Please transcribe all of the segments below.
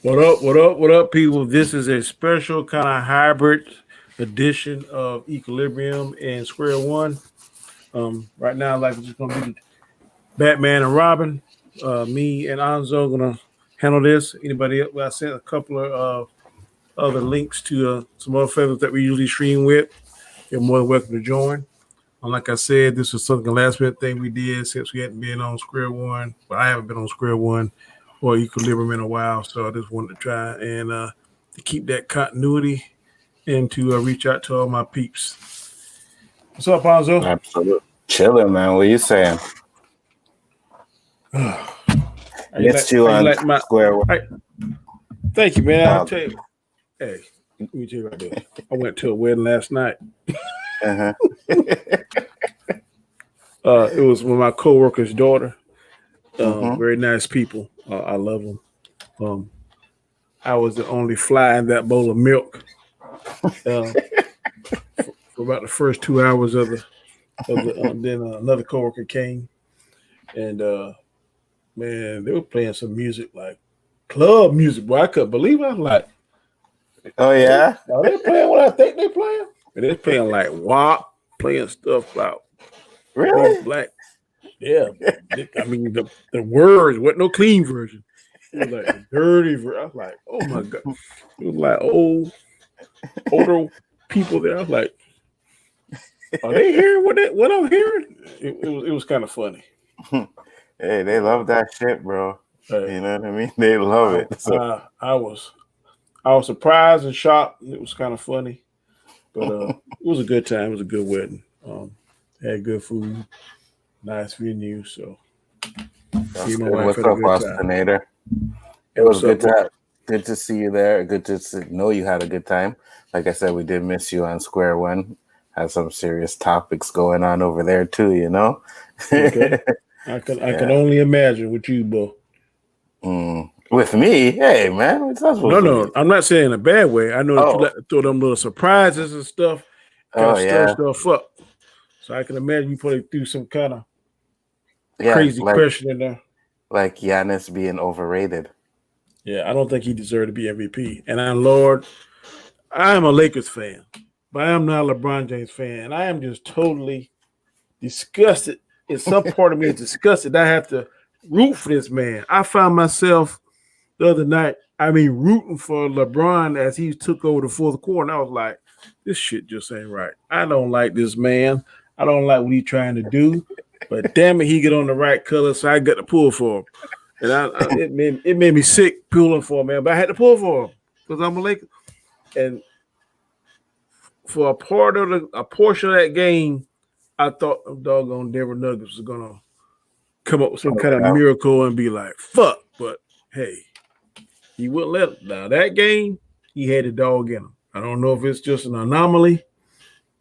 What up? What up? What up, people? This is a special kind of hybrid edition of Equilibrium and Square One. Right now, like it's just gonna be Batman and Robin. Me and Anzo gonna handle this. Anybody else? Well, I sent a couple of other links to some other favorites that we usually stream with. You're more than welcome to join. Like I said, this was something last minute thing we did since we hadn't been on Square One. But I haven't been on Square One or Equilibrium in a while, so I just wanted to try and to keep that continuity and to reach out to all my peeps. What's up, Bonzo? Absolutely. Chilling, man. What are you saying? Missed you on Square One. Thank you, man. I'll tell you. Hey, let me tell you about this. I went to a wedding last night. Uh-huh. It was with my coworker's daughter. Very nice people. I love them. I was the only fly in that bowl of milk for about the first 2 hours of the. Then another coworker came, and man, they were playing some music like club music. Boy, I couldn't believe it. I was like, "Oh yeah, are they playing what I think they're playing?" And they're playing like WAP, playing stuff about really black. Yeah, I mean the words wasn't no clean version. It was like a dirty version. I was like, oh my god, it was like older people there. I was like, are they hearing what I'm hearing? It was kind of funny. Hey, they love that shit, bro. You know what I mean? They love it. So. I was surprised and shocked. It was kind of funny, but it was a good time. It was a good wedding. Had good food, nice venue. So, what's up, Bostinator? It was good to see you there. Good to know you had a good time. Like I said, we did miss you on Square One. Had some serious topics going on over there too. You know. Okay. I can only imagine with you, Bo. With me, hey man, no, I'm not saying in a bad way. I know that you like to throw them little surprises and stuff, stir stuff up. So I can imagine you probably threw some kind of crazy question in there, like Giannis being overrated. Yeah, I don't think he deserved to be MVP. And I am a Lakers fan, but I am not a LeBron James fan, and I am just totally disgusted. In some part of me is disgusted that I have to root for this man. I found myself the other night, rooting for LeBron as he took over the fourth quarter, and I was like, this shit just ain't right. I don't like this man. I don't like what he's trying to do, but damn it, he get on the right color, so I got to pull for him. And it made me sick pulling for him, man, but I had to pull for him because I'm a Laker. And for a portion of that game, I thought the doggone Denver Nuggets was gonna come up with some kind of miracle and be like, fuck. But hey, he wouldn't let it. Now that game, he had the dog in him. I don't know if it's just an anomaly,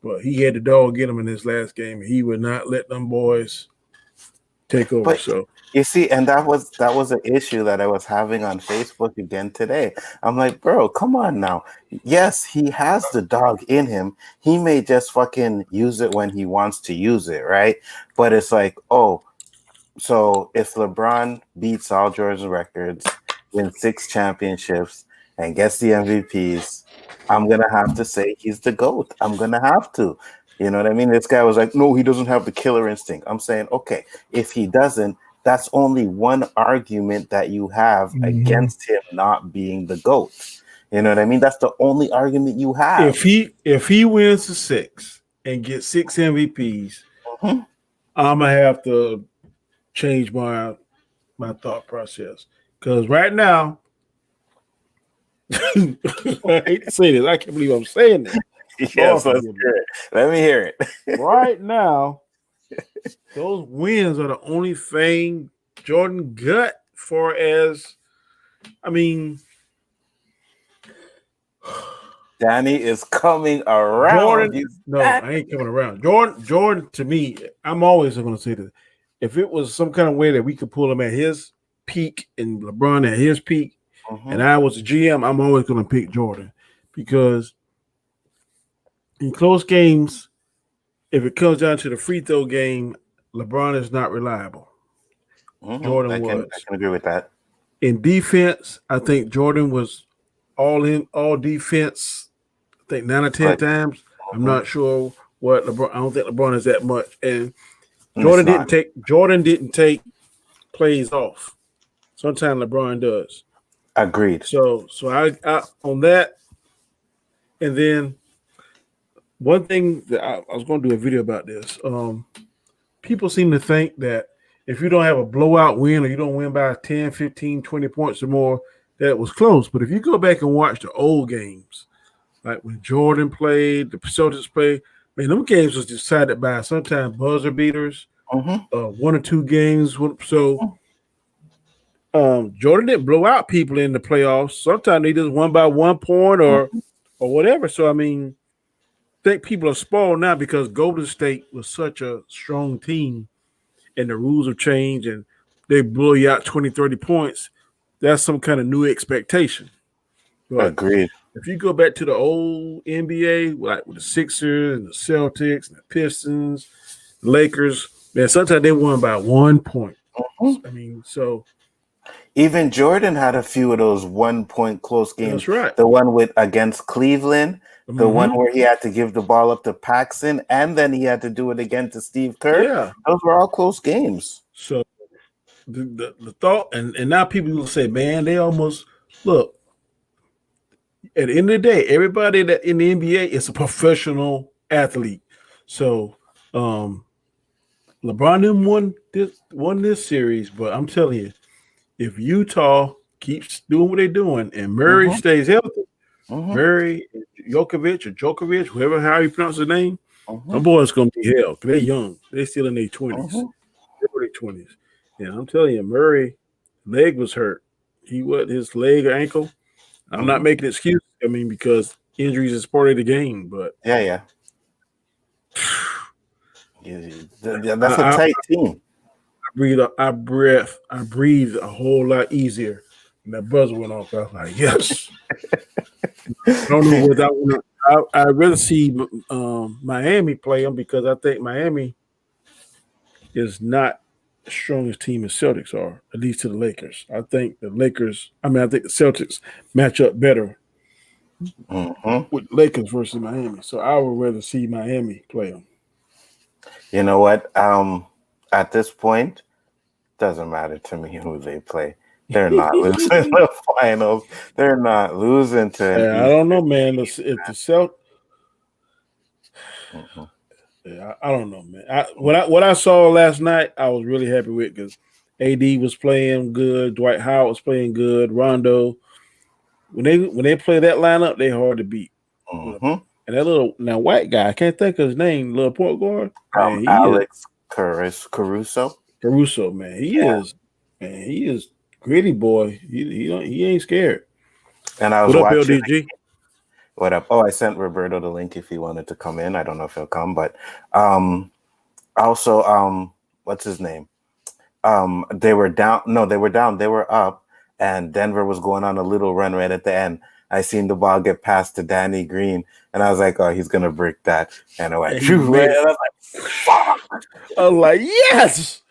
but he had the dog in him in this last game, and he would not let them boys take over. So you see, and that was an issue that I was having on Facebook again today. I'm like, bro, come on now. Yes, he has the dog in him. He may just fucking use it when he wants to use it, right? But it's like, so if LeBron beats all Jordan's records, wins 6 championships, and gets the MVPs, I'm gonna have to say he's the GOAT. I'm gonna have to. You know what I mean? This guy was like, no, he doesn't have the killer instinct. I'm saying, okay, if he doesn't, that's only one argument that you have against him not being the GOAT. You know what I mean? That's the only argument you have. If he wins the 6 and gets 6 MVPs, I'm gonna have to change my thought process. Because right now, I hate to say this, I can't believe I'm saying this. Yes, let's hear it. Let me hear it. Right now, those wins are the only thing Jordan got for as, Danny is coming around. I ain't coming around. Jordan, to me, I'm always going to say this. If it was some kind of way that we could pull him at his peak and LeBron at his peak, and I was a GM, I'm always going to pick Jordan because in close games, if it comes down to the free throw game, LeBron is not reliable. Jordan was. I can agree with that. In defense, I think Jordan was all defense. I think 9 or 10 But times. I'm mhm, not sure what LeBron. I don't think LeBron is that much. And it's not Jordan didn't take plays off. Sometimes LeBron does. agreed. So I on that, and then one thing that I was going to do a video about this. People seem to think that if you don't have a blowout win or you don't win by 10, 15, 20 points or more, that it was close. But if you go back and watch the old games, like when Jordan played, the Celtics played, man, them games was decided by sometimes buzzer beaters, Hmm. 1 or 2 games. So Jordan didn't blow out people in the playoffs. Sometimes they just won by 1 point or whatever. So I mean, I think people are spoiled now because Golden State was such a strong team and the rules have changed and they blow you out 20, 30 points. That's some kind of new expectation. But Agreed. if you go back to the old NBA, like with the Sixers and the Celtics and the Pistons, Lakers, man, sometimes they won by 1 point. Mhm. I mean, so Even Jordan had a few of those 1 point close games. that's right. The one with against Cleveland, the one Mm-hmm. where he had to give the ball up to Paxson, and then he had to do it again to Steve Kerr. Yeah. Those were all close games. So the thought, and now people will say, man, they almost look at the end of the day, everybody that in the NBA is a professional athlete. So LeBron didn't won this series, but I'm telling you, if Utah keeps doing what they're doing and Murray Hmm. stays healthy, Hmm. Murray, Djokovic, whoever how you pronounce his name, Hmm. them boys gonna be hell. They're young. They're still in their 20s, Hmm. early 20s. And I'm telling you, Murray leg was hurt. His leg or ankle. I'm not Hmm. making excuses. I mean, because injuries is part of the game, but Yeah, yeah. That's a I tight team. I breathed a whole lot easier. And that buzzer went off. I was like, yes. I don't know what that one. I'd rather see Miami play them because I think Miami is not the strongest team as Celtics are, at least to the Lakers. I think the Celtics match up better Hmm. with Lakers versus Miami. So I would rather see Miami play them. You know what? At this point, doesn't matter to me who they play. They're not losing the finals. They're not losing to an I East. don't know, man. If the Celt, Mhm. yeah, I don't know, man. What I saw last night, I was really happy with because AD was playing good, Dwight Howard was playing good, Rondo. When they play that lineup, they hard to beat. Mhm. And that little now white guy, I can't think of his name, little point guard. Man, he is Alex Caruso. Caruso. Man, he is gritty boy. He ain't scared. And I was What up, watching. LDG? What up? Oh, I sent Roberto the link if he wanted to come in. I don't know if he'll come, but um, also what's his name? They were down. No, they were down. They were up, and Denver was going on a little run right at the end. I seen the ball get passed to Danny Green, and I was like, "Oh, he's gonna break that." And I went, And he "Phew," made right? it. And I was like, "Fuck!" I was like, yes.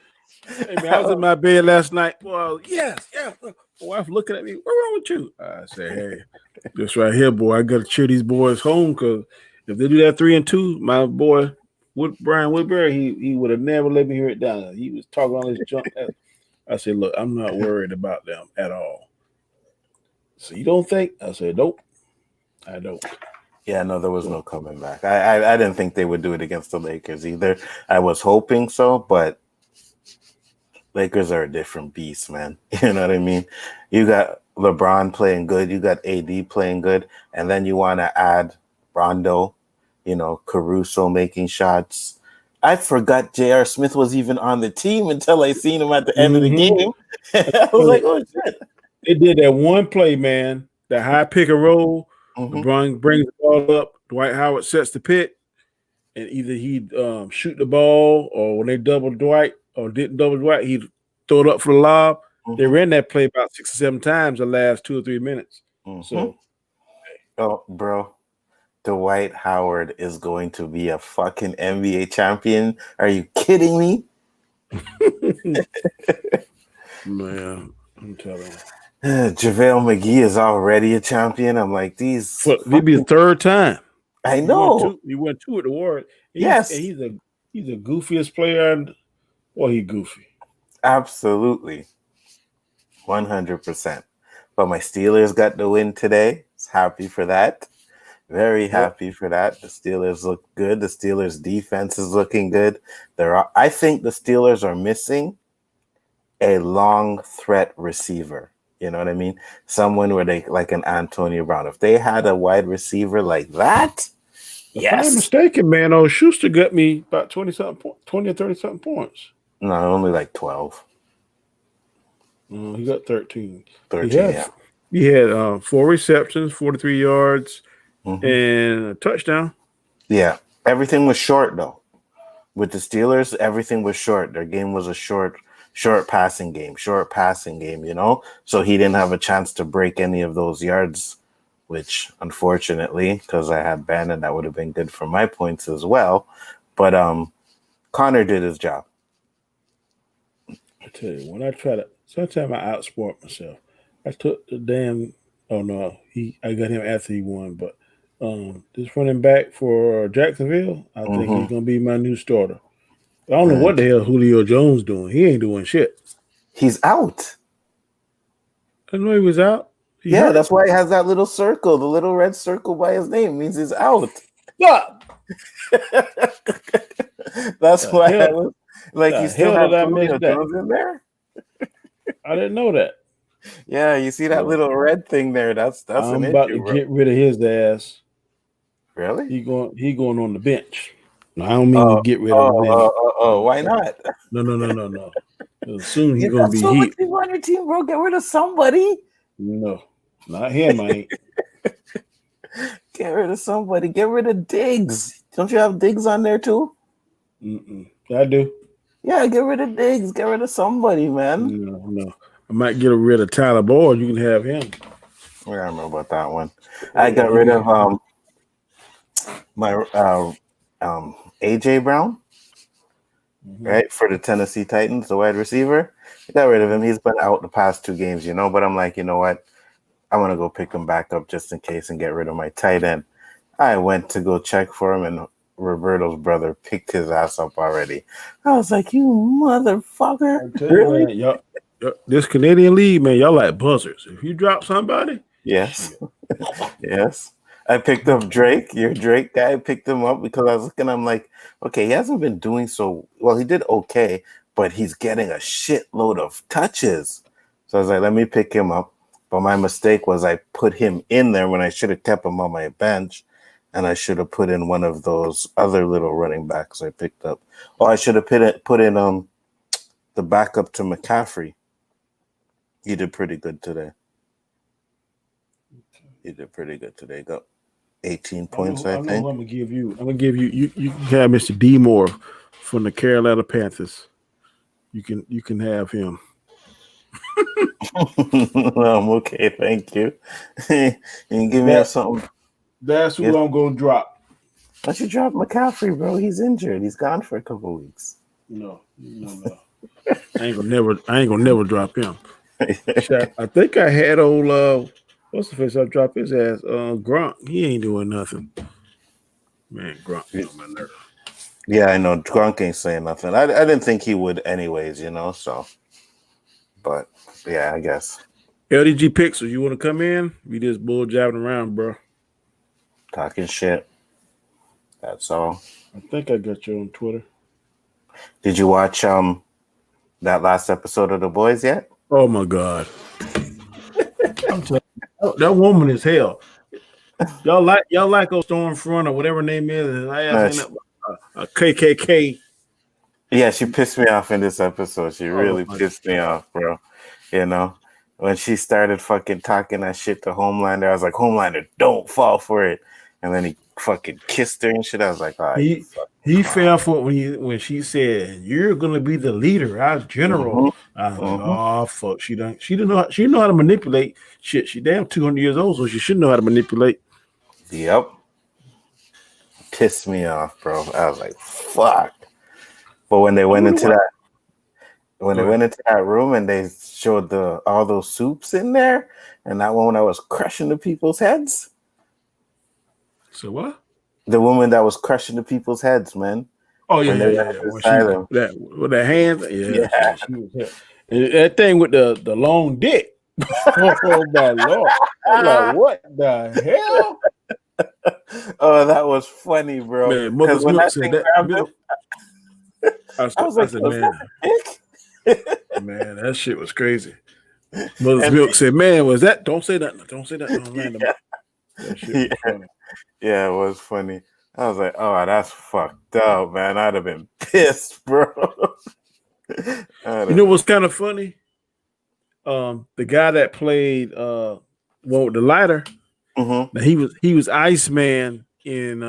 Hey man, I was in my bed last night. Well, yes. My wife looking at me. What's wrong with you? I said, hey, this right here, boy. I got to cheer these boys home because if they do that 3-2, my boy Brian Woodbury, he would have never let me hear it down. He was talking all this junk. I said, look, I'm not worried about them at all. So you don't think? I said, nope, I don't. Yeah, no, there was no coming back. I didn't think they would do it against the Lakers either. I was hoping so, but Lakers are a different beast, man. You know what I mean? You got LeBron playing good, you got AD playing good, and then you want to add Rondo, Caruso making shots. I forgot J.R. Smith was even on the team until I seen him at the end of the game. I was like, oh shit. They did that one play, man. That high pick and roll. Mm-hmm. LeBron brings the ball up. Dwight Howard sets the pick, and either he'd shoot the ball, or when they double Dwight or didn't double Dwight, he'd throw it up for the lob. Mm-hmm. They ran that play about 6 or 7 times the last 2 or 3 minutes. Mm-hmm. So, oh, bro, Dwight Howard is going to be a fucking NBA champion. Are you kidding me? man, I'm telling you. JaVale McGee is already a champion. I'm like, these. It'd be the third time. I He won know. two. He won two at the Warriors. Yes, He's the goofiest player. Well, he goofy. absolutely. 100%. But my Steelers got the win today. Happy for that. Very happy for that. The Steelers look good. The Steelers defense is looking good. I think the Steelers are missing a long threat receiver. You know what I mean? Someone where they like an Antonio Brown. If they had a wide receiver like that, If I'm not mistaken, man, Schuster got me about 20 or 30 something points. No, only like 12. He got 13. 13, He had 4 receptions, 43 yards, Mm-hmm. and a touchdown. Yeah. Everything was short, though. With the Steelers, everything was short. Their game was a short passing game, you know? So he didn't have a chance to break any of those yards, which unfortunately, because I had Bannon, that would have been good for my points as well. But Connor did his job. I tell you, when I try to, sometimes I outsmart myself. I took the damn. Oh no, I got him after he won, but this running back for Jacksonville, I think he's gonna be my new starter. I don't know what the hell Julio Jones doing. He ain't doing shit. He's out. I know he was out. Yeah, that's why he has that little circle, the little red circle by his name means he's out. Yeah. That's why I was like, you still have Julio Jones in there? I didn't know that. Yeah, you see that little red thing there? That's I'm about to get rid of his ass. Really? He going on the bench. No, I don't mean to get rid of him. Why not? No. Soon he's gonna be so heat. People on your team, bro. Get rid of somebody. No, not him, I ain't. Get rid of somebody. Get rid of Diggs. Don't you have Diggs on there too? I do. Yeah, get rid of Diggs. Get rid of somebody, man. No. I might get rid of Tyler Boyd. You can have him. I don't know about that one. I got rid of my AJ Brown, right, for the Tennessee Titans, the wide receiver. I got rid of him. He's been out the past 2 games, you know, but I'm like, you know what? I'm going to go pick him back up just in case and get rid of my tight end. I went to go check for him, and Roberto's brother picked his ass up already. I was like, you motherfucker. Really? Man, this Canadian League, man, y'all like buzzers. If you drop somebody. Yes. Yes. I picked up Drake, your Drake guy. I picked him up because I was looking, I'm like, okay, he hasn't been doing so well. He did okay, but he's getting a shitload of touches. So I was like, let me pick him up. But my mistake was I put him in there when I should have kept him on my bench, and I should have put in one of those other little running backs I picked up. Oh, I should have put in the backup to McCaffrey. He did pretty good today. Got 18 points, I think. I'm gonna give you. You can have Mr. D Moore from the Carolina Panthers. You can have him. I'm okay, thank you. You can give me something. That's who I'm gonna drop. Why don't you drop McCaffrey, bro? He's injured. He's gone for a couple of weeks. No. I ain't gonna never drop him. I think I had old what's the face I dropped his ass? Gronk. He ain't doing nothing. Man, Gronk on my nerve. Yeah, I know. Gronk ain't saying nothing. I didn't think he would anyways, you know, so. But, yeah, I guess. LDG Pixels, you want to come in? We just bull jabbing around, bro. Talking shit. That's all. I think I got you on Twitter. Did you watch that last episode of The Boys yet? Oh, my God. I'm telling you, that woman is hell. Y'all like old Stormfront or whatever her name is, and I asked a KKK. Yeah, she pissed me off in this episode. She really pissed me off, bro. You know, when she started fucking talking that shit to Homelander, I was like, Homelander, don't fall for it. And then he fucking kissed her and shit. I was like, oh, he fell for it when she said, "You're gonna be the leader, our general." I was like, "Oh fuck, she didn't know how to manipulate shit. She damn 200 years old, so she should know how to manipulate." Yep, pissed me off, bro. I was like, "Fuck." But when they went into that room and they showed the all those soups in there, and that one when I was crushing the people's heads. So what? The woman that was crushing the people's heads, man. Oh yeah, When yeah, they yeah, were yeah. at the When she asylum. that with that hand, yeah, Yeah. she was hit. And that thing with the long dick. Oh my lord! I'm like, what the hell? Oh, that was funny, bro. Man, Because Mother's when Milk that said thing that. grabbed him, Milk, I was I like, said, "Was man, that the dick?" man, that shit was crazy. Mother's And Milk said, man, was that? Don't say that. Don't say that. Don't land them. That shit was funny. yeah, it was funny. I was like, "Oh, that's fucked up, man." I'd have been pissed, bro. You know what's kind of funny? The guy that played one with the lighter. Mm-hmm. Now he was Iceman in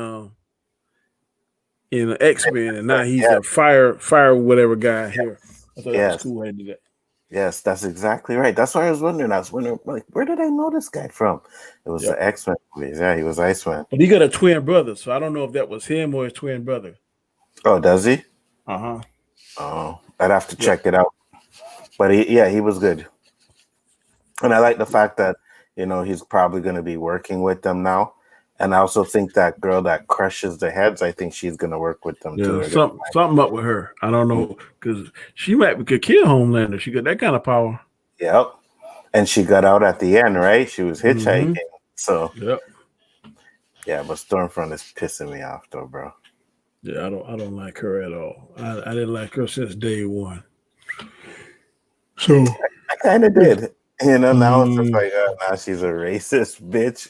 X-Men, and now he's Yeah. a fire whatever guy here. I thought that was Yes. cool how he did that. Yes, that's exactly right. That's why I was wondering. I was wondering, like, where did I know this guy from? It was Yep. the X-Men movies. Yeah, he was Iceman. But he got a twin brother, so I don't know if that was him or his twin brother. Oh, does he? Uh-huh. Oh, I'd have to Yeah. check it out. But he was good. And I like the fact that, he's probably going to be working with them now. And I also think that girl that crushes the heads, I think she's going to work with them too. Yeah, something up with her. I don't know, because she could kill Homelander. She got that kind of power. Yep. And she got out at the end, right? She was hitchhiking. Mm-hmm. So, yep. Yeah, but Stormfront is pissing me off though, bro. Yeah, I don't like her at all. I didn't like her since day one. So I kind of did. Now it's just like, now she's a racist bitch.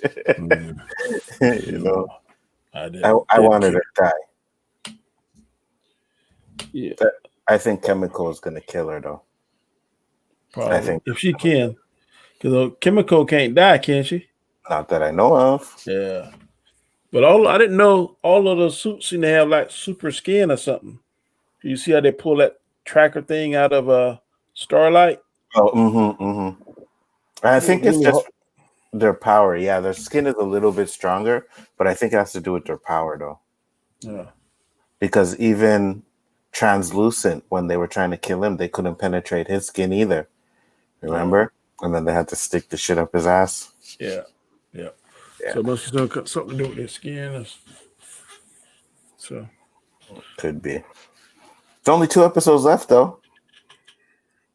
I wanted her to die. Yeah. I think Chemical is going to kill her, though. Probably. I think if she can. Because Chemical can't die, can she? Not that I know of. Yeah. But I didn't know all of the suits seem to have like super skin or something. You see how they pull that tracker thing out of Starlight? Oh, I think it's just their power. Yeah, their skin is a little bit stronger, but I think it has to do with their power, though. Yeah. Because even Translucent, when they were trying to kill him, they couldn't penetrate his skin either. Remember? And then they had to stick the shit up his ass. Yeah. So it must have something to do with their skin. So could be. It's only 2 episodes left, though.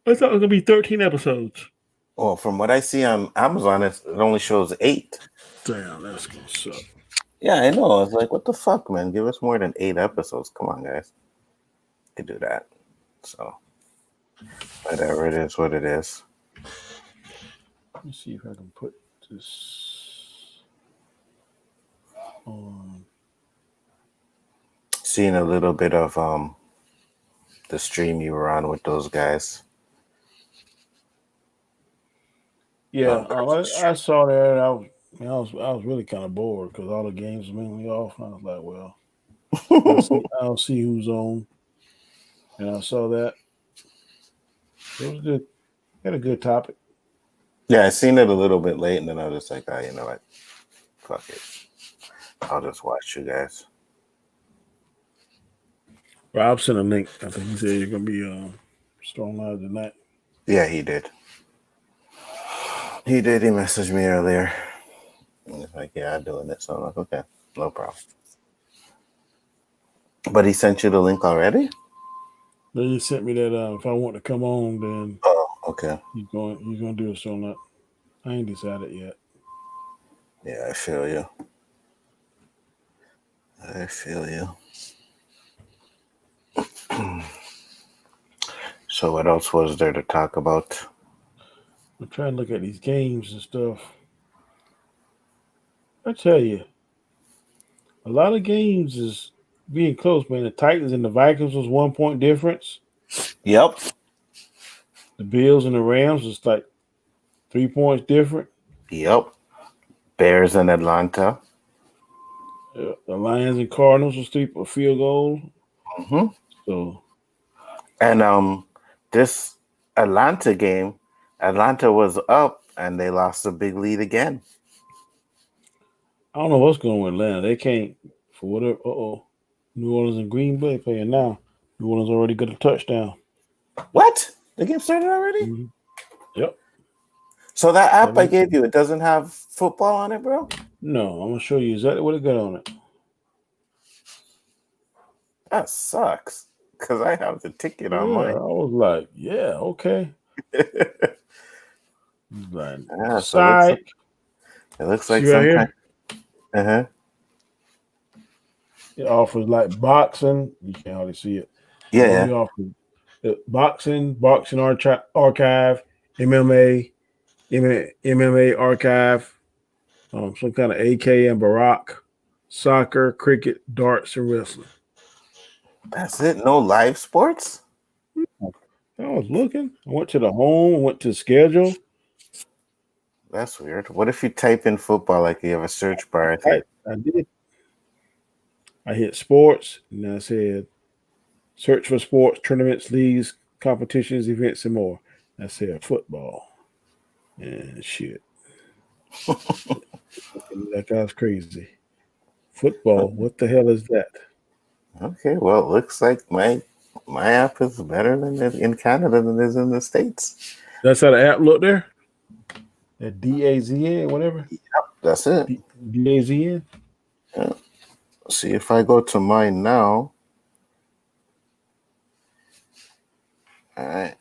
I thought it was gonna be 13 episodes. Well, from what I see on Amazon, it only shows 8. Damn, that's gonna suck. Yeah, I know. I was like, what the fuck, man? Give us more than 8 episodes. Come on, guys. You could do that. So, whatever it is, what it is. Let me see if I can put this on. Seeing a little bit of the stream you were on with those guys. Yeah, I saw that. I was really kind of bored because all the games were mainly off. And I was like, well, I'll see who's on. And I saw that. It was good. Had a good topic. Yeah, I seen it a little bit late, and then I was just like, oh, you know what? Fuck it. I'll just watch you guys. Rob sent a link. I think he said you're gonna be Storm Live tonight. Yeah, he did. He messaged me earlier. And he's like, yeah, I'm doing it. So I'm like, okay, no problem. But he sent you the link already? They just sent me that if I want to come on, then okay. He's gonna do a Storm Live. I ain't decided yet. Yeah, I feel you. So what else was there to talk about? I'm trying to look at these games and stuff. I tell you, a lot of games is being close, man. The Titans and the Vikings was 1 point difference. Yep. The Bills and the Rams was like 3 points different. Yep. Bears and Atlanta. The Lions and Cardinals was 3 field goal. Mm-hmm. So, and this Atlanta game, Atlanta was up and they lost a big lead again. I don't know what's going on with Atlanta. They can't for whatever. New Orleans and Green Bay playing now. New Orleans already got a touchdown. What? The game started already? Mm-hmm. Yep. So that app I gave you, it doesn't have football on it, bro? No, I'm gonna show you exactly what it got on it. That sucks. Because I have the ticket on Yeah, mine. I was like, yeah, okay. Like, Yeah, so psych. it looks See like right some here? kind. Uh-huh. It offers like boxing. You can't hardly see it. Yeah, It offers boxing archive, MMA, MMA archive, some kind of AK and Barack, soccer, cricket, darts, and wrestling. that's it. No live sports? I was looking. I went to the home, went to schedule. That's weird. What if you type in football like you have a search bar? I think. I did. I hit sports, and I said search for sports, tournaments, leagues, competitions, events, and more. I said football. And shit. That guy's crazy. Football. What the hell is that? Okay, well, it looks like my app is better than it in Canada than it is in the States. That's how the app look there? That DAZN, whatever. That's it. DAZN. Yeah. See if I go to mine now. All right.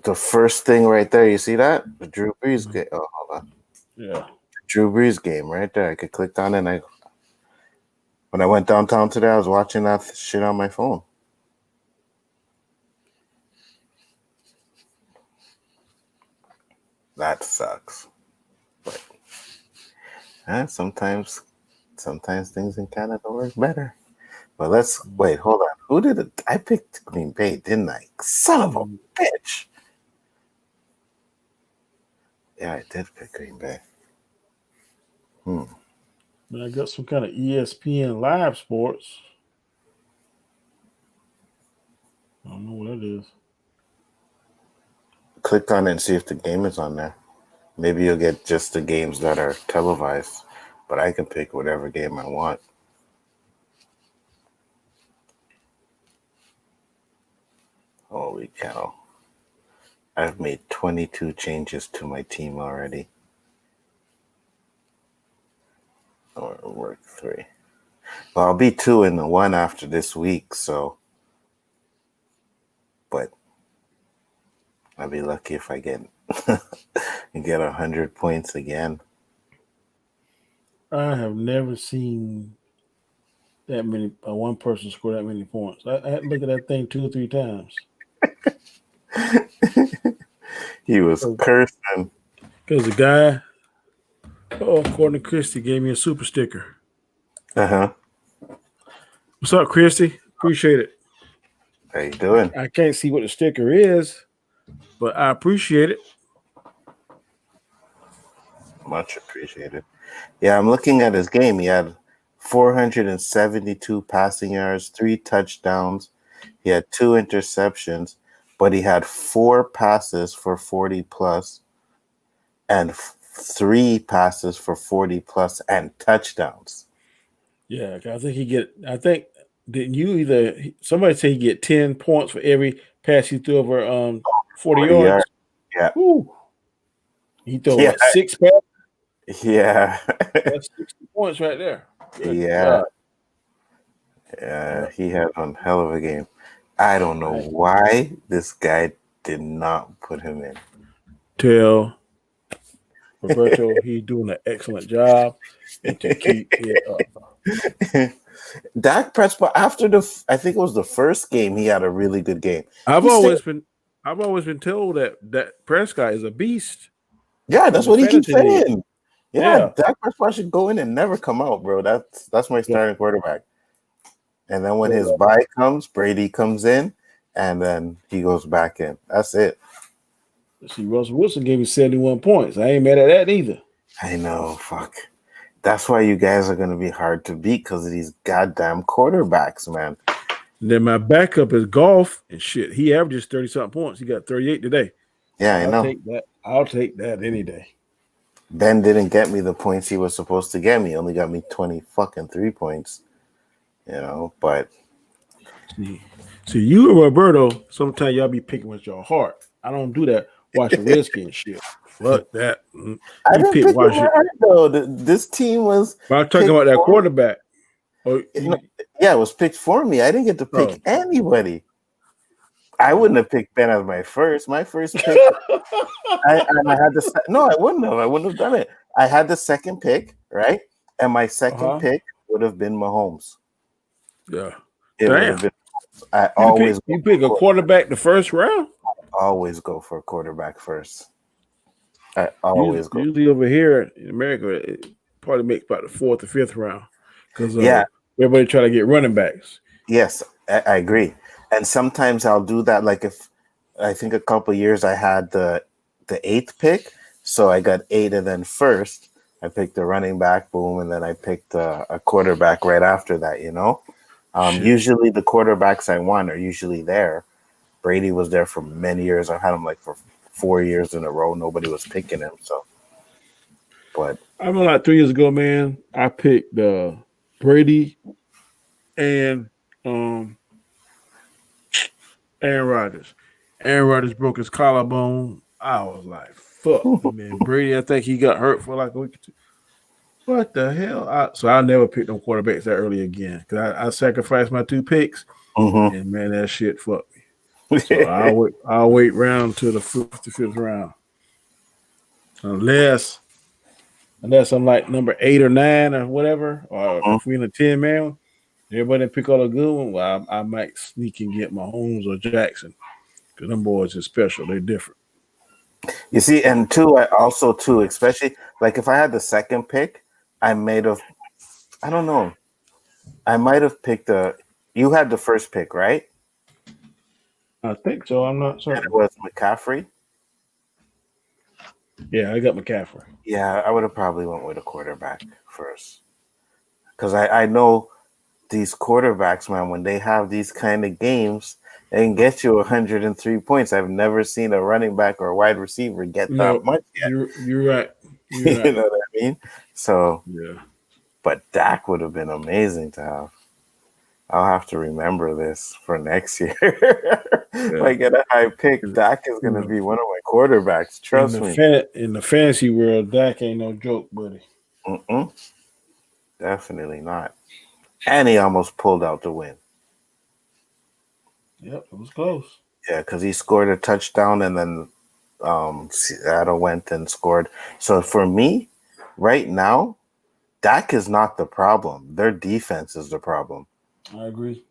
The first thing right there, you see that? The Drew Brees game. Oh, hold on. Yeah. Drew Brees game right there. I could click on it and when I went downtown today, I was watching that shit on my phone. That sucks. But sometimes things in Canada work better. But let's wait, hold on. Who did it? I picked Green Bay, didn't I? Son of a bitch. Yeah, I did pick Green Bay. But I got some kind of ESPN live sports. I don't know what that is. Click on it and see if the game is on there. Maybe you'll get just the games that are televised, but I can pick whatever game I want. Holy cow. I've made 22 changes to my team already. Or work 3. Well, I'll be 2 in the 1 after this week, so. But I'll be lucky if I get 100 points again. I have never seen that many one person score that many points. I had to look at that thing 2 or 3 times. He was cursing. Because the guy, according to Christy, gave me a super sticker. Uh-huh. What's up, Christy? Appreciate it. How you doing? I can't see what the sticker is, but I appreciate it. Much appreciated. Yeah, I'm looking at his game. He had 472 passing yards, 3 touchdowns. He had 2 interceptions, but he had 4 passes for 40 plus and 3 passes for 40 plus and touchdowns. Yeah, I think didn't you somebody say he get 10 points for every pass he threw over 40 yards? Yeah. Woo. He threw 6 passes? Yeah. That's 60 points right there. Good Yeah. God. Yeah, he had one hell of a game. I don't know why this guy did not put him in. Tell Roberto he's doing an excellent job and to keep it up. Dak Prescott, after I think it was the first game, he had a really good game. I've always been told that Prescott is a beast. Yeah, that's what he keeps saying. Yeah, Dak Prescott should go in and never come out, bro. That's my starting quarterback. And then when his bye comes, Brady comes in, and then he goes back in. That's it. See, Russell Wilson gave me 71 points. I ain't mad at that either. I know, fuck. That's why you guys are going to be hard to beat because of these goddamn quarterbacks, man. And then my backup is Golf, and shit, he averages 30-something points. He got 38 today. Yeah, I know. I'll take that any day. Ben didn't get me the points he was supposed to get me. He only got me 20 fucking 3 points. You know, but See, you and Roberto, sometimes y'all be picking with your heart. I don't do that. Watching Redskins shit. Fuck that. I You didn't pick pick it Washington. right though. This team was. But I'm talking picked about that for me. quarterback. Oh, Yeah, it was picked for me. I didn't get to pick anybody. I wouldn't have picked Ben as my first. My first pick, I had the no, I wouldn't have. I wouldn't have done it. I had the second pick, right? And my second pick would have been Mahomes. Yeah, it would have been. I always you pick a quarterback the first round. Always go for a quarterback first. I always go. Usually over here in America, it probably makes about the fourth or fifth round because everybody try to get running backs. Yes, I agree. And sometimes I'll do that. Like if I think a couple of years I had the eighth pick, so I got 8, and then first I picked the running back, boom, and then I picked a quarterback right after that. Usually the quarterbacks I want are usually there. Brady was there for many years. I had him like for 4 years in a row. Nobody was picking him. So, but I remember like 3 years ago, man, I picked Brady and Aaron Rodgers. Aaron Rodgers broke his collarbone. I was like, fuck, man. Brady, I think he got hurt for like a week or two. What the hell? So I never picked no quarterbacks that early again because I sacrificed my 2 picks, and man, that shit fucked me. So I'll wait round to the fifth round, unless I'm like number 8 or 9 or whatever, or if we're in a 10-man. Everybody pick all a good one. Well, I might sneak and get Mahomes or Jackson because them boys are special. They're different. You see, and I also especially like if I had the second pick, I might have picked you had the first pick, right? I think so. I'm not certain. And it was McCaffrey. Yeah, I got McCaffrey. Yeah, I would have probably went with a quarterback first because I know these quarterbacks, man, when they have these kind of games, they can get you 103 points. I've never seen a running back or a wide receiver get that much yet. You're right. You know what I mean? So, yeah. But Dak would have been amazing to have. I'll have to remember this for next year. If I get a high pick, Dak is going to be one of my quarterbacks. Trust me. In the fantasy world, Dak ain't no joke, buddy. Definitely not. And he almost pulled out the win. Yep, it was close. Yeah, because he scored a touchdown and then Seattle went and scored. So for me, right now, Dak is not the problem. Their defense is the problem. I agree.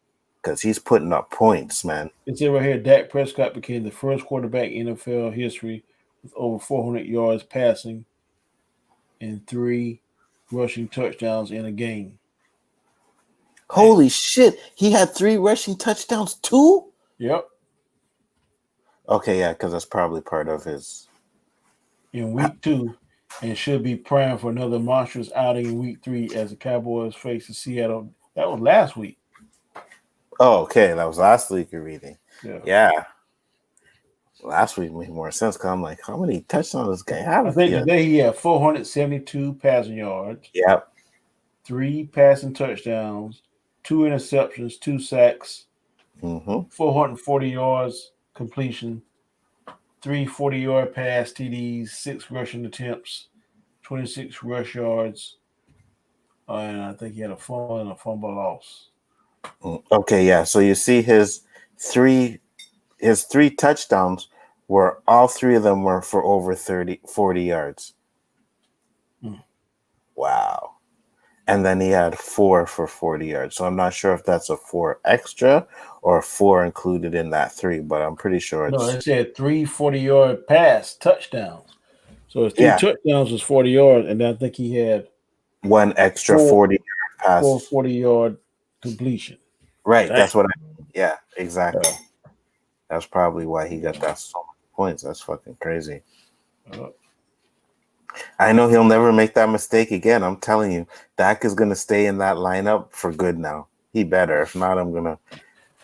Because he's putting up points, man. It's right here. Dak Prescott became the first quarterback in NFL history with over 400 yards passing and 3 rushing touchdowns in a game. Holy shit. He had 3 rushing touchdowns too? Yep. Okay, yeah, because that's probably part of his. In week 2, and should be prime for another monstrous outing in week 3 as the Cowboys face the Seattle. That was last week. Oh, okay. That was last week you're reading. Yeah. Last week made more sense because I'm like, how many touchdowns this guy have? I think today he had 472 passing yards. Yep. 3 passing touchdowns, 2 interceptions, 2 sacks, 440 yards completion, 3 40-yard pass TDs, 6 rushing attempts, 26 rush yards, and I think he had a fumble and a fumble loss. Okay, yeah. So you see his 3 touchdowns were all 3 of them were for over 40 yards. Wow. And then he had 4 for 40 yards. So I'm not sure if that's a 4 extra or 4 included in that 3, but I'm pretty sure it's. No, it said 3 40-yard pass touchdowns. So his 3 touchdowns was 40 yards, and I think he had 1 extra 40-yard pass. 4 40-yard completion. Right. Dang. That's what yeah, exactly. That's probably why he got that so many points. That's fucking crazy. I know he'll never make that mistake again. I'm telling you, Dak is going to stay in that lineup for good now. He better. If not, I'm going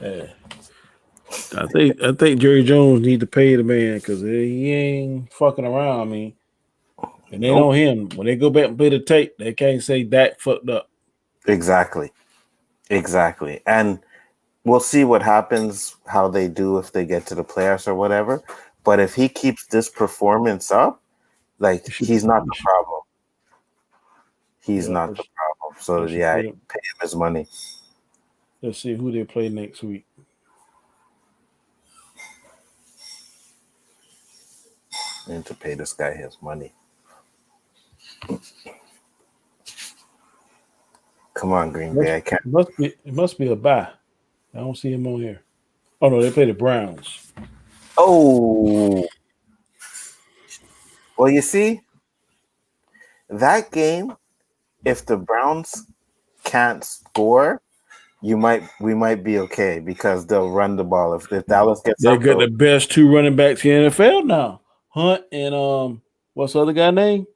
to. I think Jerry Jones need to pay the man because he ain't fucking around. I mean, and they know him. When they go back and play the tape, they can't say Dak fucked up. Exactly. And we'll see what happens, how they do if they get to the playoffs or whatever. But if he keeps this performance up, like he's not the problem. He's not the problem. So yeah, pay him his money. Let's see who they play next week. I need to pay this guy his money. Come on, Green Bay. I can't. It must be a bye. I don't see him on here. Oh no, they play the Browns. Oh, well, you see, that game, if the Browns can't score, we might be okay because they'll run the ball. If Dallas gets they got the best two running backs in the NFL now. Hunt and what's the other guy name?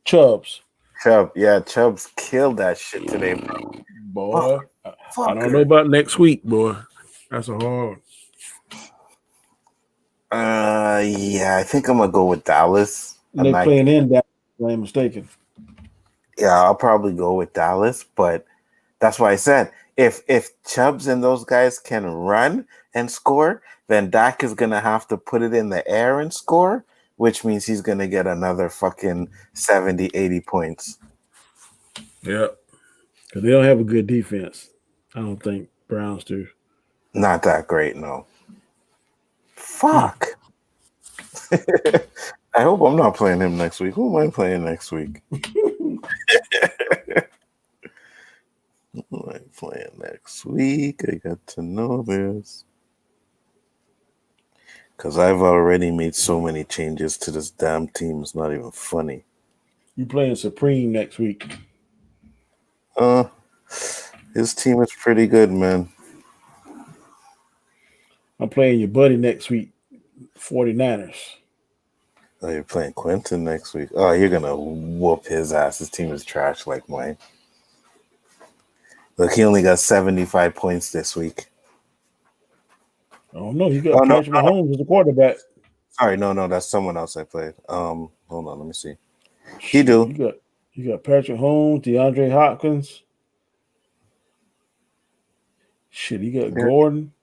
Chubbs. Yeah, Chubbs killed that shit today, bro. Boy, I don't know about next week, boy. That's a hard. Yeah, I think I'm gonna go with Dallas. They're playing in Dallas, if I'm mistaken. Yeah, I'll probably go with Dallas, but that's why I said if Chubbs and those guys can run and score, then Dak is gonna have to put it in the air and score, which means he's gonna get another fucking 70, 80 points. Yeah, because they don't have a good defense. I don't think Browns do. Not that great, no. Fuck. I hope I'm not playing him next week. Who am I playing next week? Who am I playing next week? I got to know this. Because I've already made so many changes to this damn team. It's not even funny. You playing Supreme next week? His team is pretty good, man. I'm playing your buddy next week, 49ers. Oh, you're playing Quentin next week. Oh, you're going to whoop his ass. His team is trash like mine. Look, he only got 75 points this week. Oh, no. You got Patrick Mahomes as the quarterback. Sorry, no. That's someone else I played. Hold on. Let me see. He do. You got Patrick Mahomes, DeAndre Hopkins. Shit, he got Gordon.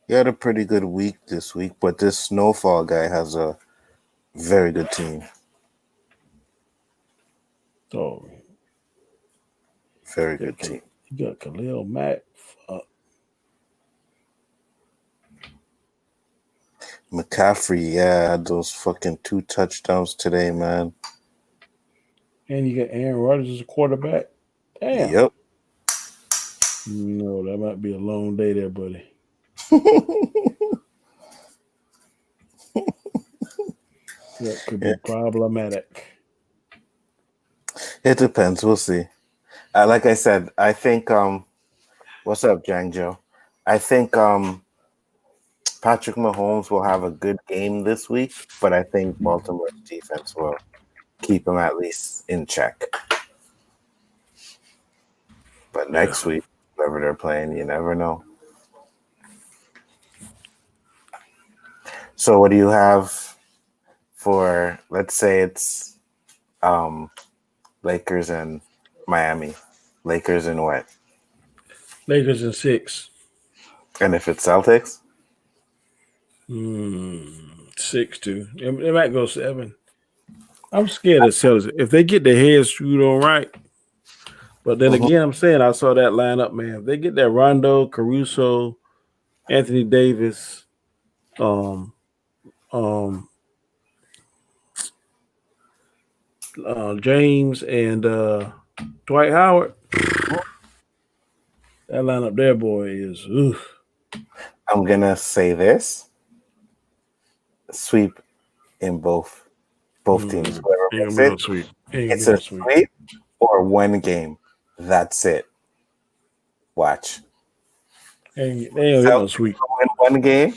He had a pretty good week this week, but this Snowfall guy has a very good team. Oh, very good team. You got Khalil Mack. McCaffrey, had those fucking 2 touchdowns today, man. And you got Aaron Rodgers as a quarterback. Damn. Yep. No, that might be a long day there, buddy. That could be problematic. It depends. We'll see. Like I said, I think what's up, Jangjo? I think Patrick Mahomes will have a good game this week, but I think Baltimore's defense will keep him at least in check. But next week, whoever they're playing, you never know. So what do you have for, let's say it's Lakers and Miami? Lakers and what? Lakers in 6. And if it's Celtics? 6-2. It might go 7. I'm scared of Celtics. If they get their heads screwed on right. But then again, I'm saying I saw that lineup, man. If they get that Rondo, Caruso, Anthony Davis, James, and Dwight Howard, that lineup there, boy, is oof. I'm gonna say this: sweep in both teams. Whoever wins it's a sweep or one game. That's it. Watch. They ain't get no sweep. Win one game,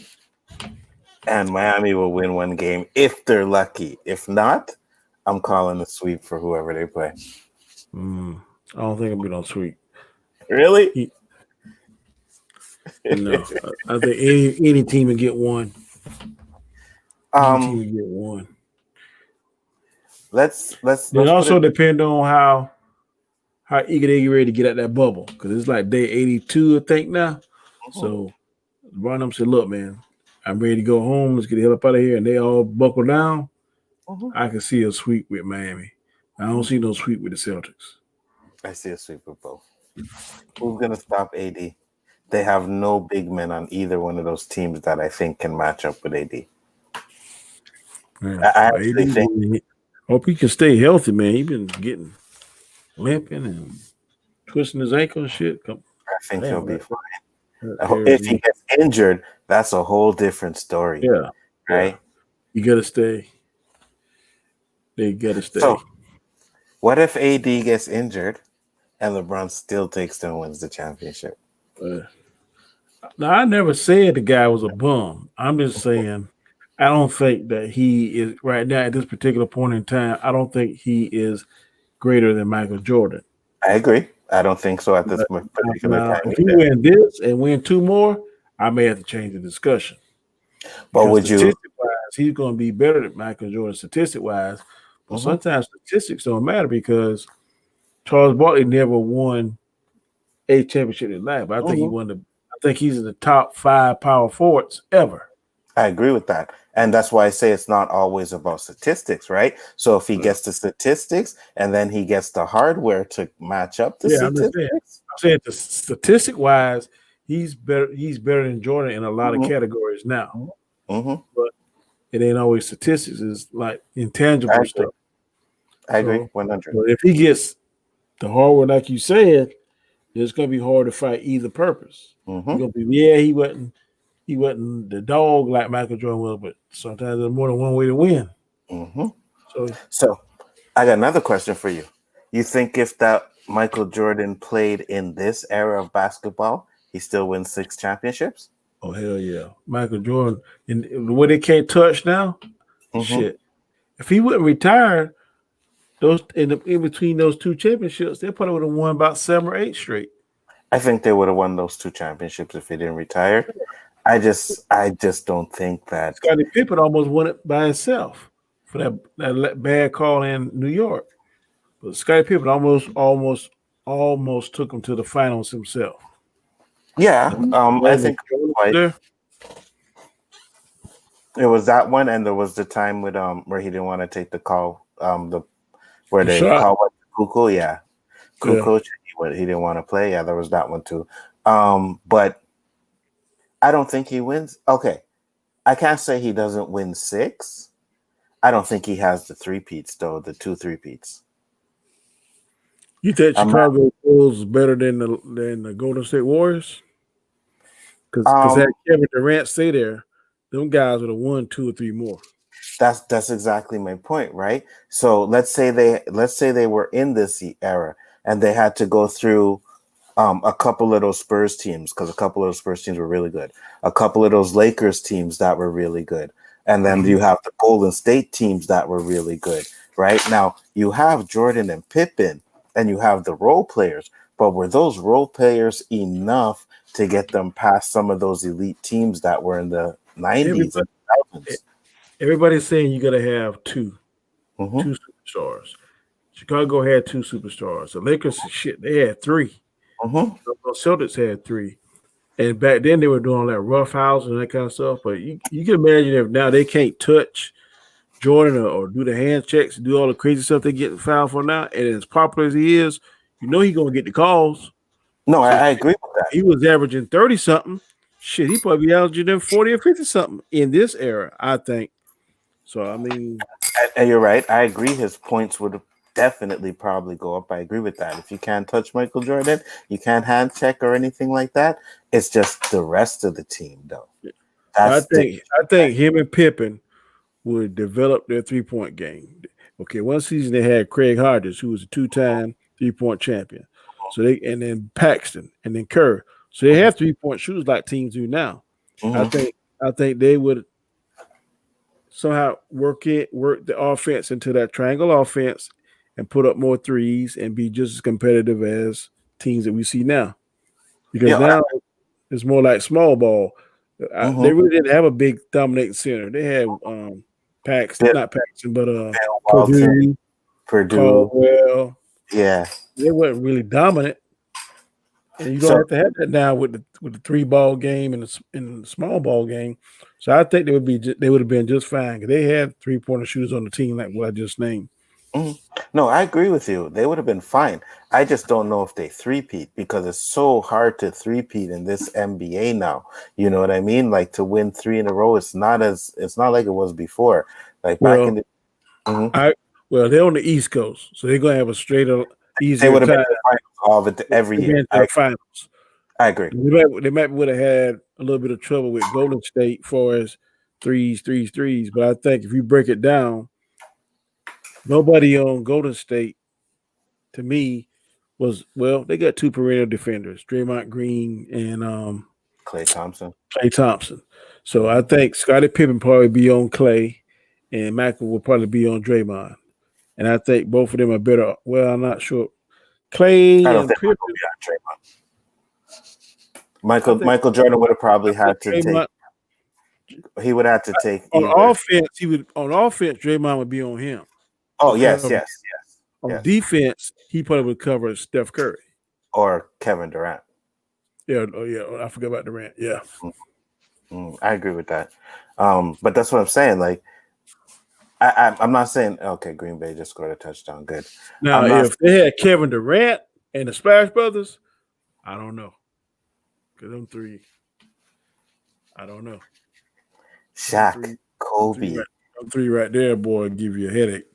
and Miami will win one game if they're lucky. If not, I'm calling a sweep for whoever they play. I don't think it'll be no sweep. Really? No, I think any team will get one. Any team will get one. Let's It also depend on how how eager they get ready to get out that bubble because it's like day 82, I think now. So LeBron them said, "Look, man, I'm ready to go home. Let's get the hell up out of here." And they all buckle down. I can see a sweep with Miami. I don't see no sweep with the Celtics. I see a sweep with both. Who's gonna stop AD? They have no big men on either one of those teams that I think can match up with AD. Man, I actually think. Hope he can stay healthy, man. He's been getting limping and twisting his ankle and shit. I think he'll be fine. If If he gets injured, that's a whole different story. Yeah. Right? You gotta stay. They gotta stay. So, what if AD gets injured and LeBron still takes them and wins the championship? Now, I never said the guy was a bum. I'm just saying I don't think that he is right now at this particular point in time. I don't think he is greater than Michael Jordan. I agree. I don't think so at this particular time. If he win this and win two more, I may have to change the discussion. But would you? Statistic-wise, he's going to be better than Michael Jordan statistic-wise. But sometimes statistics don't matter because Charles Barkley never won a championship in life. I think he won the. I think he's in the top 5 power forwards ever. I agree with that. And that's why I say it's not always about statistics, right? So if he gets the statistics and then he gets the hardware to match up the statistics. I'm saying the statistic-wise, he's better than Jordan in a lot of categories now. But it ain't always statistics. It's like intangible stuff. I agree, 100. But if he gets the hardware, like you said, it's going to be hard to fight either purpose. Gonna be, he wasn't the dog like Michael Jordan was, but sometimes there's more than one way to win. So I got another question for you. You think if that Michael Jordan played in this era of basketball, he still wins 6 championships? Oh, hell yeah. Michael Jordan, and the way they can't touch now, shit. If he wouldn't retire, those in between those 2 championships, they probably would have won about 7 or 8 straight. I think they would have won those 2 championships if he didn't retire. I just don't think that. Scottie Pippen almost won it by himself for that bad call in New York. But Scottie Pippen almost took him to the finals himself. Yeah, I think it was that one, and there was the time with where he didn't want to take the call, where they call what Kukoc, Kukoc, he didn't want to play. Yeah, there was that one too. But I don't think he wins. Okay, I can't say he doesn't win 6. I don't think he has the 3-peats though, the 2 3-peats. You think Chicago Bulls is better than the Golden State Warriors? Because had Kevin Durant stay there, them guys would have won 2 or 3 more. That's exactly my point, right? So let's say they were in this era and they had to go through a couple of those Spurs teams, because a couple of those Spurs teams were really good, a couple of those Lakers teams that were really good, and then you have the Golden State teams that were really good. Right now, you have Jordan and Pippen, and you have the role players, but were those role players enough to get them past some of those elite teams that were in the 90s and 2000s? Everybody's saying you got to have 2 superstars. Chicago had 2 superstars. The Lakers, they had 3. The Celtics had 3. And back then they were doing all that rough house and that kind of stuff. But you can imagine if now they can't touch Jordan or do the hand checks and do all the crazy stuff they get fouled for now. And as popular as he is, he's going to get the calls. No, I agree with that. He was averaging 30-something. Shit, he probably averaging them 40 or 50-something in this era, I think. So, I mean. And you're right. I agree his points would definitely probably go up. I agree with that. If you can't touch Michael Jordan, you can't hand check or anything like that. It's just the rest of the team, though. I think him and Pippen would develop their 3-point game. Okay, one season they had Craig Hodges, who was a 2-time 3-point champion. So and then Paxton and then Kerr. So they have 3-point shooters like teams do now. I think they would somehow work the offense into that triangle offense and put up more threes and be just as competitive as teams that we see now. Because now it's more like small ball. They really didn't have a big dominating center. They had Paxton, not Paxton, but Purdue, Caldwell, Yeah. They weren't really dominant. And you don't have to have that now with the 3-ball game and the small ball game. So I think they would have been just fine because they had 3-pointer shooters on the team like what I just named. Mhm. No, I agree with you. They would have been fine. I just don't know if they three-peat because it's so hard to three-peat in this NBA now. You know what I mean? Like to win 3 in a row, it's not like it was before. Like back in the they're on the East Coast, so they're gonna have a straighter, they easier would have been time. in the finals all of it every They've year. been to the finals. I agree. They might would have had a little bit of trouble with Golden State for as threes. But I think if you break it down, nobody on Golden State, to me, they got 2 perennial defenders, Draymond Green and Klay Thompson. So I think Scottie Pippen probably be on Klay, and Michael will probably be on Draymond. And I think both of them are better. Well, I'm not sure. Klay I don't and think Pippen. Michael Jordan would have probably had to Draymond, take. He would have to take on offense. Draymond would be on him. Oh yes. On defense, he probably would cover Steph Curry or Kevin Durant. Yeah, I forgot about Durant. Yeah, I agree with that. But that's what I'm saying. Like, I'm not saying Green Bay just scored a touchdown. Good. Now, if they had Kevin Durant and the Splash Brothers, I don't know. Because them 3, I don't know. Shaq, Kobe. Them 3 right there, boy, give you a headache.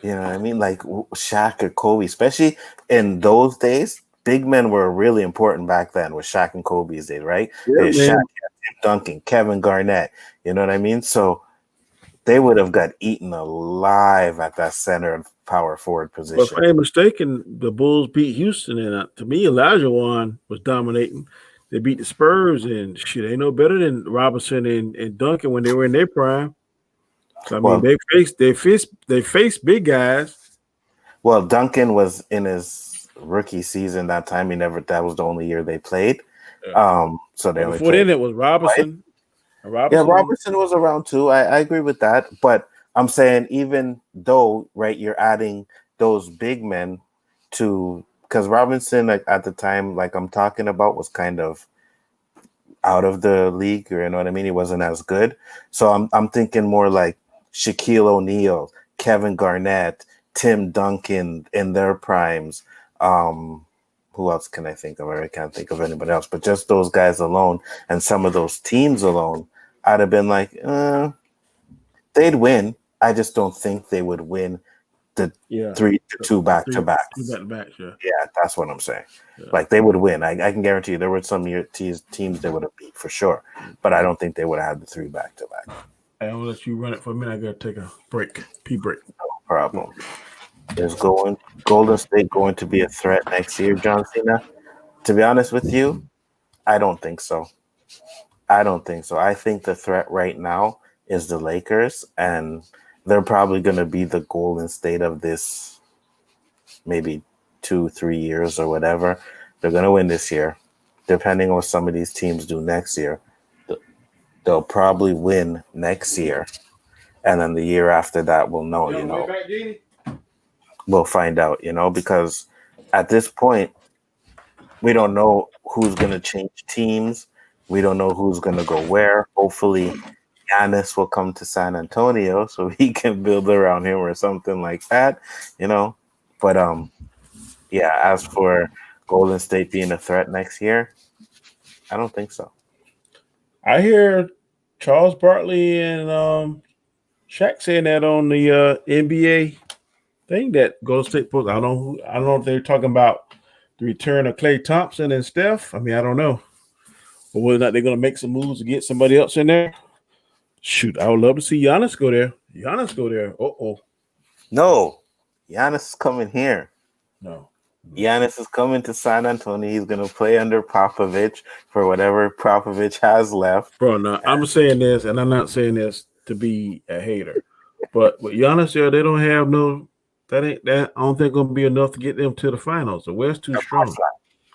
You know what I mean? Like Shaq or Kobe, especially in those days, big men were really important back then with Shaq and Kobe's days, right? Yeah, Shaq, Tim Duncan, Kevin Garnett. You know what I mean? So they would have got eaten alive at that center and power forward position. But if I'm mistaken, the Bulls beat Houston, and to me, Olajuwon was dominating. They beat the Spurs, and shit, ain't no better than Robinson and Duncan when they were in their prime. So I mean, they faced big guys. Well, Duncan was in his rookie season that time. That was the only year they played. Yeah. So they before then it was Robinson. Right? Yeah, Robertson was around too. I agree with that. But I'm saying even though, right, you're adding those big men to because Robinson at the time, like I'm talking about, was kind of out of the league, you know what I mean? He wasn't as good. So I'm thinking more like Shaquille O'Neal, Kevin Garnett, Tim Duncan in their primes. Who else can I think of? I can't think of anybody else, but just those guys alone and some of those teams alone, I'd have been like, they'd win. I just don't think they would win the 3-2 back-to-back. Yeah, that's what I'm saying. Yeah. Like they would win. I can guarantee you there were some teams they would have beat for sure, but I don't think they would have had the 3 back-to-back. I'll let you run it for a minute. I got to take a break. Pee break. No problem. Is Golden State going to be a threat next year, John Cena? To be honest with you, I don't think so. I think the threat right now is the Lakers, and they're probably going to be the Golden State of this maybe 2-3 years or whatever. They're going to win this year. Depending on what some of these teams do next year, they'll probably win next year. And then the year after that, we'll know, We'll find out, because at this point, we don't know who's going to change teams. We don't know who's going to go where. Hopefully, Giannis will come to San Antonio so he can build around him or something like that, But, as for Golden State being a threat next year, I don't think so. I hear Charles Barkley and Shaq saying that on the NBA thing that Golden State put. I don't know if they're talking about the return of Klay Thompson and Steph. I mean, I don't know. But whether or not they're going to make some moves to get somebody else in there. Shoot, I would love to see Giannis go there. No, Giannis is coming here. No. Giannis is coming to San Antonio. He's going to play under Popovich for whatever Popovich has left. Bro, no, I'm saying this, and I'm not saying this to be a hater. But with Giannis there, they don't have no – that I don't think going to be enough to get them to the finals. The West too strong.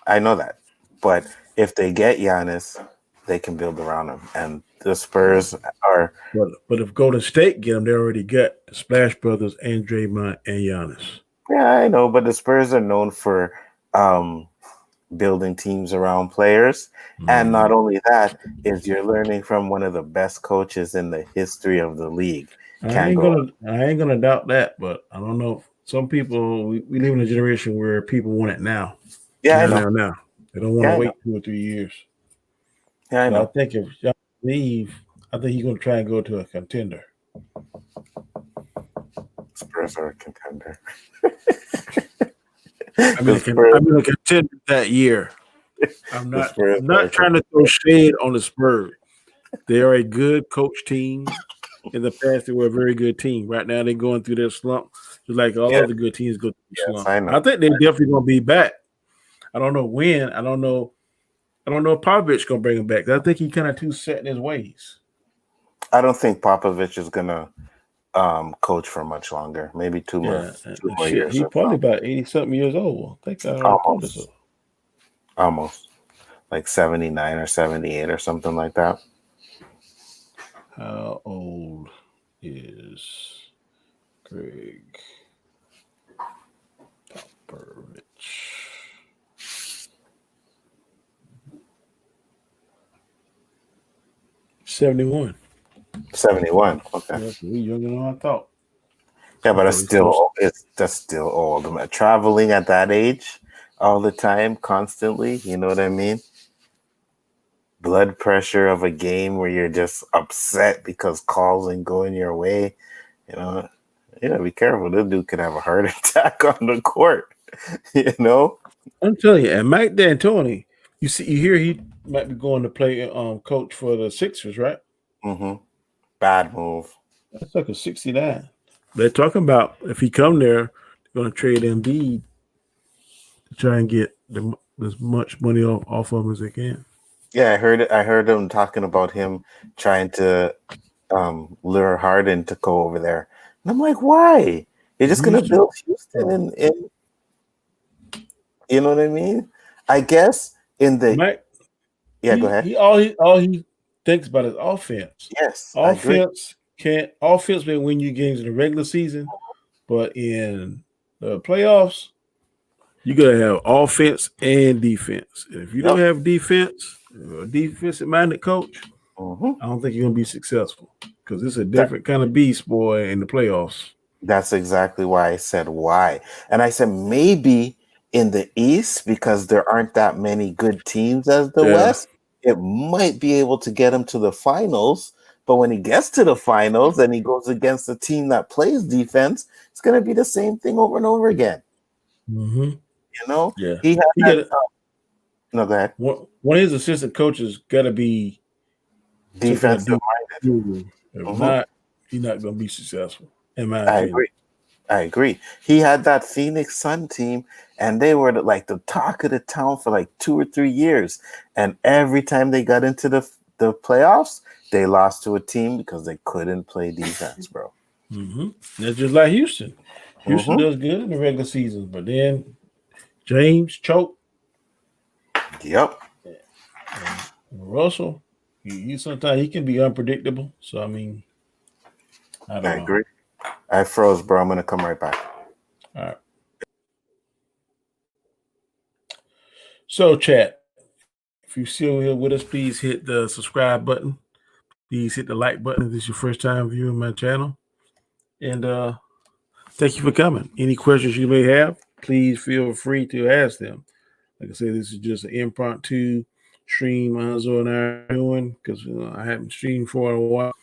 I know that. But if they get Giannis, they can build around him. And the Spurs are – But if Golden State get them, they already got the Splash Brothers and Draymond and Giannis. Yeah, I know, but the Spurs are known for building teams around players. And not only that, is you're learning from one of the best coaches in the history of the league. Can't go. I ain't gonna doubt that, but I don't know. Some people we live in a generation where people want it now. Yeah, I Now, know. now, now. They don't want Yeah, to I know. wait 2 or 3 years. Yeah, I But I know. think if y'all leave, I think he's gonna try and go to a contender. Spurs are a contender. I mean, The Spurs, I'm a contender that year. the Spurs I'm are a not trying to throw shade on the Spurs. They are a good coach team. In the past, they were a very good team. Right now, they're going through their slump, just like all yes, other good teams go through the yes, slump. I know. I think they're definitely going to be back. I don't know when. I don't know. I don't know if Popovich going to bring him back. I think he kind of too set in his ways. I don't think Popovich is gonna coach for much longer. Maybe two more Shit, years he or probably so. about 80-something years old. I think I already pulled this up. Almost like 79 or 78 or something like that. How old is Greg Popovich? '71. 71. Okay. Yeah, we younger than I thought. Yeah, I but thought he still. that's still old. Traveling at that age all the time, constantly, you know what I mean? Blood pressure of a game where you're just upset because calls ain't going your way. You know, be careful. This dude could have a heart attack on the court. You know? I'm telling you, and Mike D'Antoni, you hear he might be going to play coach for the Sixers, right? Mm-hmm. Bad move. That's like a 69. They're talking about if he come there, they're going to trade Embiid to try and get as much money off of him as they can. Yeah, I heard it. I heard him talking about him trying to lure Harden to go over there. And I'm like, why? You're just gonna build Houston in you know what I mean? I guess in the Mike, go ahead. All he thinks about is offense. Yes, I agree. Offense may win you games in the regular season, but in the playoffs, you gotta have offense and defense. And if you don't have defense, a defensive minded coach, I don't think you're gonna be successful because it's a different kind of beast, boy, in the playoffs. That's exactly why I said why. And I said maybe in the East, because there aren't that many good teams as the West, it might be able to get him to the finals. But when he gets to the finals and he goes against a team that plays defense, it's going to be the same thing over and over again. Mm-hmm. You know? Yeah. He had that, no, go ahead. One of his assistant coaches got to be defensive minded. If not, he's not going to be successful. In my opinion. I agree. He had that Phoenix Sun team, and they were like the talk of the town for like 2 or 3 years. And every time they got into the playoffs, they lost to a team because they couldn't play defense, bro. Mm-hmm. That's just like Houston. Houston does good in the regular season, but then James choke. Yep. And Russell, he sometimes he can be unpredictable. So I mean, I agree. I froze, bro. I'm gonna come right back. All right. So, chat, if you're still here with us, please hit the subscribe button. Please hit the like button if this is your first time viewing my channel. And thank you for coming. Any questions you may have, please feel free to ask them. Like I said, this is just an impromptu stream Anzo and I are doing because I haven't streamed for a while.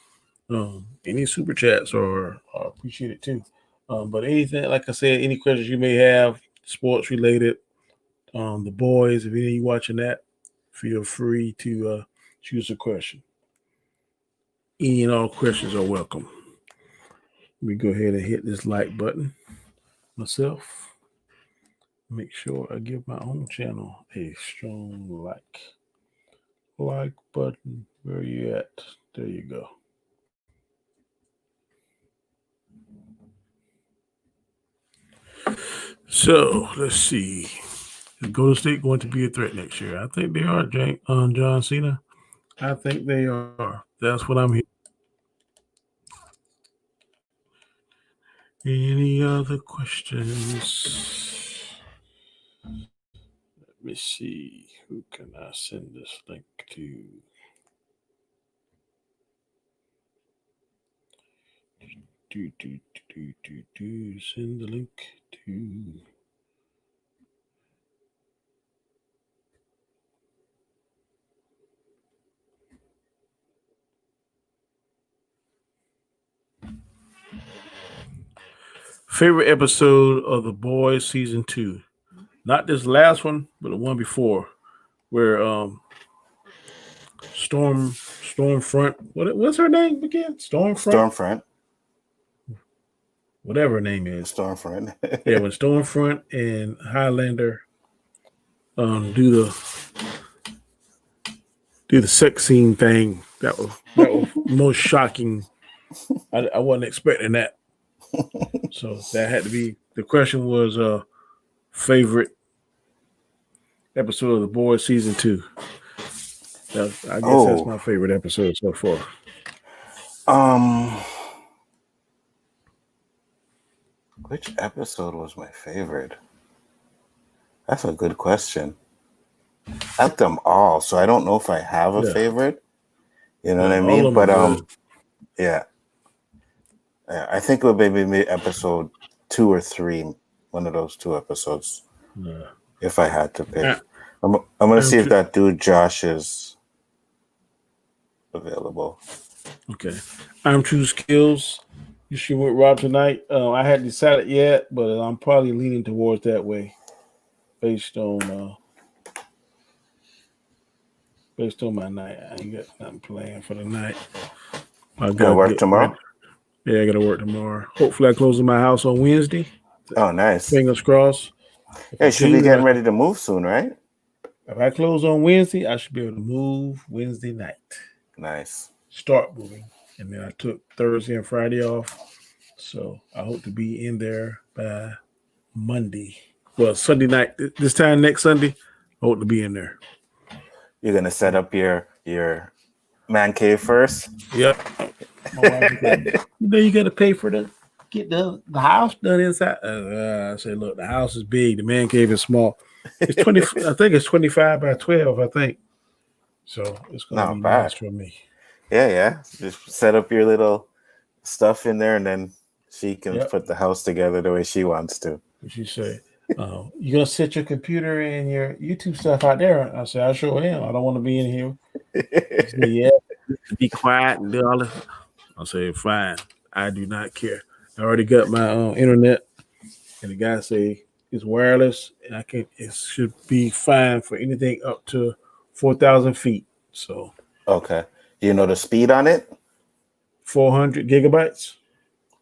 Any super chats are appreciated too. But anything, like I said, any questions you may have, sports related, the boys, if any of you watching that, feel free to choose a question. Any and all questions are welcome. Let me go ahead and hit this like button myself. Make sure I give my own channel a strong like button. Where are you at? There you go. So let's see. Is Golden State going to be a threat next year? I think they are, John Cena. I think they are. That's what I'm hearing. Any other questions? Let me see. Who can I send this link to? Send the link to. Favorite episode of The Boys season 2. Not this last one, but the one before, where Stormfront. What's her name again? Stormfront. Whatever her name is. Stormfront. Yeah, when Stormfront and Highlander do the sex scene thing, that was most shocking. I wasn't expecting that. So that had to be the question. Was favorite episode of The Boys season 2. I guess that's my favorite episode so far. Which episode was my favorite? That's a good question. I like them all, so I don't know if I have a favorite. You know what I mean? But yeah. I think it would maybe be episode 2 or 3, one of those 2 episodes. Yeah. If I had to pick. I'm gonna see if that dude Josh is available. Okay. I'm True Skills. You should with Rob tonight. I hadn't decided yet, but I'm probably leaning towards that way, based on my night. I ain't got nothing planned for the night. I gotta work tomorrow. Yeah, I gotta work tomorrow. Hopefully, I close in my house on Wednesday. Oh, nice. Fingers crossed. Hey, should be getting ready to move soon, right? If I close on Wednesday, I should be able to move Wednesday night. Nice. Start moving. And then I took Thursday and Friday off. So I hope to be in there by Monday. Well, Sunday night. This time next Sunday, I hope to be in there. You're going to set up your man cave first? Yep. You got to pay for get the house done inside. I said, look, the house is big. The man cave is small. It's 20. I think it's 25 by 12. I think so. It's gonna be nice for me. Yeah. Just set up your little stuff in there, and then she can put the house together the way she wants to. She said, "You gonna set your computer and your YouTube stuff out there?" I said, "I sure am. I don't want to be in here." She said, "Yeah, be quiet and do all this." I said, "Fine. I do not care. I already got my internet." And the guy say it's wireless, and it should be fine for anything up to 4,000 feet. So okay, do you know the speed on it? 400 gigabytes.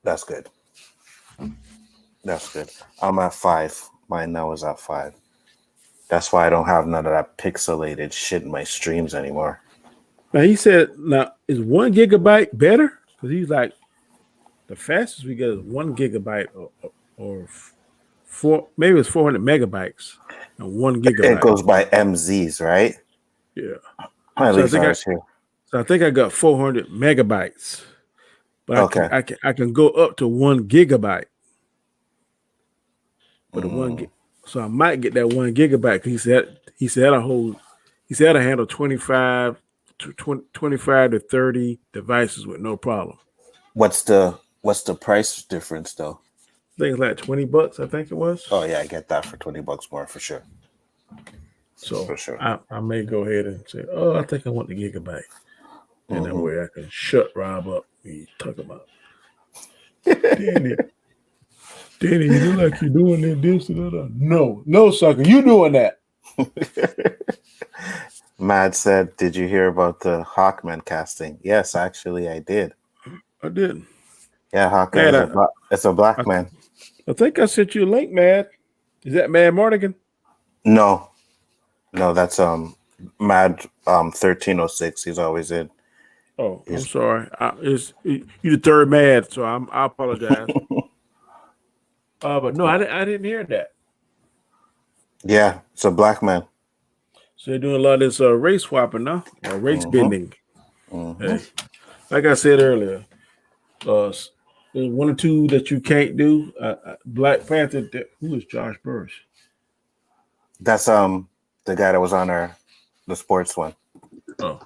That's good. I'm at 5. Mine now is at 5. That's why I don't have none of that pixelated shit in my streams anymore. Now he said, "Now is 1 gigabyte better?" Because he's like, the fastest we get is 1 gigabyte or 4, maybe it's 400 megabytes and 1 gigabyte. It goes by MZs, right? Yeah. So I think I got 400 megabytes, but okay. I can go up to 1 gigabyte. But so I might get that 1 gigabyte. He said I handle 25 to 30 devices with no problem. What's the price difference though? I think it's like $20. I think it was. Oh yeah, I get that for $20 more for sure. So for sure, I may go ahead and say, "Oh, I think I want the gigabyte," and that way I can shut Rob up. He's talking about, Danny, you look like you're doing this and that. No, sucker, you doing that. Mad said, "Did you hear about the Hawkman casting?" Yes, actually, I did. I did. Yeah, Hawkman. It's a black man. I think I sent you a link, Mad. Is that Mad Mardigan? No, that's Mad 1306. He's always in. Oh, I'm sorry. You the third Mad, so I apologize. But no, I didn't hear that. Yeah, it's a black man. So they're doing a lot of this race swapping now, or race bending. Hey, like I said earlier, There's one or two that you can't do. Black Panther. Who is Josh Burris? That's the guy that was on the sports one. Oh,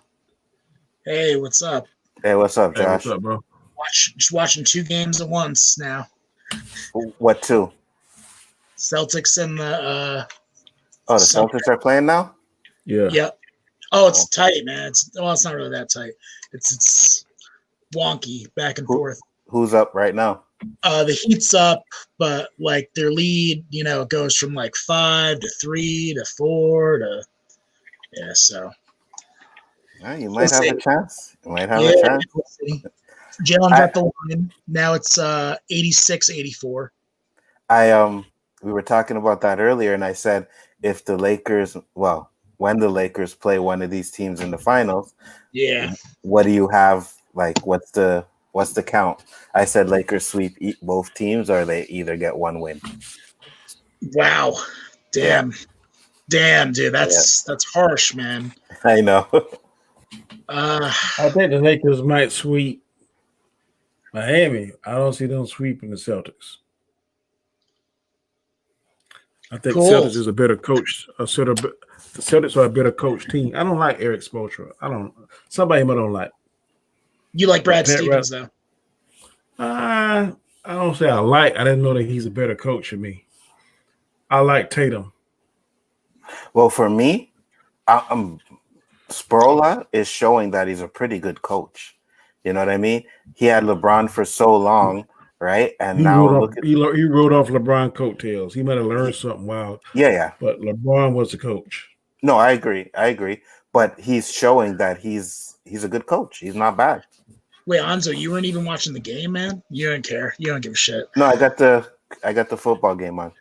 Hey, what's up? Hey, what's up, hey, Josh? what's up, bro? Just watching 2 games at once now. What two? Celtics and the Oh, the Celtics are playing now? Yeah. Yep. Oh, it's tight, man. It's not really that tight. It's wonky back and forth. Who's up right now? The Heat's up, but like their lead, it goes from like 5 to 3 to 4 to so. Yeah, you might have a chance. You might have a chance. We'll see. Jalen's at the line. Now it's 86-84. We were talking about that earlier, and I said if the Lakers, when the Lakers play one of these teams in the finals, what do you have? Like, what's the count? I said Lakers sweep both teams, or they either get one win. Wow, damn, dude, that's harsh, man. I know. I think the Lakers might sweep Miami. I don't see them sweeping the Celtics. I think Celtics is a better coach. The Celtics are a better coach team. I don't like Eric Spoelstra. Somebody I don't like. You like Brad Stevens, though? I don't say I like. I didn't know that he's a better coach than me. I like Tatum. Well, for me, Sproula is showing that he's a pretty good coach. You know what I mean? He had LeBron for so long, right? And he rode off LeBron coattails. He might have learned something wild. Yeah. But LeBron was the coach. No, I agree. But he's showing that he's a good coach. He's not bad. Wait, Anzo, you weren't even watching the game, man? You don't care. You don't give a shit. No, I got the football game on.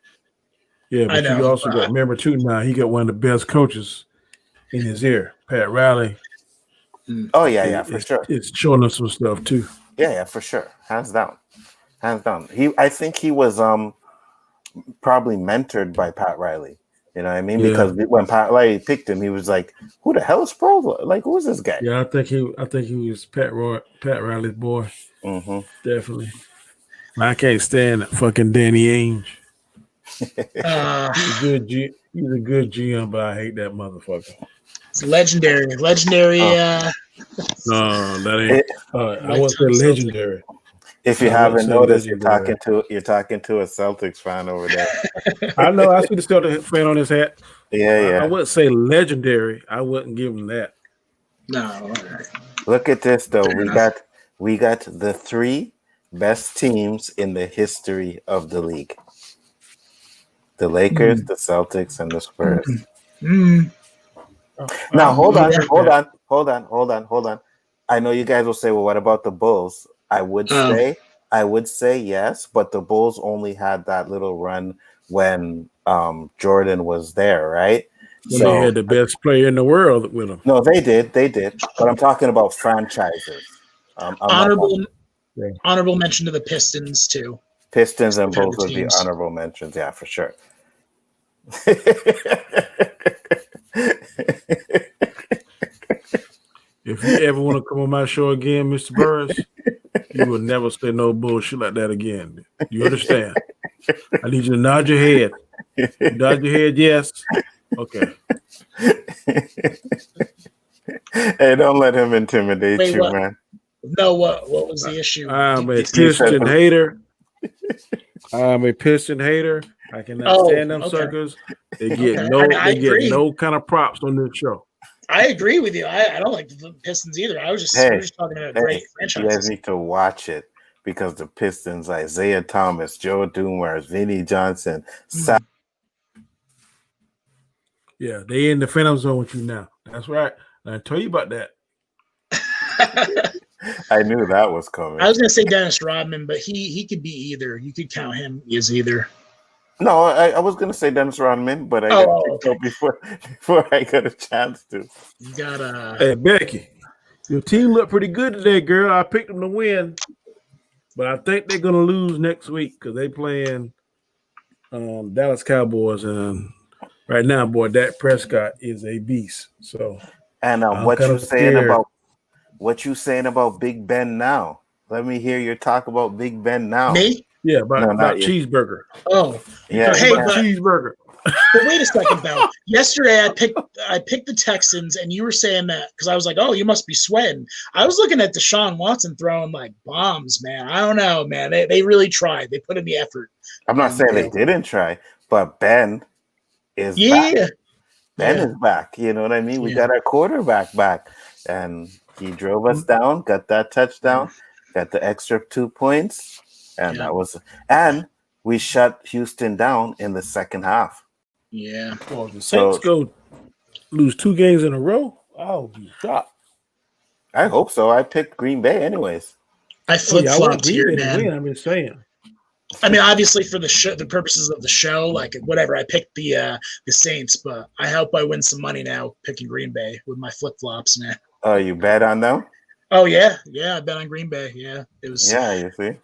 Yeah, but you also got, remember too, now he got one of the best coaches in his ear, Pat Riley. Oh yeah, for sure. It's showing us some stuff too. Yeah, for sure. Hands down. I think he was probably mentored by Pat Riley. You know what I mean? Yeah. Because when Pat Riley picked him, he was like, "Who the hell is Sproles? Like, who is this guy?" Yeah, I think he was Pat Riley's boy. Mm-hmm. Definitely. I can't stand fucking Danny Ainge. He's a good GM, but I hate that motherfucker. It's legendary. No, that ain't. I wouldn't say legendary. If you haven't noticed, you're talking to a Celtics fan over there. I know. I see the Celtics fan on his hat. Yeah. I wouldn't say legendary. I wouldn't give him that. No. Look at this though. We got the 3 best teams in the history of the league. The Lakers, the Celtics, and the Spurs. Now hold on. I know you guys will say, well, what about the Bulls? I would say yes, but the Bulls only had that little run when Jordan was there, right? When they had the best player in the world with them. No, they did. But I'm talking about franchises. Honorable mention to the Pistons too. Pistons and Bulls would be honorable mentions, yeah, for sure. If you ever want to come on my show again, Mr. Burris, you will never say no bullshit like that again. You understand? I need you to nod your head. Nod your head, yes. Okay. Hey, don't let him intimidate you, man. No, what was the issue? I'm a Piston hater. I cannot stand them suckers. They get no kind of props on this show. I agree with you. I don't like the Pistons either. We're just talking about great franchises. You guys need to watch it because the Pistons, Isaiah Thomas, Joe Dumars, Vinnie Johnson, yeah, they in the phantom zone with you now. That's right. I told you about that. I knew that was coming. I was going to say Dennis Rodman, but he could be either. You could count him as either. No, I was going to say Dennis Rodman, but I got to go before I got a chance to. You got Hey, Becky, your team looked pretty good today, girl. I picked them to win, but I think they're going to lose next week because they playing Dallas Cowboys, and right now, boy, Dak Prescott is a beast. So, and what you saying about Big Ben now? Let me hear your talk about Big Ben now. Me? Yeah, No, not about you. cheeseburger. Oh, Yeah, Hey, About but- cheeseburger. but wait a second though. Yesterday I picked the Texans, and you were saying that because I was like, oh, you must be sweating. I was looking at Deshaun Watson throwing like bombs, man. I don't know, man. They really tried. They put in the effort. I'm not saying they didn't try, but Ben is back. Yeah. Ben Yeah. is back. You know what I mean? We Yeah. got our quarterback back, and he drove us down, got that touchdown, got the extra 2 points, and Yeah. and we shut Houston down in the second half. Yeah. Well, if the Saints go lose 2 games in a row, I'll be shocked. I hope so. I picked Green Bay anyways. I flip I want flopped Green here, Bay to man. win. I'm just saying. I mean, obviously for the purposes of the show, like whatever, I picked the Saints, but I hope I win some money now picking Green Bay with my flip flops, man. Oh, you bet on them? Oh yeah, I bet on Green Bay. Yeah, it was You see.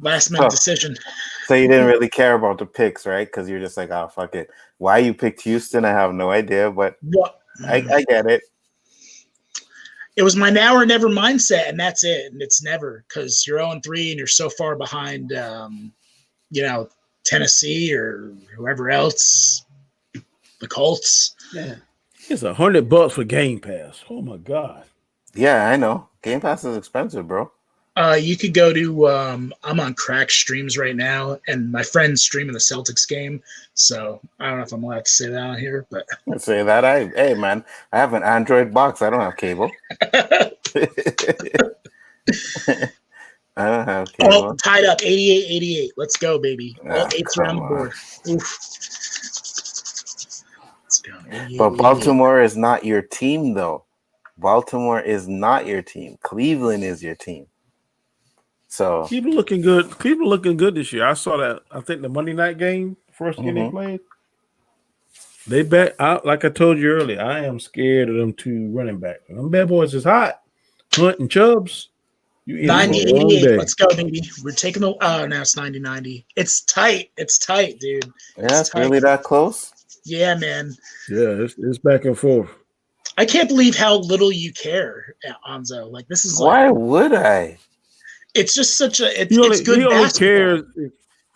last minute decision. So you didn't really care about the picks, right? Because you're just like, oh, fuck it. Why you picked Houston, I have no idea, but What? I get it. It was my now or never mindset, and that's it. And it's never, because you're 0-3 and you're so far behind, Tennessee or whoever else, the Colts. Yeah. It's $100 for Game Pass. Oh my God. Yeah, I know. Game Pass is expensive, bro. You could go to I'm on Crack Streams right now, and my friend's streaming the Celtics game. So I don't know if I'm allowed to say that on here, but I'd say that hey man, I have an Android box. I don't have cable. I don't have cable. oh, tied up 88-88. Let's go, baby. All eights are on the come board. Oof. Let's go. 88, But Baltimore is not your team, though. Baltimore is not your team. Cleveland is your team. So Cleveland looking good. Cleveland looking good this year. I saw that. I think the Monday night game, first game they played. They back out. Like I told you earlier, I am scared of them 2 running backs. Them bad boys is hot. Hunt and Chubbs. You in for a long 90-88. day. Let's go, baby. We're taking the. Oh, now it's 90-90. It's tight. It's tight, dude. yeah, it's tight. really that close. Yeah, man. Yeah, it's back and forth. I can't believe how little you care, Anzo. Like this is like Why would I? it's just such a it's He only, it's good he only basketball. cares.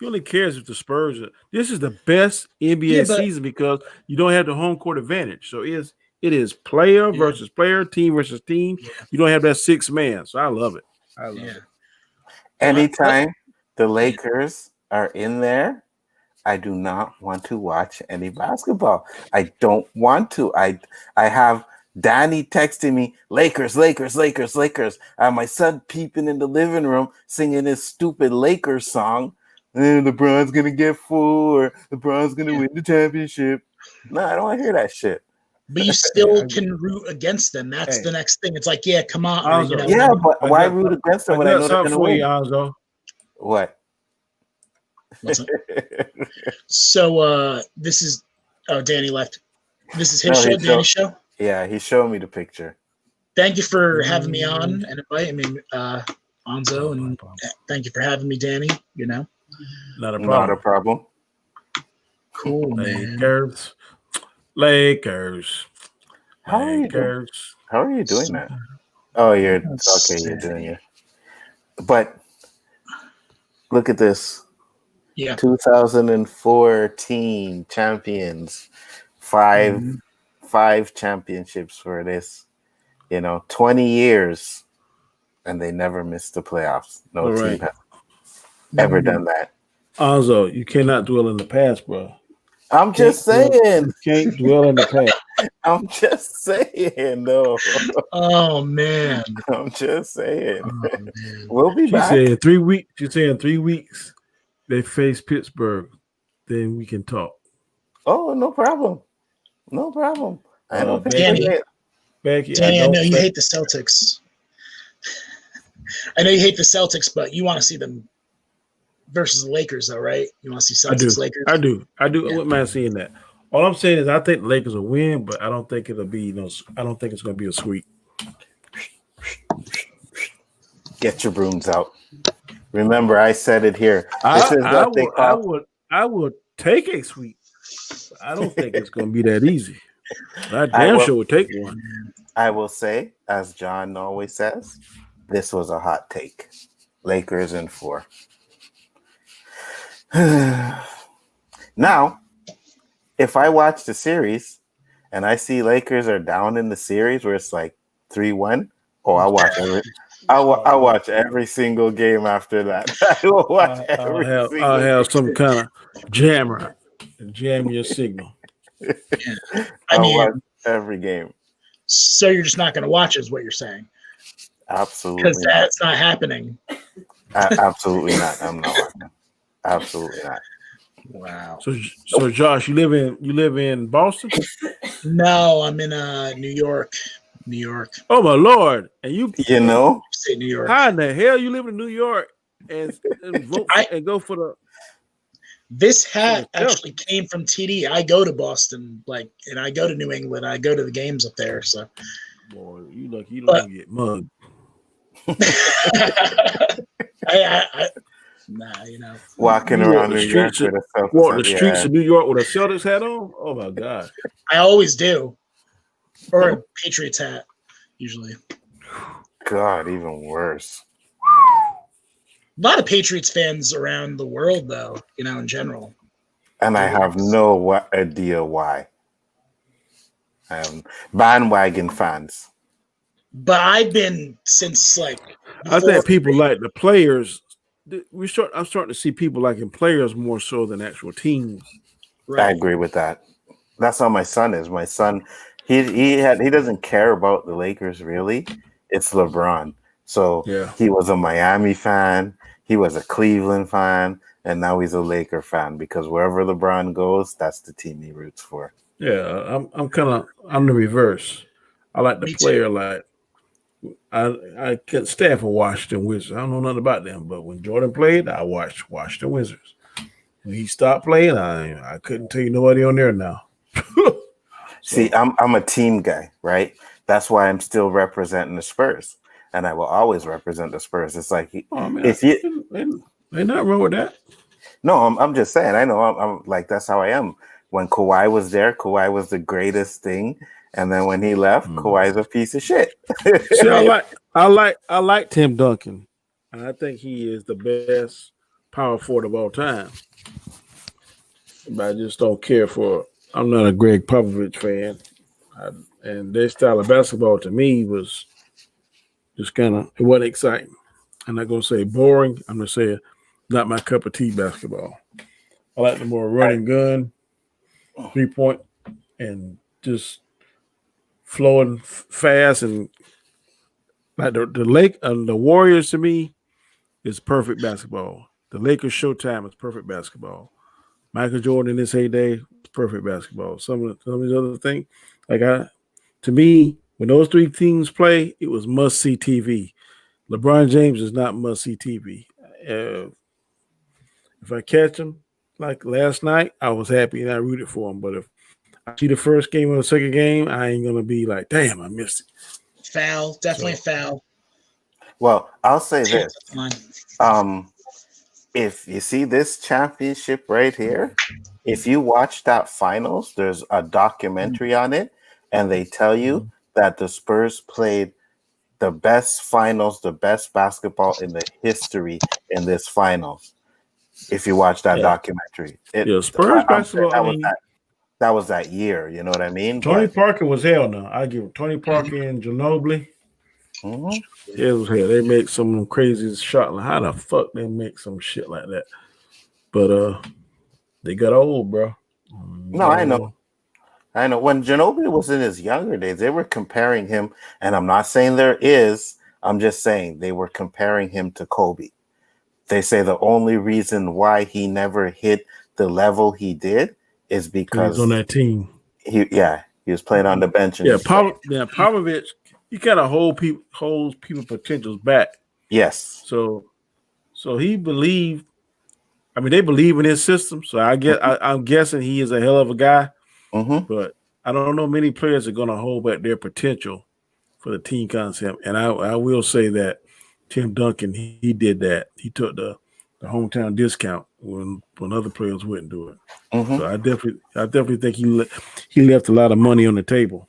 He only cares if the Spurs are. This is the best NBA Yeah, but- season because you don't have the home court advantage. So it is player versus player, team versus team. Yeah. You don't have that 6 man. So I love it. I love Yeah. it. Anytime the Lakers are in there, I do not want to watch any basketball. I don't want to. I have Danny texting me, Lakers, Lakers, Lakers, Lakers. I have my son peeping in the living room singing his stupid Lakers song. LeBron's going to get 4. LeBron's going to win the championship. No, I don't want to hear that shit. But you still can root against them. That's Hey. the next thing. It's like, yeah, come on. Anzo. You know, Yeah, but I why got- root against them I when I got know they're going something to for you, win? Alzo. What? what's up? So this is Danny left. This is his No, show, his Danny's show. Yeah, he showed me the picture. Thank you for having me on and inviting me, Anzo, and thank you for having me, Danny. You know, Not a Not a problem. problem. cool, man. Lakers. How are you doing? Lakers. How are you doing that? Oh, you're okay. You're doing it. But look at this. Yeah. 2014 champions. Five championships for this. 20 years, and they never missed the playoffs. No All team right. has ever done that. Alzo, you cannot dwell in the past, bro. I'm just saying. You can't dwell in the past. I'm just saying. No, Oh man. I'm just saying. Oh, man. We'll be She back. said 3 weeks. She said in 3 weeks they face Pittsburgh. Then we can talk. Oh, no problem. No problem. I don't think Danny. it. Becky, Danny, I know you think- hate the Celtics. I know you hate the Celtics, but you want to see them versus the Lakers, though, right? You want to see I do. Celtics Lakers? I do. I Yeah. wouldn't mind seeing that. All I'm saying is I think the Lakers will win, but I don't think it'll be I don't think it's going to be a sweep. Get your brooms out. Remember, I said it here. This is what they call. I would take a sweep. I don't think it's going to be that easy. I I damn will- sure would take one. I will say, as John always says, this was a hot take. Lakers in 4. Now, if I watch the series and I see Lakers are down in the series where it's like 3-1, I'll watch every. I'll watch every single game after that. I will watch every single I'll have some game. kind of jammer and jam your signal. I mean, watch every game. so you're just not going to watch, is what you're saying? Absolutely. Because that's not happening. Absolutely not. I'm not watching. Absolutely not. Wow. So Josh, you live in Boston? No, I'm in New York. Oh my Lord! And you Say New York. how in the hell you live in New York and vote and go for the? This hat actually came from TD. I go to Boston, and I go to New England. I go to the games up there. So, boy, you lucky you don't get mugged. Nah, walking around New York with the streets of New York with a Celtics hat on. Oh my God! I always do, or a Patriots hat usually. God, even worse. A lot of Patriots fans around the world, though, in general. And I have no idea why. Bandwagon fans. But I've been since I think people like the players. I'm starting to see people liking players more so than actual teams. Right. I agree with that. That's how my son is. My son, he doesn't care about the Lakers really. It's LeBron. So he was a Miami fan. He was a Cleveland fan, and now he's a Laker fan because wherever LeBron goes, that's the team he roots for. Yeah, I'm the reverse. I like the player. Like I can't stand for Washington Wizards. I don't know nothing about them, but when Jordan played, I watched Washington Wizards. When he stopped playing, I couldn't tell you nobody on there now. See, I'm a team guy, right? That's why I'm still representing the Spurs. And I will always represent the Spurs. It's like if you ain't nothing wrong with that. No, I'm just saying. I know I'm like that's how I am. When Kawhi was there, Kawhi was the greatest thing, and then when he left, Kawhi's a piece of shit. See, I like Tim Duncan, and I think he is the best power forward of all time. But I just don't care for. I'm not a Greg Popovich fan, and their style of basketball to me was. Just it wasn't exciting. I'm not going to say boring. I'm going to say not my cup of tea basketball. I like the more running gun, 3-point, and flowing fast. And like the Warriors to me is perfect basketball. The Lakers Showtime is perfect basketball. Michael Jordan in his heyday, perfect basketball. Some of these other things, to me, when those three teams play, it was must-see TV. LeBron James is not must-see TV. If I catch him, like last night, I was happy and I rooted for him. But if I see the first game or the second game, I ain't going to be like, damn, I missed it. Foul, definitely foul. Well, I'll say this. If you see this championship right here, if you watch that finals, there's a documentary on it, and they tell you that the Spurs played the best finals, the best basketball in the history in this finals. If you watch that documentary, Spurs basketball. That was that year. You know what I mean? Tony Parker was hell. No, I give Tony Parker and Ginobili. It was hell. They make some crazy shot. How the fuck they make some shit like that? But they got old, bro. No, I know. When Ginobili was in his younger days, they were comparing him, and I'm not saying there is. I'm just saying they were comparing him to Kobe. They say the only reason why he never hit the level he did is because he was on that team. He was playing on the bench. And Popovich, he kind of holds people's potentials back. Yes. So he believed. I mean, they believe in his system. So I'm guessing he is a hell of a guy. But I don't know many players are going to hold back their potential for the team concept. And I will say that Tim Duncan, he did that. He took the hometown discount when other players wouldn't do it. So I definitely think he left a lot of money on the table.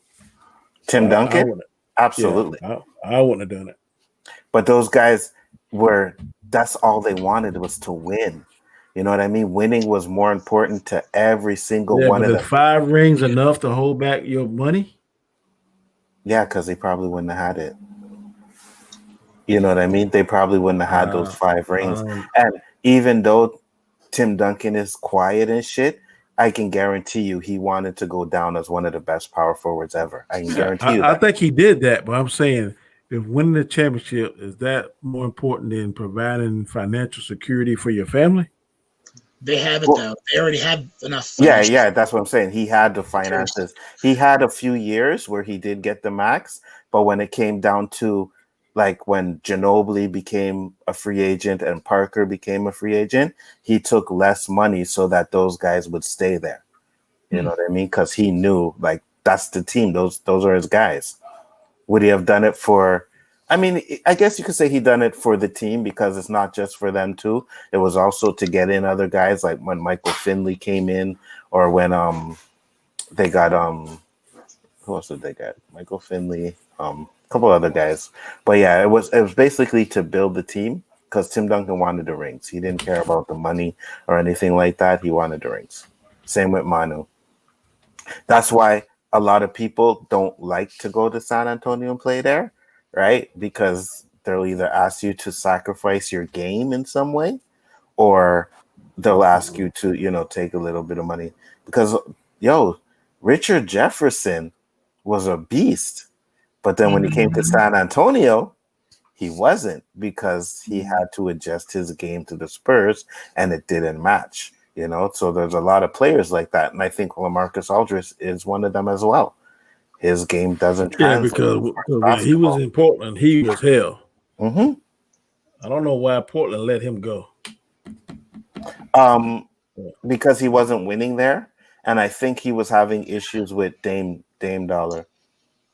Tim Duncan? Absolutely. I wouldn't have done it. But those guys were that's all they wanted was to win. You know what I mean? Winning was more important to every single Yeah, one but of is them. 5 rings enough to hold back your money? Yeah, because they probably wouldn't have had it. You know what I mean? They probably wouldn't have had those 5 rings. Um, And even though Tim Duncan is quiet and shit, I can guarantee you he wanted to go down as one of the best power forwards ever. I can guarantee you I that. think he did that, but I'm saying if winning the championship is that more important than providing financial security for your family? They have it Well, though. They already have enough yeah, financial. yeah, that's what I'm saying. He had the finances. He had a few years where he did get the max, but when it came down to like when Ginobili became a free agent and Parker became a free agent, he took less money so that those guys would stay there. You know what I mean? Because he knew like that's the team. Those are his guys. Would he have done it for? I mean, I guess you could say he done it for the team because it's not just for them too. It was also to get in other guys, like when Michael Finley came in, or when they got who else did they get? Michael Finley, a couple other guys. But yeah, it was basically to build the team because Tim Duncan wanted the rings. He didn't care about the money or anything like that. He wanted the rings. Same with Manu. That's why a lot of people don't like to go to San Antonio and play there, right? Because they'll either ask you to sacrifice your game in some way, or they'll ask you to, take a little bit of money. Because, Richard Jefferson was a beast. But then when he came to San Antonio, he wasn't because he had to adjust his game to the Spurs and it didn't match. So there's a lot of players like that, and I think LaMarcus Aldridge is one of them as well. His game doesn't Yeah, translate because to when he was basketball. in Portland, he was hell. Mm-hmm. I don't know why Portland let him go. Because he wasn't winning there, and I think he was having issues with Dame Dollar.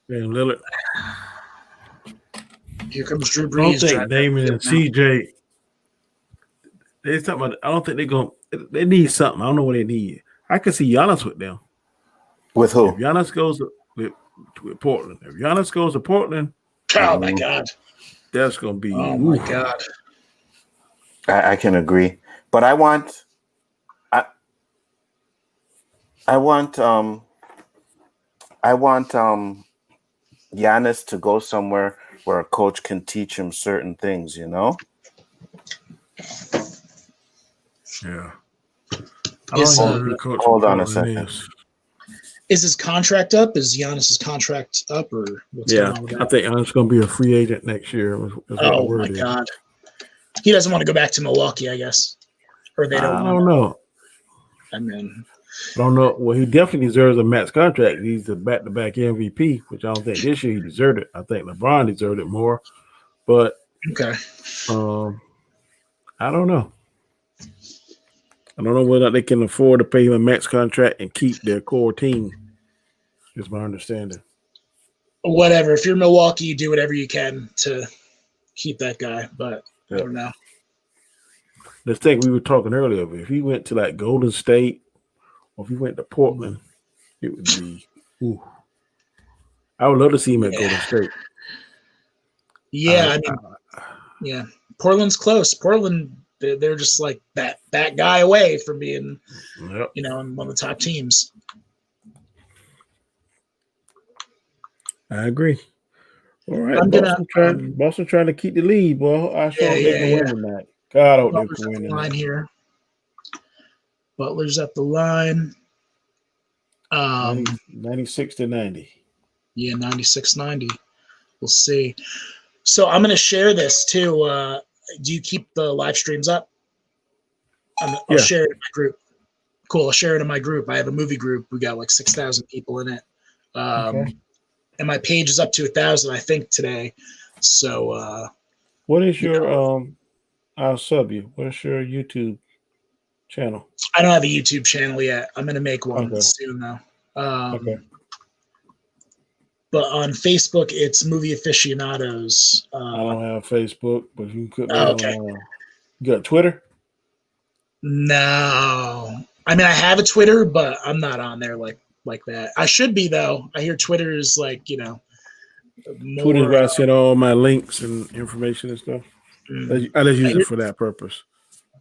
Dame Lillard. Here comes Drew I don't Brees. think Damon and CJ. They talking about. I don't think they're going. They need something. I don't know what they need. I can see Giannis with them. With who? If Giannis goes with Portland, if Giannis goes to Portland, Oh my God. that's going to be. Oh my God. I can agree, but I want Giannis to go somewhere where a coach can teach him certain things, Yeah. Hold on a second. Is his contract up? Is Giannis's contract up, or what's going on with that? I think Giannis going to be a free agent next year. Oh my God. He doesn't want to go back to Milwaukee, I guess, or they don't. I don't know. I mean, I don't know. Well, he definitely deserves a max contract. He's the back-to-back MVP, which I don't think this year he deserved it. I think LeBron deserved it more, but okay. I don't know. I don't know whether they can afford to pay him a max contract and keep their core team. Is my understanding. Whatever. If you're Milwaukee, you do whatever you can to keep that guy, but I don't know. Let's think we were talking earlier. If he went to like Golden State or if he went to Portland, it would be. Ooh. I would love to see him at Golden State. Yeah, yeah. Portland's close. Portland, they're just like that guy away from being, in one of the top teams. I agree. All right, Boston trying to keep the lead, boy. I sure hope they can win tonight. God, I hope they can win tonight. Here, Butler's at the line. 96-90. Yeah, 96-90. We'll see. So I'm going to share this too. Do you keep the live streams up? I'll share it in my group. Cool. I'll share it in my group. I have a movie group. We got like 6,000 people in it. And my page is up to 1,000, I think, today. So, what is your I'll sub you. What is your YouTube channel? I don't have a YouTube channel yet. I'm going to make one soon, though. But on Facebook, it's Movie Aficionados. I don't have Facebook, but you could. You got Twitter? No. I mean, I have a Twitter, but I'm not on there like that. I should be, though. I hear Twitter is like, Twitter's where I send all my links and information and stuff. I just use it for that purpose.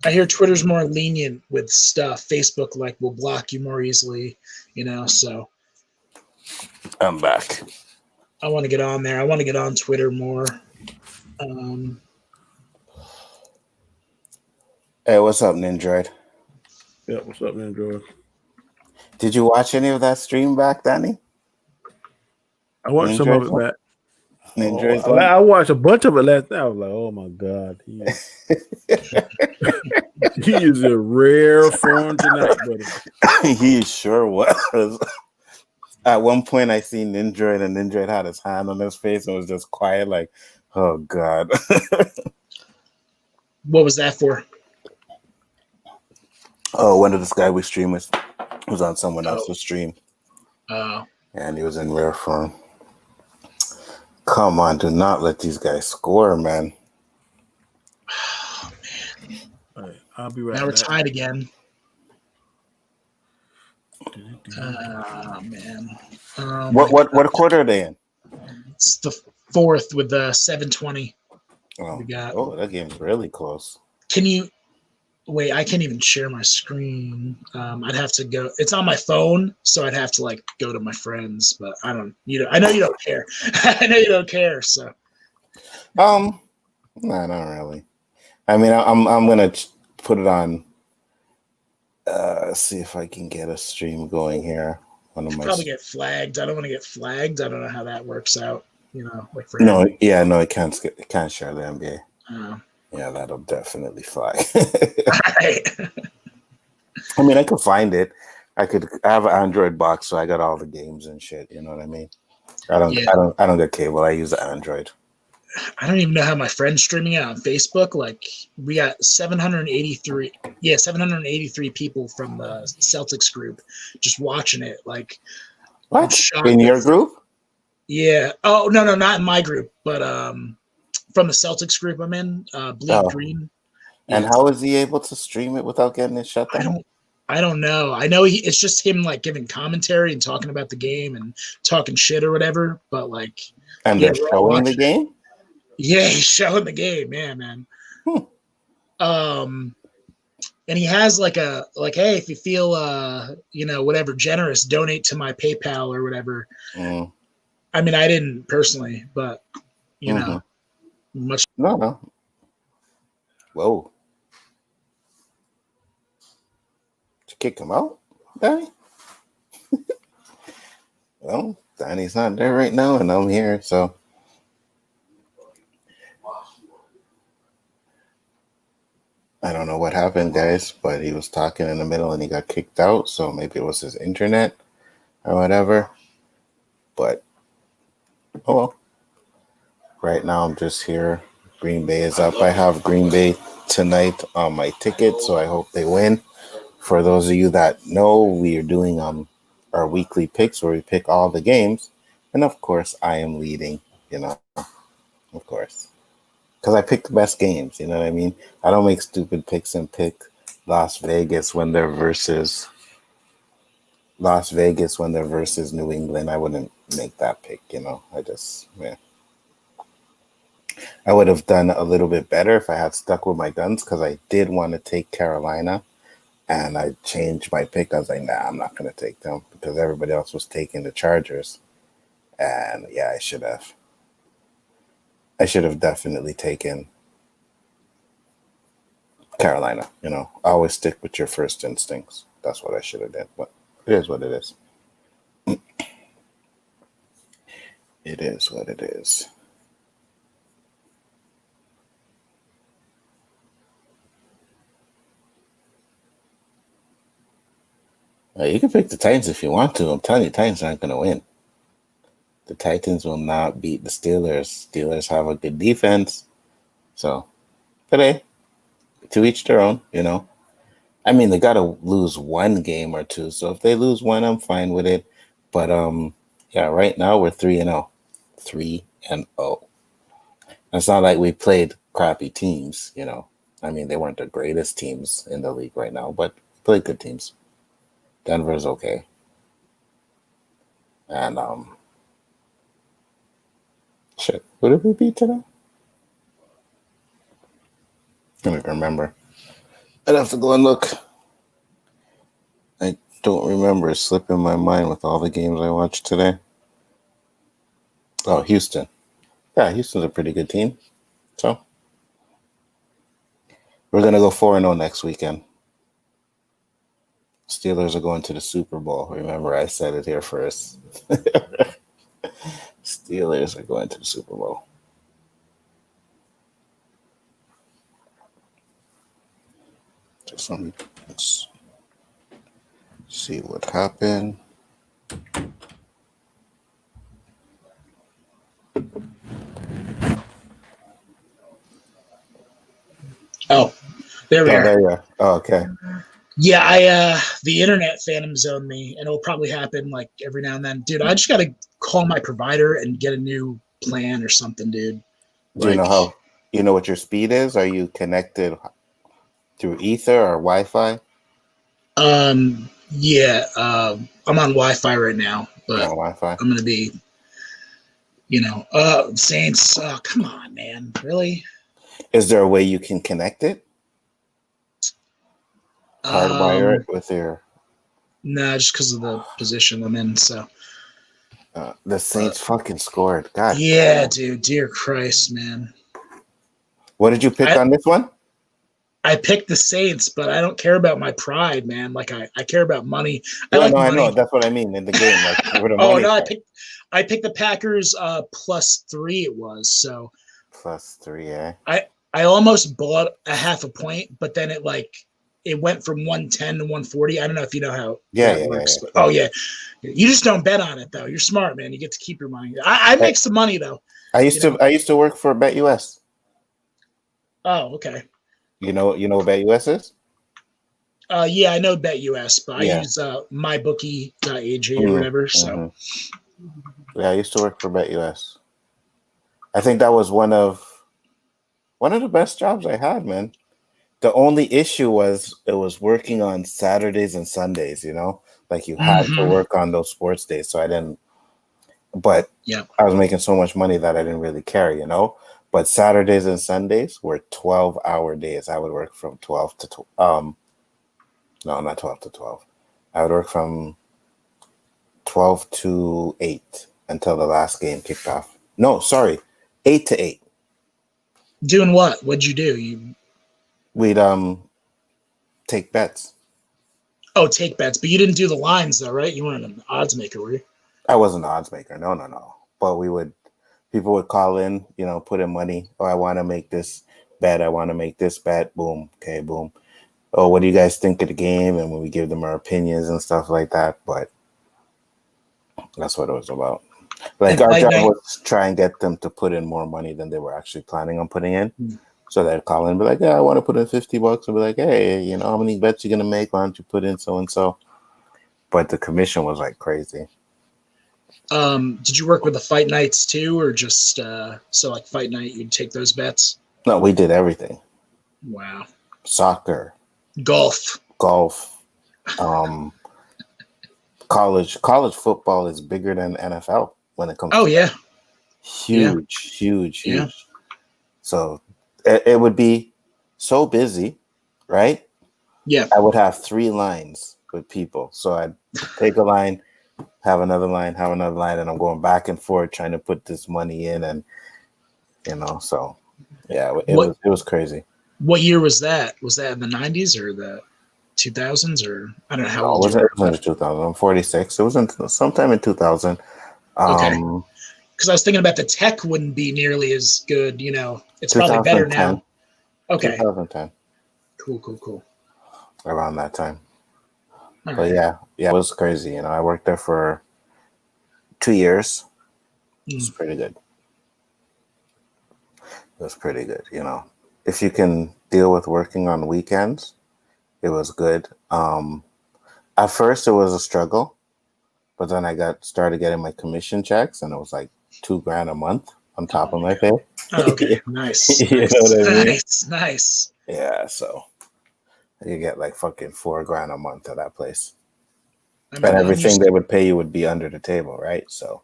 I hear Twitter's more lenient with stuff. Facebook like will block you more easily, so I'm back. I want to get on there. I want to get on Twitter more. Hey, what's up, Nindroid? Yeah, what's up, Android? Did you watch any of that stream back, Danny? I watched some of it back. Nindroid's I watched a bunch of it last night. I was like, oh my God. He is a rare form tonight, buddy. He sure was. At one point, I seen Nindroid, and Nindroid had his hand on his face and was just quiet, like, oh God. What was that for? Oh, one of the Skyway we streamers was on someone else's stream. Oh. And he was in rare form. Come on, do not let these guys score, man. Oh, man. All right, I'll be right back. Now we're tied again. Oh, man. What quarter are they in? It's the fourth with the 7:20. Oh, that game's really close. Can you wait? I can't even share my screen. I'd have to go. It's on my phone, so I'd have to like go to my friends. But I don't. I know you don't care. I know you don't care. So. No, not really. I mean, I'm gonna put it on. See if I can get a stream going here. Probably get flagged. I don't want to get flagged. I don't know how that works out. Like for it can't share the NBA. Oh. Yeah, that'll definitely fly. All right. I mean, I could find it. I have an Android box, so I got all the games and shit. You know what I mean? I don't get cable. I use the Android. I don't even know how my friend's streaming it on Facebook. Like we got 783 people from the Celtics group just watching it. Like what? In your group? Yeah. Oh no, not in my group, but from the Celtics group I'm in, Bleed Green. Yeah. And how is he able to stream it without getting it shut down? I don't know. I know it's just him like giving commentary and talking about the game and talking shit or whatever. But like, and they're showing the game. Yeah, he's showing the game. Yeah, man. And he has like hey, if you feel whatever generous, donate to my PayPal or whatever. I mean, I didn't personally, but know, much. No. Whoa. Did you kick him out, Danny? Well, Danny's not there right now, and I'm here, so. I don't know what happened, guys, but he was talking in the middle and he got kicked out, so maybe it was his internet or whatever. But, oh well. Right now I'm just here. Green Bay is up. I have Green Bay tonight on my ticket, so I hope they win. For those of you that know, we are doing our weekly picks where we pick all the games. And of course, I am leading, of course. Because I pick the best games, you know what I mean? I don't make stupid picks and pick Las Vegas when they're versus New England. I wouldn't make that pick, I would have done a little bit better if I had stuck with my guns because I did want to take Carolina and I changed my pick. I was like, nah, I'm not going to take them because everybody else was taking the Chargers. And yeah, I should have definitely taken Carolina. Always stick with your first instincts. That's what I should have done. But it is what it is. It is what it is. You can pick the Titans if you want to. I'm telling you, Titans aren't going to win. The Titans will not beat the Steelers. Steelers have a good defense. So, today, to each their own, I mean, they got to lose one game or two. So, if they lose one, I'm fine with it. But, yeah, right now we're 3-0. 3-0. It's not like we played crappy teams, I mean, they weren't the greatest teams in the league right now, but we played good teams. Denver's okay. And, shit, who did we beat today? I don't remember. I'd have to go and look. I don't remember. It's slipping my mind with all the games I watched today. Oh, Houston. Yeah, Houston's a pretty good team. So we're gonna go 4-0 next weekend. Steelers are going to the Super Bowl. Remember, I said it here first. Steelers are going to the Super Bowl. Just let's see what happened. Oh, there we Oh, are. there you are. Oh, okay. Yeah, I the internet phantom zoned me, and it'll probably happen like every now and then. Dude, I just gotta call my provider and get a new plan or something, dude. Do you know what your speed is? Are you connected through Ether or Wi-Fi? Yeah, I'm on Wi-Fi right now, but Wi-Fi. I'm gonna be, Saints. Oh, come on, man, really? Is there a way you can connect it? Hardwire it with your. Nah, just because of the position I'm in. So. The Saints fucking scored. God. Yeah, dude. Dear Christ, man. What did you pick on this one? I picked the Saints, but I don't care about my pride, man. Like I care about money. I know. That's what I mean in the game. Like, I picked the Packers +3. It was so +3. Yeah. I almost bought a half a point, but then it went from 110 to 140. I don't know if you know how that works. Yeah. But, you just don't bet on it though. You're smart, man. You get to keep your money. I make some money though. I used to work for BetUS. Oh, okay. You know what BetUS is? Yeah, I know BetUS, but I use mybookie.ag or whatever. So, yeah, I used to work for BetUS. I think that was one of the best jobs I had, man. The only issue was it was working on Saturdays and Sundays. Like you had to work on those sports days. So I didn't. But I was making so much money that I didn't really care, But Saturdays and Sundays were 12-hour days. I would work from 12 to no, not 12 to 12. I would work from 12 to 8 until the last game kicked off. No, sorry, 8 to 8. Doing what? What'd you do? We'd take bets. Oh, take bets, but you didn't do the lines though, right? You weren't an odds maker, were you? I wasn't an odds maker. No. But people would call in, put in money. Oh, I want to make this bet. I want to make this bet. Boom. Okay, boom. Oh, what do you guys think of the game? And when we give them our opinions and stuff like that. But that's what it was about. Like our job was to try and get them to put in more money than they were actually planning on putting in. So they'd call in and be like, yeah, I want to put in $50. And be like, hey, how many bets you going to make? Why don't you put in so-and-so? But the commission was like crazy. Did you work with the fight nights too, or just so like fight night, you'd take those bets? No, we did everything. Wow. Soccer. Golf. College football is bigger than NFL when it comes. Oh yeah. Huge. Yeah. So it would be so busy, right? Yeah. I would have 3 lines with people. So I'd take a line, have another line, and I'm going back and forth trying to put this money in, and so yeah, it was crazy. What year was that? Was that in the 90s or the 2000s, or I don't know how old you were? It was in 2000. I'm 46. It was sometime in 2000. Okay. Because I was thinking about the tech wouldn't be nearly as good. It's probably better now. Okay. 2010. Cool. Around that time. All but right. yeah, it was crazy. I worked there for 2 years. It was pretty good. If you can deal with working on weekends, it was good. At first, it was a struggle, but then I started getting my commission checks, and it was like $2,000 a month on top of my pay. Oh, okay, nice. You know what I mean? Nice. Yeah, so you get like fucking $4,000 a month at that place, I mean, and everything they would pay you would be under the table, right? So,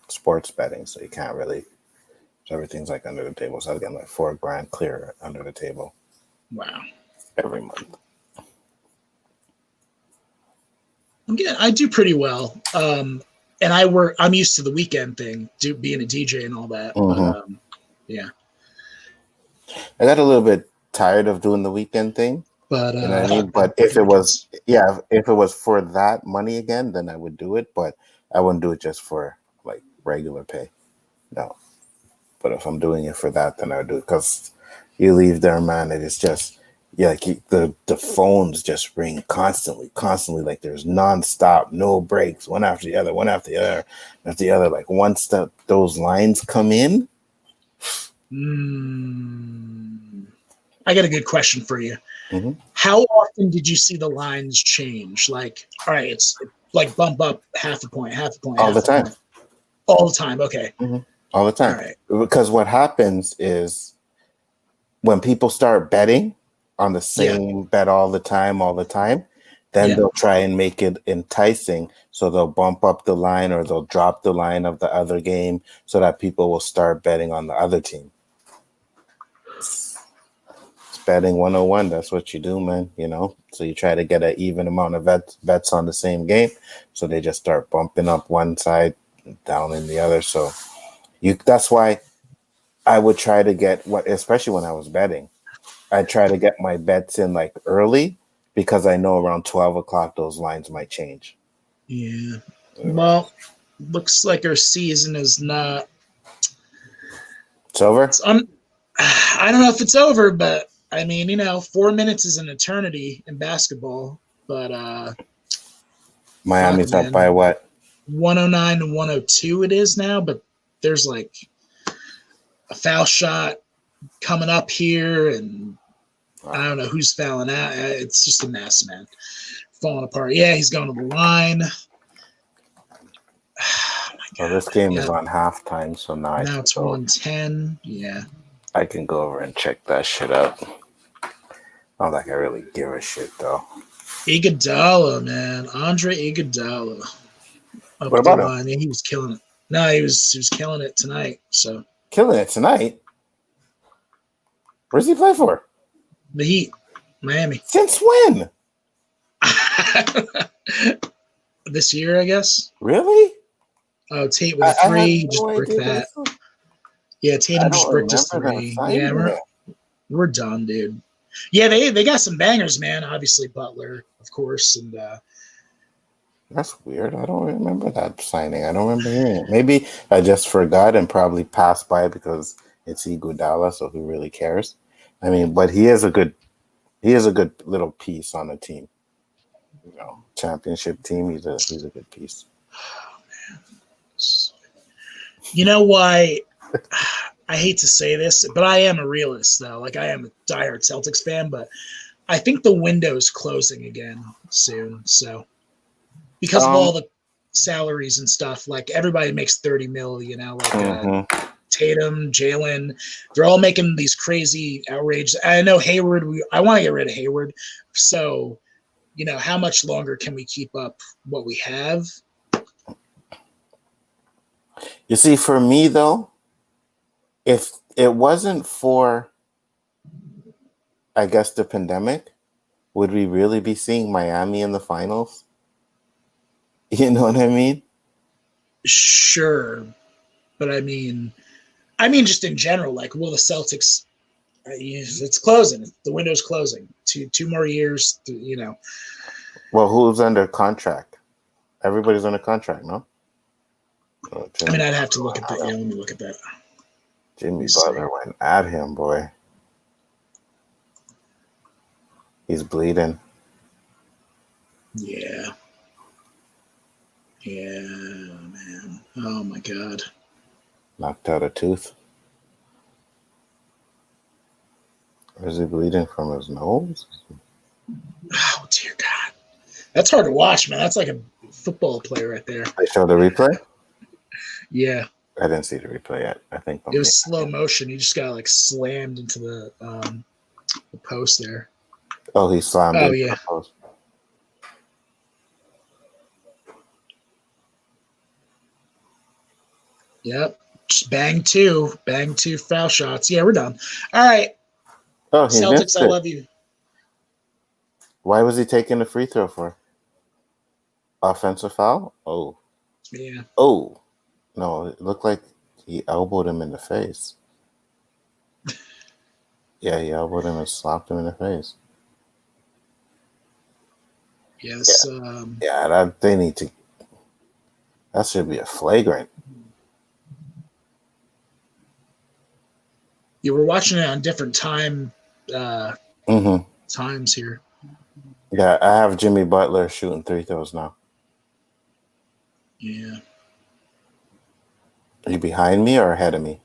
sports betting, so you can't really So everything's like under the table. So I was getting like $4,000 clear under the table Wow. every month. I do pretty well. And I'm used to the weekend thing, being a DJ and all that. But yeah. I got a little bit tired of doing the weekend thing. But you know what I mean? But if it was for that money again, then I would do it. But I wouldn't do it just for like regular pay. No. But if I'm doing it for that, then I would do it, because you leave there, man. It is just like the phones just ring constantly, like there's nonstop, no breaks, one after the other, Like once those lines come in. I got a good question for you. Mm-hmm. How often did you see the lines change? Like, all right, it's like bump up half a point. All the time. All the time. Okay. Mm-hmm. All the time. All right. Because what happens is when people start betting on the same bet all the time, then they'll try and make it enticing. So they'll bump up the line or they'll drop the line of the other game so that people will start betting on the other team. It's betting 101. That's what you do, man. You know, so you try to get an even amount of bets on the same game. So they just start bumping up one side, down in the other. So that's why I would try to get especially when I was betting, I try to get my bets in like early, because I know around 12 o'clock those lines might change. Yeah. Well, looks like our season is not. It's over? I don't know if it's over, but I mean, 4 minutes is an eternity in basketball. But Miami's up by what? 109 to 102 it is now, but there's like a foul shot coming up here, and I don't know who's fouling out. It's just a mess, man. Falling apart. Yeah, he's going to the line. Oh, this game is on halftime, so now it's 110. Yeah. I can go over and check that shit out. Not like I really give a shit, though. Iguodala, man. Andre Iguodala. What about him? Yeah, he was killing it. No, he was killing it tonight. So killing it tonight? Where's he play for? The Heat, Miami. Since when? This year, I guess. Really? Oh, Tate with a three. He just bricked that. Yeah, Tatum just bricked his three. Yeah, we're done, dude. Yeah, they got some bangers, man. Obviously, Butler, of course, and that's weird. I don't remember that signing. I don't remember hearing it. Maybe I just forgot and probably passed by because it's Iguodala, so who really cares? I mean, but he is a good little piece on the team. Championship team. He's a good piece. Oh, man. You know why? I hate to say this, but I am a realist, though. Like, I am a diehard Celtics fan, but I think the window's closing again soon. So, because of all the salaries and stuff, like everybody makes 30 mil. Tatum, Jalen, they're all making these crazy outrageous. I know Hayward. I want to get rid of Hayward. So, how much longer can we keep up what we have? You see, for me though, if it wasn't for, I guess, the pandemic, would we really be seeing Miami in the finals? You know what I mean? Sure. But I mean, just in general, like, will the Celtics, it's closing. The window's closing. Two more years, Well, who's under contract? Everybody's under contract, no? I'd have to look at that. Yeah, let me look at that. Jimmy Butler went at him, boy. He's bleeding. Yeah. Yeah, man. Oh, my God. Knocked out a tooth. Or is he bleeding from his nose? Oh, dear God. That's hard to watch, man. That's like a football player right there. They showed the replay? Yeah. I didn't see the replay yet. I think it was slow motion. He just got slammed into the post there. Oh, he slammed into the post. Yep. Just bang two foul shots. Yeah, we're done. All right, Oh, he Celtics, missed I it. love you. Why was he taking the free throw for? Offensive foul? Oh. Yeah. Oh. No, it looked like he elbowed him in the face. Yeah, he elbowed him and slapped him in the face. Yes. Yeah, they need to. That should be a flagrant. You were watching it on different times here. Yeah, I have Jimmy Butler shooting free throws now. Yeah. Are you behind me or ahead of me?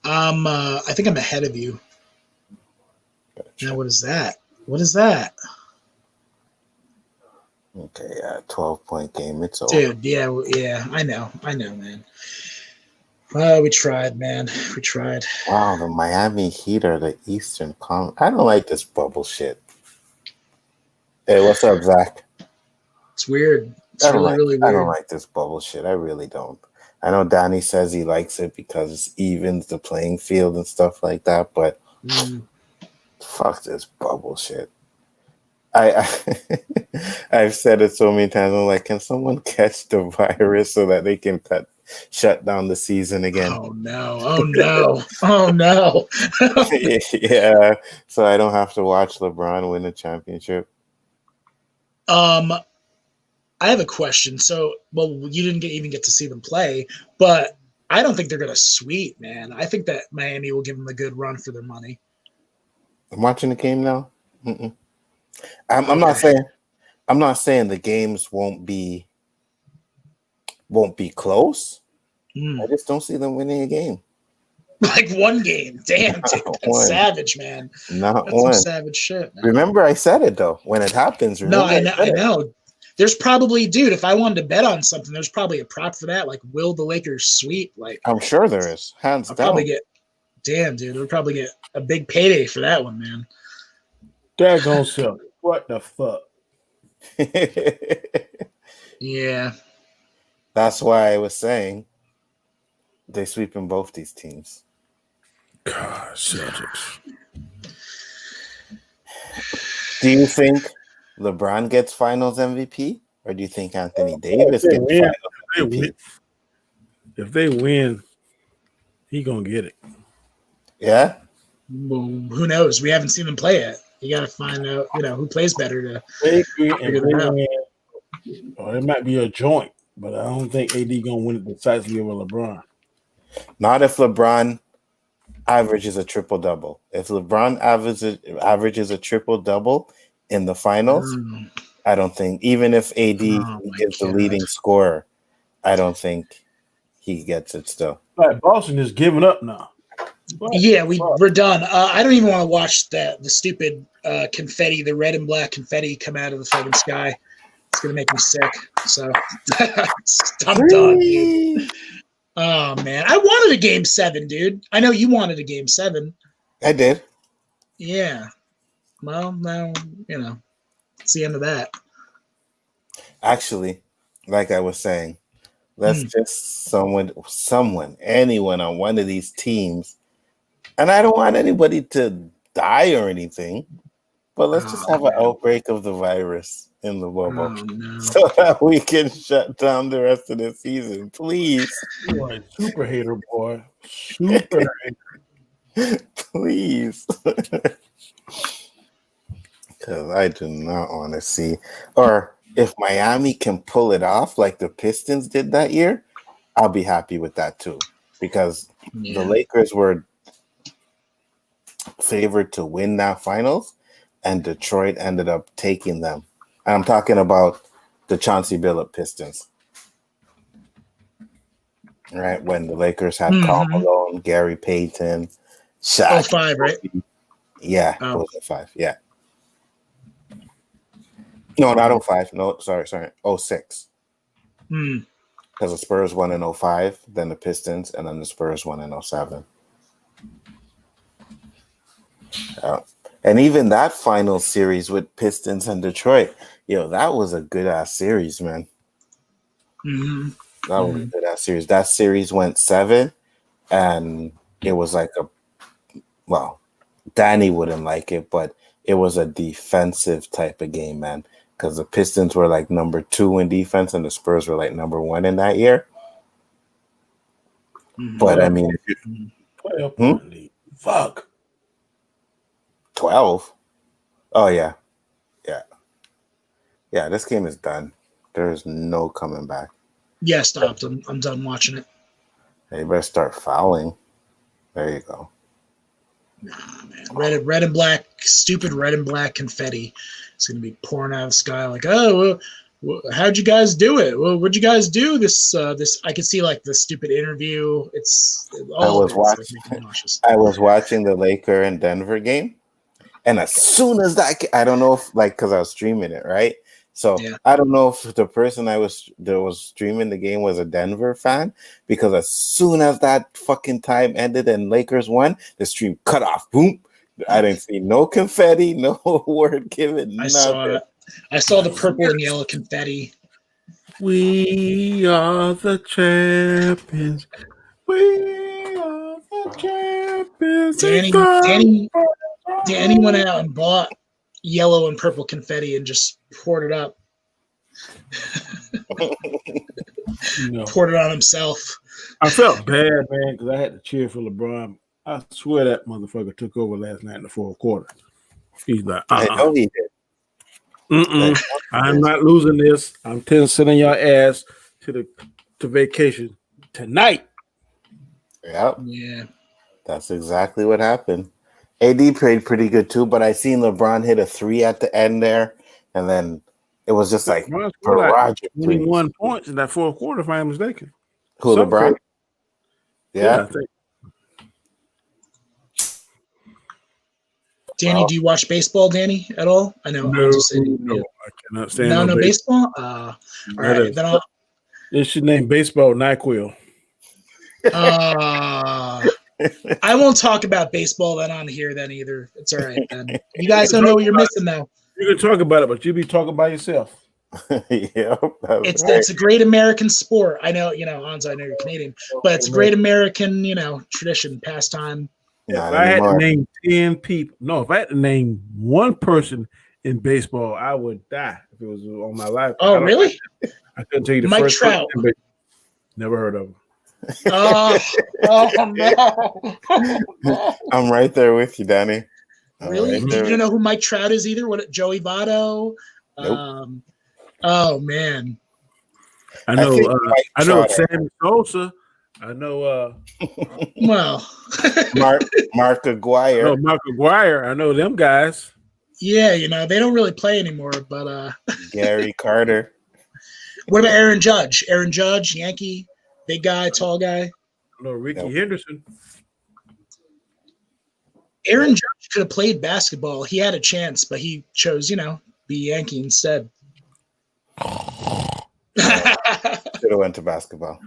I think I'm ahead of you. Gotcha. Now, what is that? What is that? Okay, yeah, 12-point game. It's over. Dude, yeah, I know, man. Well, we tried, man. We tried. Wow, the Miami Heat are the Eastern Conference. I don't like this bubble shit. Hey, what's up, Zach? It's weird. It's really weird. I don't like this bubble shit. I really don't. I know Danny says he likes it because it evens the playing field and stuff like that, but fuck this bubble shit. I've said it so many times. I'm like, can someone catch the virus so that they can shut down the season again? Oh no! Oh no! Oh no! Yeah, so I don't have to watch LeBron win a championship. I have a question. So, well, you didn't even get to see them play, but I don't think they're going to sweep, man. I think that Miami will give them a good run for their money. I'm watching the game now. I'm not saying the games won't be close. I just don't see them winning a game. Like one game. Damn, dude. That's savage, man. Not That's one. some savage shit, man. Remember, I said it though. When it happens, remember. No, I know. There's probably, dude, if I wanted to bet on something, there's probably a prop for that. Like, will the Lakers sweep? Like, I'm sure there is. Hands down. Damn, dude, we'll probably get a big payday for that one, man. Daggone self. What the fuck? Yeah. That's why I was saying they sweeping both these teams. God, Celtics. Do you think LeBron gets Finals MVP, or do you think Anthony Davis gets Finals MVP? If they win, he gonna get it. Yeah. Well, who knows? We haven't seen them play yet. You got to find out, who plays better to figure that out. Or it might be a joint, but I don't think AD gonna win it decisively with LeBron. Not if LeBron averages a triple-double. If LeBron averages a triple-double in the finals, I don't think, even if AD is the leading scorer, I don't think he gets it still. But Boston is giving up now. Yeah, we're done. I don't even want to watch the stupid confetti, the red and black confetti come out of the fucking sky. It's going to make me sick. So I'm done, dude. Oh, man. I wanted a game 7, dude. I know you wanted a game 7. I did. Yeah. Well, now, it's the end of that. Actually, like I was saying, let's just anyone on one of these teams, and I don't want anybody to die or anything, but let's just have an outbreak of the virus in the bubble so that we can shut down the rest of the season, please. You are a super hater, boy. Super hater. Please. Because I do not want to see, or if Miami can pull it off like the Pistons did that year, I'll be happy with that too. Because the Lakers were favored to win that finals, and Detroit ended up taking them. And I'm talking about the Chauncey Billups Pistons. Right? When the Lakers had Karl Malone, Gary Payton, Shaq. 05, right? Yeah, it was 05. Yeah. No, not 05. No, sorry. 06. Because the Spurs won in 05, then the Pistons, and then the Spurs won in 07. And even that final series with Pistons and Detroit, that was a good-ass series, man. That was good, that series. That series went 7, and it was like Danny wouldn't like it, but it was a defensive type of game, man. Because the Pistons were like number 2 in defense, and the Spurs were like number 1 in that year. But I mean, 12 lead. Fuck. 12. Oh yeah. This game is done. There's no coming back. Yeah, stopped. I'm done watching it. Hey, you better start fouling. There you go. Nah, man. Red and black, stupid red and black confetti. It's gonna be pouring out of the sky. Like, oh, how'd you guys do it? Well, what'd you guys do? This I could see like the stupid interview. I was watching the Laker and Denver game, and as soon as that, I don't know if because I was streaming it, right? So I don't know if the person that was streaming the game was a Denver fan, because as soon as that fucking time ended and Lakers won, the stream cut off. Boom. I didn't see no confetti, no word given. I saw the purple and yellow confetti. We are the champions. We are the champions. Danny went out and bought yellow and purple confetti and just poured it up. Poured it on himself. I felt bad, man, because I had to cheer for LeBron. I swear that motherfucker took over last night in the fourth quarter. He's like, I know he did. I'm not losing this. I'm sending your ass to vacation tonight. Yep. Yeah. That's exactly what happened. AD played pretty good too, but I seen LeBron hit a 3 at the end there, and then it was just like barrage of 21 points in that fourth quarter, if I'm mistaken. Who, LeBron? Yeah. Danny, do you watch baseball, Danny, at all? I know. No, I cannot stand no baseball. All right, then I'll. It should name baseball NyQuil. I won't talk about baseball then on here then either. It's all right then. You guys don't know what you're missing though. You can talk about it, but you be talking by yourself. It's a great American sport. I know, Hans, I know you're Canadian, but it's a great American, tradition, pastime. If I had to name 10 people, if I had to name one person in baseball, I would die if it was on my life. Oh, really? I couldn't tell you the Mike first Trout. person, never heard of him. Oh no! I'm right there with you, Danny. Really? You don't know who Mike Trout is either? What? Joey Votto? Nope. Oh man! I know Sammy Sosa. I know. Well, Mark Aguirre. No, Mark Aguirre. I know them guys. Yeah, they don't really play anymore. But Gary Carter. What about Aaron Judge? Aaron Judge, Yankee, big guy, tall guy. No, Ricky Henderson. Aaron Judge could have played basketball. He had a chance, but he chose, be Yankee instead. Should have went to basketball.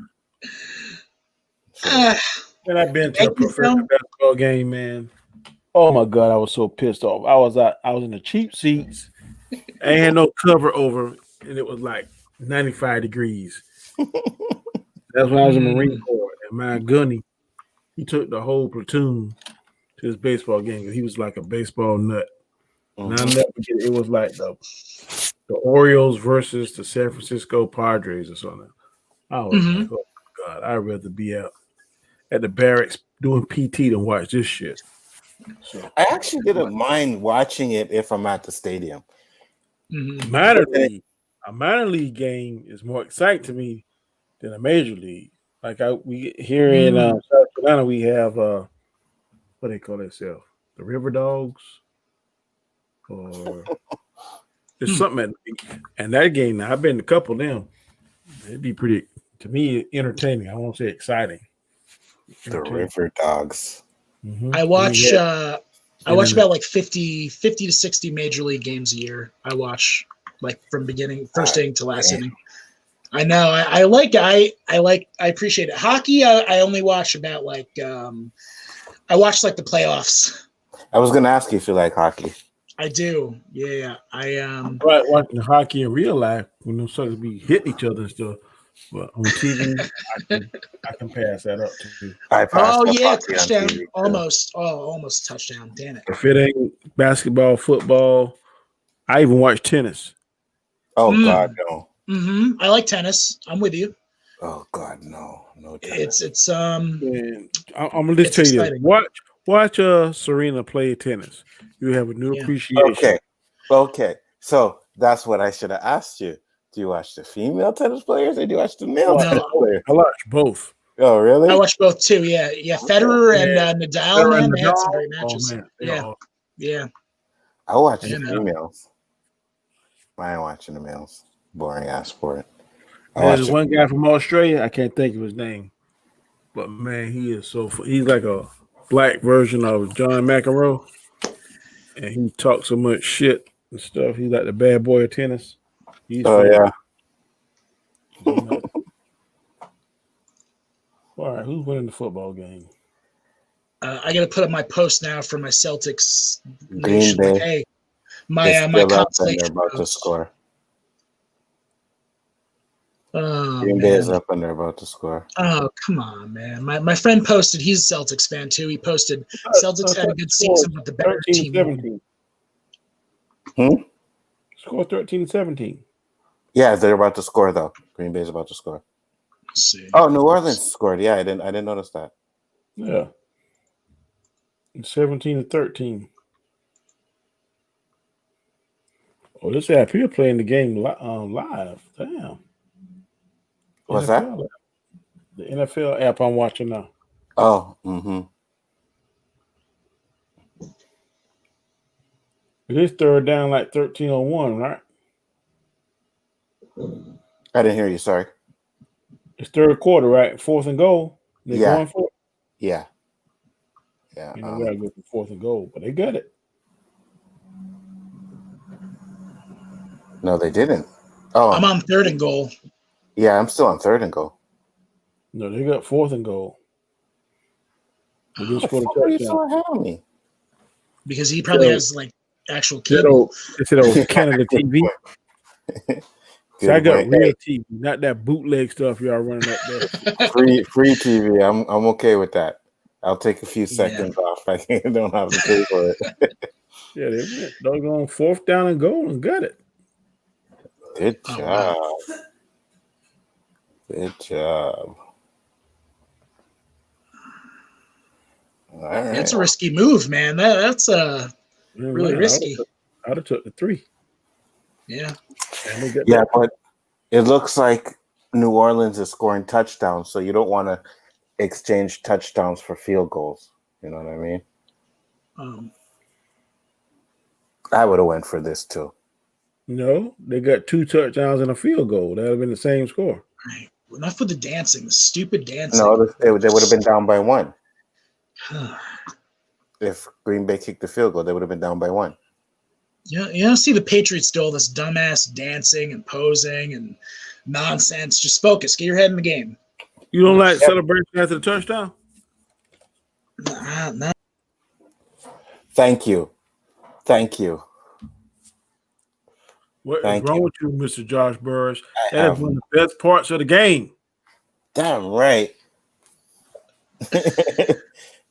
And I've been to a professional basketball game, man. Oh my God, I was so pissed off. I was in the cheap seats. I ain't had no cover over, and it was like 95 degrees. That's when I was in the Marine Corps. And my gunny, he took the whole platoon to his baseball game because he was like a baseball nut. And I never forget it was like the Orioles versus the San Francisco Padres or something. I was like, oh my God, I'd rather be out at the barracks doing PT than watch this shit. So, I actually didn't mind watching it if I'm at the stadium. A minor league game is more exciting to me than a major league. Like we here in South Carolina, we have what they call themselves, the River Dogs, or there's something. And that game, now I've been to a couple of them. It'd be pretty, to me, entertaining. I won't say exciting. The River Dogs. Mm-hmm. I watch about like 50 to 60 major league games a year. I watch like from first inning to last inning. I know. I appreciate it. Hockey, I only watch about like I watch like the playoffs. I was gonna ask you if you like hockey. I do. Yeah. Right, watching hockey in real life when them suckers be hitting each other and stuff. But on TV, I can pass that up to you. I passed Oh up yeah, hockey on touchdown. TV, too. Almost. Oh, almost touchdown. Damn it. If it ain't basketball, football, I even watch tennis. Oh Mm. God, no. I like tennis. I'm with you. Oh God, no. No tennis. It's Man, I'm gonna just It's tell you this. exciting. Watch Serena play tennis. You have a new Yeah. appreciation. Okay. So that's what I should have asked you. Do you watch the female tennis players or do you watch the male No. tennis players? I watch both. Oh, really? I watch both too. Yeah. Federer and Nadal, Federer man, and they had some Nadal, great matches. man, they Yeah. all- Yeah. I watch You the know. females. I ain't watching the males. Boring ass sport. I watch There's the- one guy from Australia. I can't think of his name, but man, he is so. He's like a black version of John McEnroe, and he talks so much shit and stuff. He's like the bad boy of tennis. He's Oh funny. yeah. You know. All right, who's winning the football game? I got to put up my post now for my Celtics Green nation. Bay. Like, hey, They're my still up and they're consolation about to post. score. Oh, Green Bay is man. up and they're about to score. Oh, come on, man. My friend posted, he's a Celtics fan too. He posted, Celtics had a good season, but the better team won. 13-17. Score 13-17. Yeah, they're about to score though. Green Bay's about to score. Let's see. Oh, New Orleans scored. Yeah, I didn't notice that. Yeah. 17-13. Oh, this app here playing the game live. Damn. What's that? NFL app. The NFL app I'm watching now. Oh, mm-hmm. It is third down like 13-01, right? I didn't hear you. Sorry. It's third quarter, right? Fourth and goal. They're Yeah. going for it. Yeah. Yeah. You know, we gotta go for fourth and goal, but they got it. No, they didn't. Oh, I'm on third and goal. yeah. I'm still on third and goal. No, they got fourth and goal. They didn't How the score fuck are the you touchdown. so ahead of me? Because he probably So- has like actual That cable. old, it's that old Canada TV. So I got Good real point. TV, not that bootleg stuff y'all running up there. Free TV. I'm okay with that. I'll take a few seconds off. I don't have to pay for it. Yeah, they went. Doggone fourth down and goal and got it. Good Oh, job. wow. Good job. All right. It's a risky move, man. That's really risky. I'd have took the 3. Yeah. And they got Yeah, that. but it looks like New Orleans is scoring touchdowns, so you don't want to exchange touchdowns for field goals. You know what I mean? I would have went for this too. No, they got 2 touchdowns and a field goal. That would have been the same score. Right. Enough with the dancing, the stupid dancing. No, they would have been down by 1. If Green Bay kicked the field goal, they would have been down by 1. You don't see the Patriots do all this dumbass dancing and posing and nonsense. Just focus. Get your head in the game. You don't like celebration after the touchdown? Nah. Thank you. Thank you. What Thank is wrong you. with you, Mr. Josh Burris? I That is have- one of the best parts of the game. Damn right.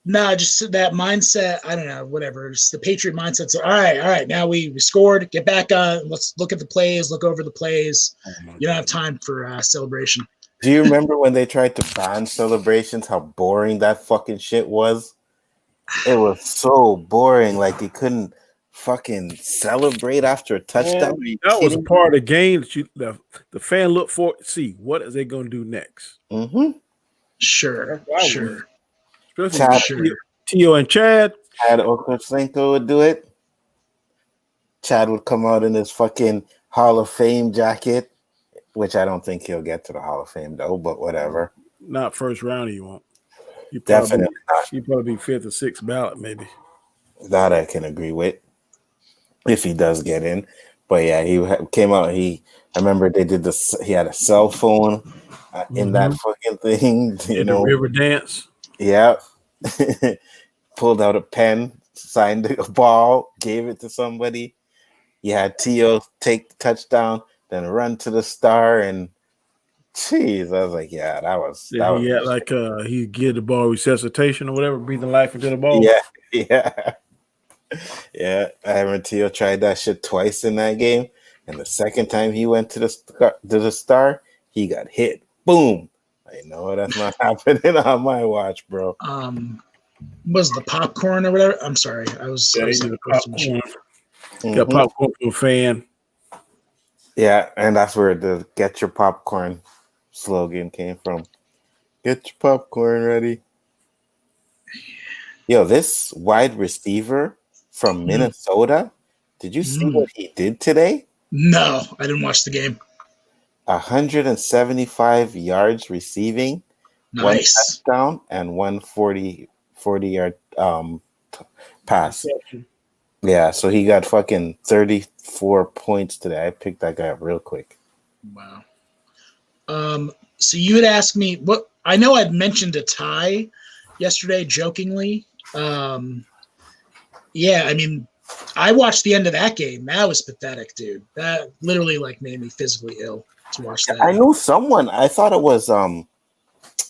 Nah, just that mindset. I don't know, whatever. Just the Patriot mindset. So, all right. Now we scored. Get back on. Let's look at the plays. Look over the plays. You don't have time for celebration. Do you remember when they tried to ban celebrations? How boring that fucking shit was. It was so boring. Like you couldn't fucking celebrate after a touchdown. Are you That was a kidding part of the game that the fan looked for to see what is they going to do next. me? Mm-hmm. Sure. That's why Sure. Especially Sure. Tio and Chad. Chad Okocinco would do it. Chad would come out in his fucking Hall of Fame jacket, which I don't think he'll get to the Hall of Fame though, but whatever. Not first round, you won't. You Definitely not. You probably be 5th or 6th ballot, maybe. That I can agree with if he does get in. But yeah, he came out. I remember they did this. He had a cell phone in that fucking thing. You know, the river dance. yeah. Pulled out a pen, signed a ball, gave it to somebody. You had Tio take the touchdown, then run to the star and Jeez, I was like, yeah, that was Yeah, he had like he give the ball resuscitation or whatever, breathing life into the ball. yeah, yeah, yeah. Aaron Teal tried that shit twice in that game, and the second time he went to the star, he got hit. Boom. I know that's not happening on my watch, bro. Was the popcorn or whatever? I'm sorry, I was Yeah, like, popcorn. Mhm. Got popcorn for a fan. Yeah, and that's where the "Get your popcorn" slogan came from. Get your popcorn ready. Yo, this wide receiver from Minnesota, did you see what he did today? No, I didn't watch the game. 175 yards receiving, one Nice. touchdown, and 40-yard pass. Yeah, so he got fucking 34 points today. I picked that guy up real quick. Wow. So you had asked me what I know. I'd mentioned a tie yesterday, jokingly. Yeah, I mean, I watched the end of that game. That was pathetic, dude. That literally like made me physically ill to watch that. I knew someone. I thought it was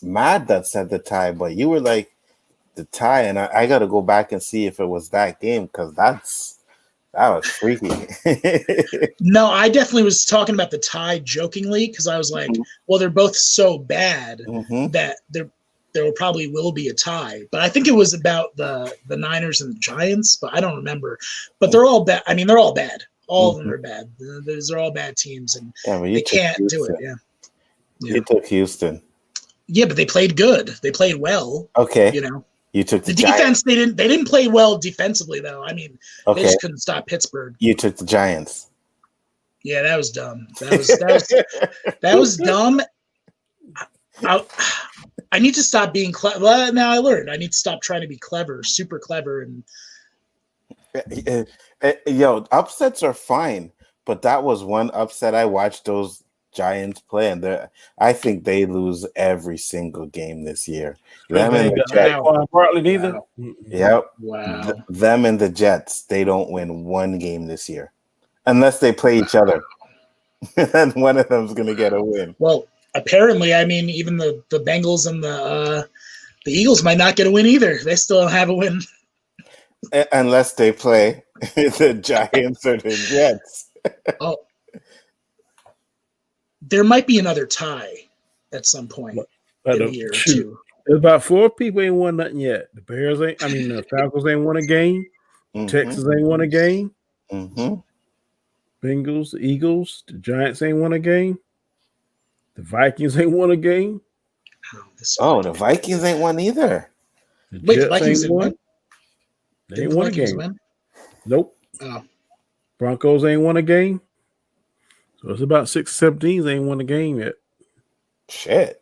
Mad that said the tie, but you were like the tie, and I got to go back and see if it was that game because that was freaky. No, I definitely was talking about the tie jokingly because I was like, well, they're both so bad that there probably will be a tie. But I think it was about the Niners and the Giants, but I don't remember. But they're all bad. I mean, they're all bad. All of them are bad. Those are all bad teams, and they can't do it. Yeah. You took Houston. Yeah, but they played good. They played well. Okay. You know. You took the defense. Giants. They didn't play well defensively though. I mean, they just couldn't stop Pittsburgh. You took the Giants. Yeah, that was dumb. That was dumb. I need to stop being clever. Well, now I learned I need to stop trying to be clever, super clever, and yo, upsets are fine, but that was one upset. I watched those Giants play, and I think they lose every single game this year. Them and the Jets. Partly neither. Yep. Wow. Them and the Jets, they don't win one game this year, unless they play each other. And one of them's gonna get a win. Well, apparently, I mean, even the Bengals and the Eagles might not get a win either. They still don't have a win. Unless they play the Giants or the Jets. Oh. There might be another tie at some point in the year too. There's about 4 people ain't won nothing yet. The Bears ain't. I mean, the Falcons ain't won a game. Texas ain't won a game. Bengals, the Eagles, the Giants ain't won a game. The Vikings ain't won a game. The Vikings ain't won either. Wait, the Vikings ain't won. They ain't won a game. Win? Nope. Oh. Broncos ain't won a game. So it's about 6 or 7 teams ain't won a game yet. Shit.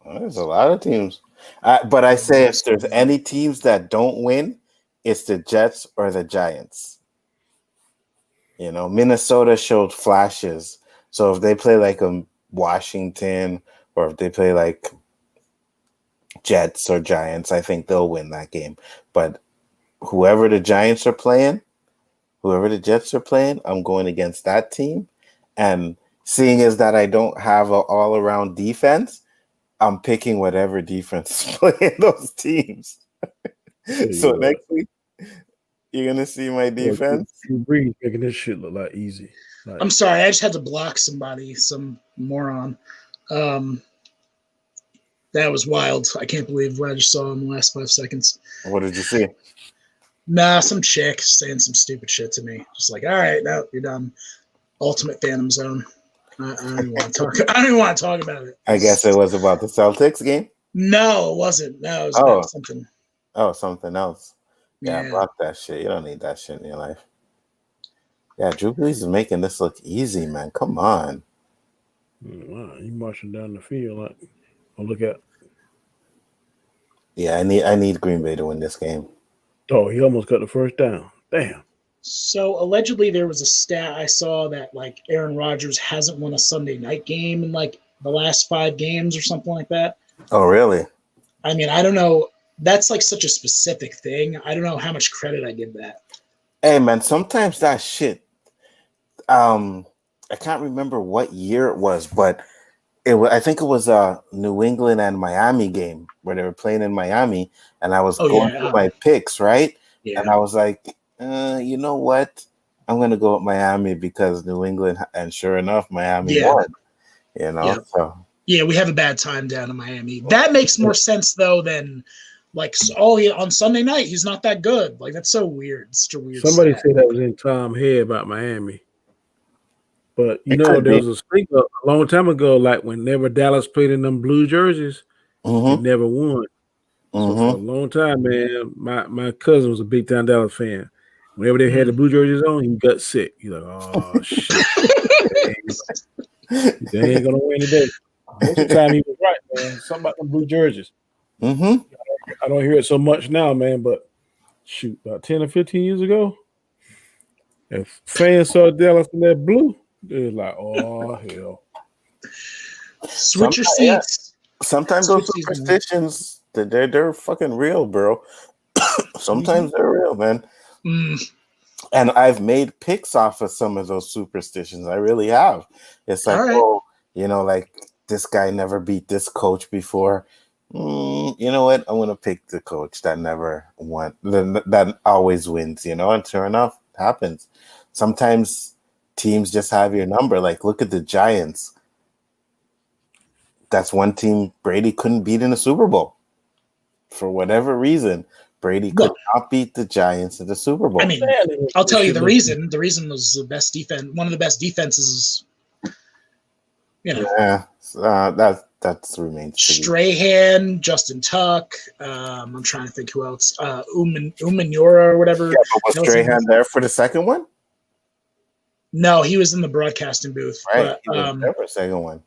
Well, there's a lot of teams. But I say if there's any teams that don't win, it's the Jets or the Giants. You know, Minnesota showed flashes. So if they play like a Washington or if they play like Jets or Giants, I think they'll win that game. But whoever the Giants are playing, whoever the Jets are playing, I'm going against that team. And seeing as that I don't have an all-around defense, I'm picking whatever defense is playing those teams. So next week, you're going to see my defense. Drew Brees making this shit look like easy. Like, I'm sorry. I just had to block somebody, some moron. That was wild. I can't believe what I just saw in the last 5 seconds. What did you see? Nah, some chick saying some stupid shit to me. Just like, all right, no, you're done. Ultimate Phantom Zone. I don't even want to talk. I don't even want to talk about it. I guess it was about the Celtics game. No, it wasn't. No, it was about something. Oh, something else. Yeah, Yeah. block that shit. You don't need that shit in your life. Yeah, Drew Brees is making this look easy, man. Come on. wow, you marching down the field like, oh, look at. Yeah, I need Green Bay to win this game. Oh, he almost got the first down. Damn. So allegedly there was a stat I saw that like Aaron Rodgers hasn't won a Sunday night game in like the last 5 games or something like that. Oh, really? I mean, I don't know. That's like such a specific thing. I don't know how much credit I give that. Hey, man, sometimes that shit, I can't remember what year it was, but I think it was a New England and Miami game where they were playing in Miami, and I was going through my picks, right? Yeah. And I was like, you know what? I'm going to go with Miami because New England, and sure enough, Miami won. You know, so yeah, we have a bad time down in Miami. That makes more sense though than like on Sunday night he's not that good. Like that's so weird. It's such a weird. Somebody said that was in Tom's head about Miami. But you know, there was a streak a long time ago, like whenever Dallas played in them blue jerseys, they never won. So for a long time, man, my cousin was a big time Dallas fan. Whenever they had the blue jerseys on, he got sick. He's like, oh shit. They ain't gonna win today. Most of the time he was right, man. Something about them blue jerseys. I don't hear it so much now, man, but shoot, about 10 or 15 years ago, if fans saw Dallas in that blue, they was like, oh hell. Switch your seats. Sometimes those superstitions, they're fucking real, bro. Sometimes they're real, man. And I've made picks off of some of those superstitions. I really have. It's like, oh, you know, like this guy never beat this coach before. You know what? I'm gonna pick the coach that never won, that always wins. You know, and sure enough, it happens. Sometimes teams just have your number. Like, look at the Giants. That's one team Brady couldn't beat in the Super Bowl for whatever reason. Brady could not beat the Giants in the Super Bowl. I mean, I'll tell you the reason. The reason was the best defense. One of the best defenses. You know. Yeah, that remains. Strahan, Justin Tuck. I'm trying to think who else. Umanura or whatever. Yeah, but was Strahan there for the second one? No, he was in the broadcasting booth. Right, he was there for the second one.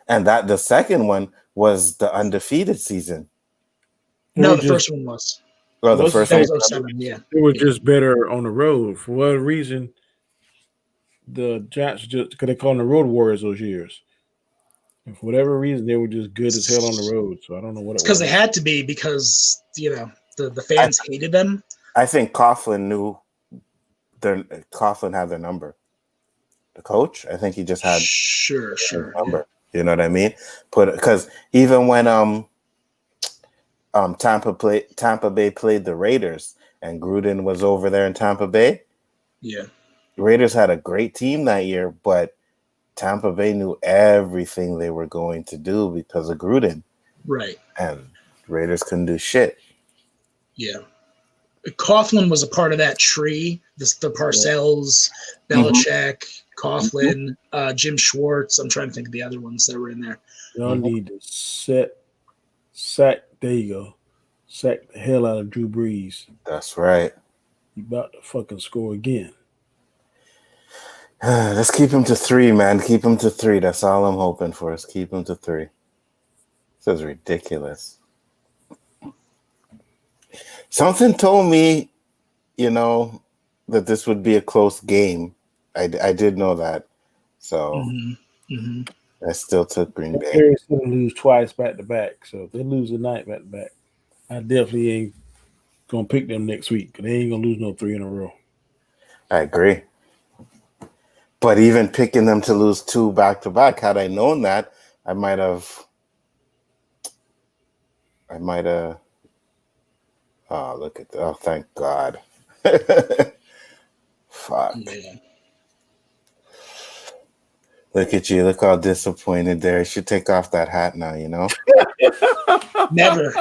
And the second one was the undefeated season. No, the first one was. Oh, the first one was 07, yeah. They were just better on the road. For whatever reason, the Giants just could they call them the Road Warriors those years. And for whatever reason, they were just good as hell on the road. So I don't know what it was. Because they had to be because, you know, the fans hated them. I think Coughlin had their number. The coach, I think he just had their number. Yeah. You know what I mean? Because even when Tampa Bay played the Raiders and Gruden was over there in Tampa Bay. Yeah. The Raiders had a great team that year, but Tampa Bay knew everything they were going to do because of Gruden. Right. And Raiders couldn't do shit. Yeah. Coughlin was a part of that tree. The Parcells, Belichick, Coughlin, Jim Schwartz. I'm trying to think of the other ones that were in there. Y'all need to sack. There you go. Sack the hell out of Drew Brees. That's right. He about to fucking score again. Let's keep him to 3, man. Keep him to 3. That's all I'm hoping for is keep him to 3. This is ridiculous. Something told me, you know, that this would be a close game. I did know that. So I still took Green Bay. They're going to lose twice back to back. So if they lose tonight back to back, I definitely ain't going to pick them next week because they ain't going to lose no 3 in a row. I agree. But even picking them to lose 2 back to back, had I known that, I might have. Oh, look at that. Oh, thank God. Fuck. Yeah. Look at you. Look how disappointed there. You should take off that hat now, you know? Never,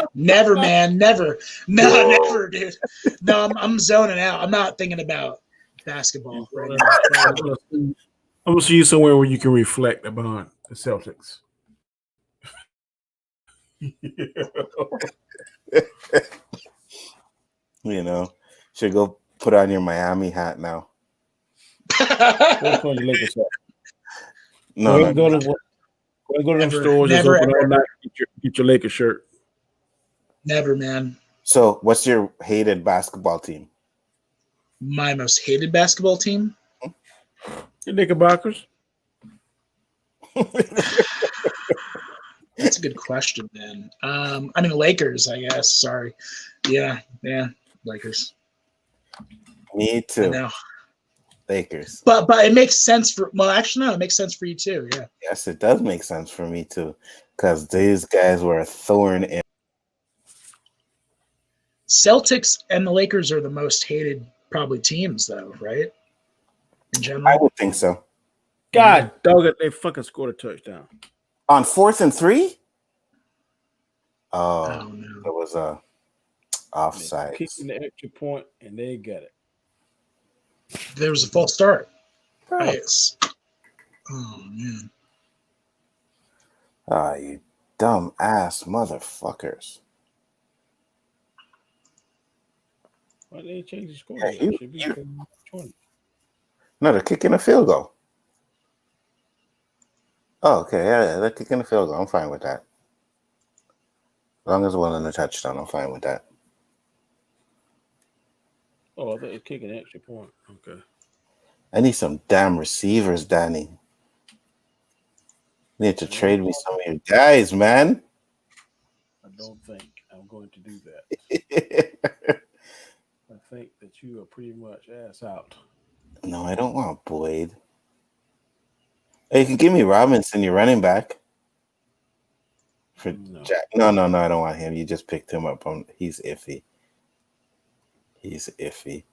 man. Never. No, never, dude. No, I'm zoning out. I'm not thinking about basketball right now. I'm going to see you somewhere where you can reflect about the Celtics. You know, should go put on your Miami hat now. What's on your Lakers hat? No, go to them stores. Never, get your Lakers shirt. Never, man. So, what's your hated basketball team? My most hated basketball team? The Knickerbockers. That's a good question, man. I mean, Lakers, I guess. Sorry. Yeah, Lakers. Me too. I know. Lakers. But it makes sense for actually no, it makes sense for you too. Yeah. Yes, it does make sense for me too, because these guys were a thorn in. Celtics and the Lakers are the most hated probably teams though, right? In I general. would think so. God dog it, they fucking scored a touchdown. On 4th and 3? Oh Oh, no. there was a offside. Kicking the extra point, and they got it. There was a false start. Oh, Yes. Oh man. you dumb ass motherfuckers. Why they change the score? Yeah, It should be 20. No, they're kicking a field goal. Oh, okay. Yeah, they're kicking a field goal. I'm fine with that. As long as it wasn't a touchdown, I'm fine with that. Oh, I thought they're kicking an extra point. Okay. I need some damn receivers, Danny. You need to trade me some of your guys, man. I don't think I'm going to do that. I think that you are pretty much ass out. No, I don't want Boyd. Hey, you can give me Robinson, your running back. For No. Jack. No, I don't want him. You just picked him up. He's iffy. He's iffy.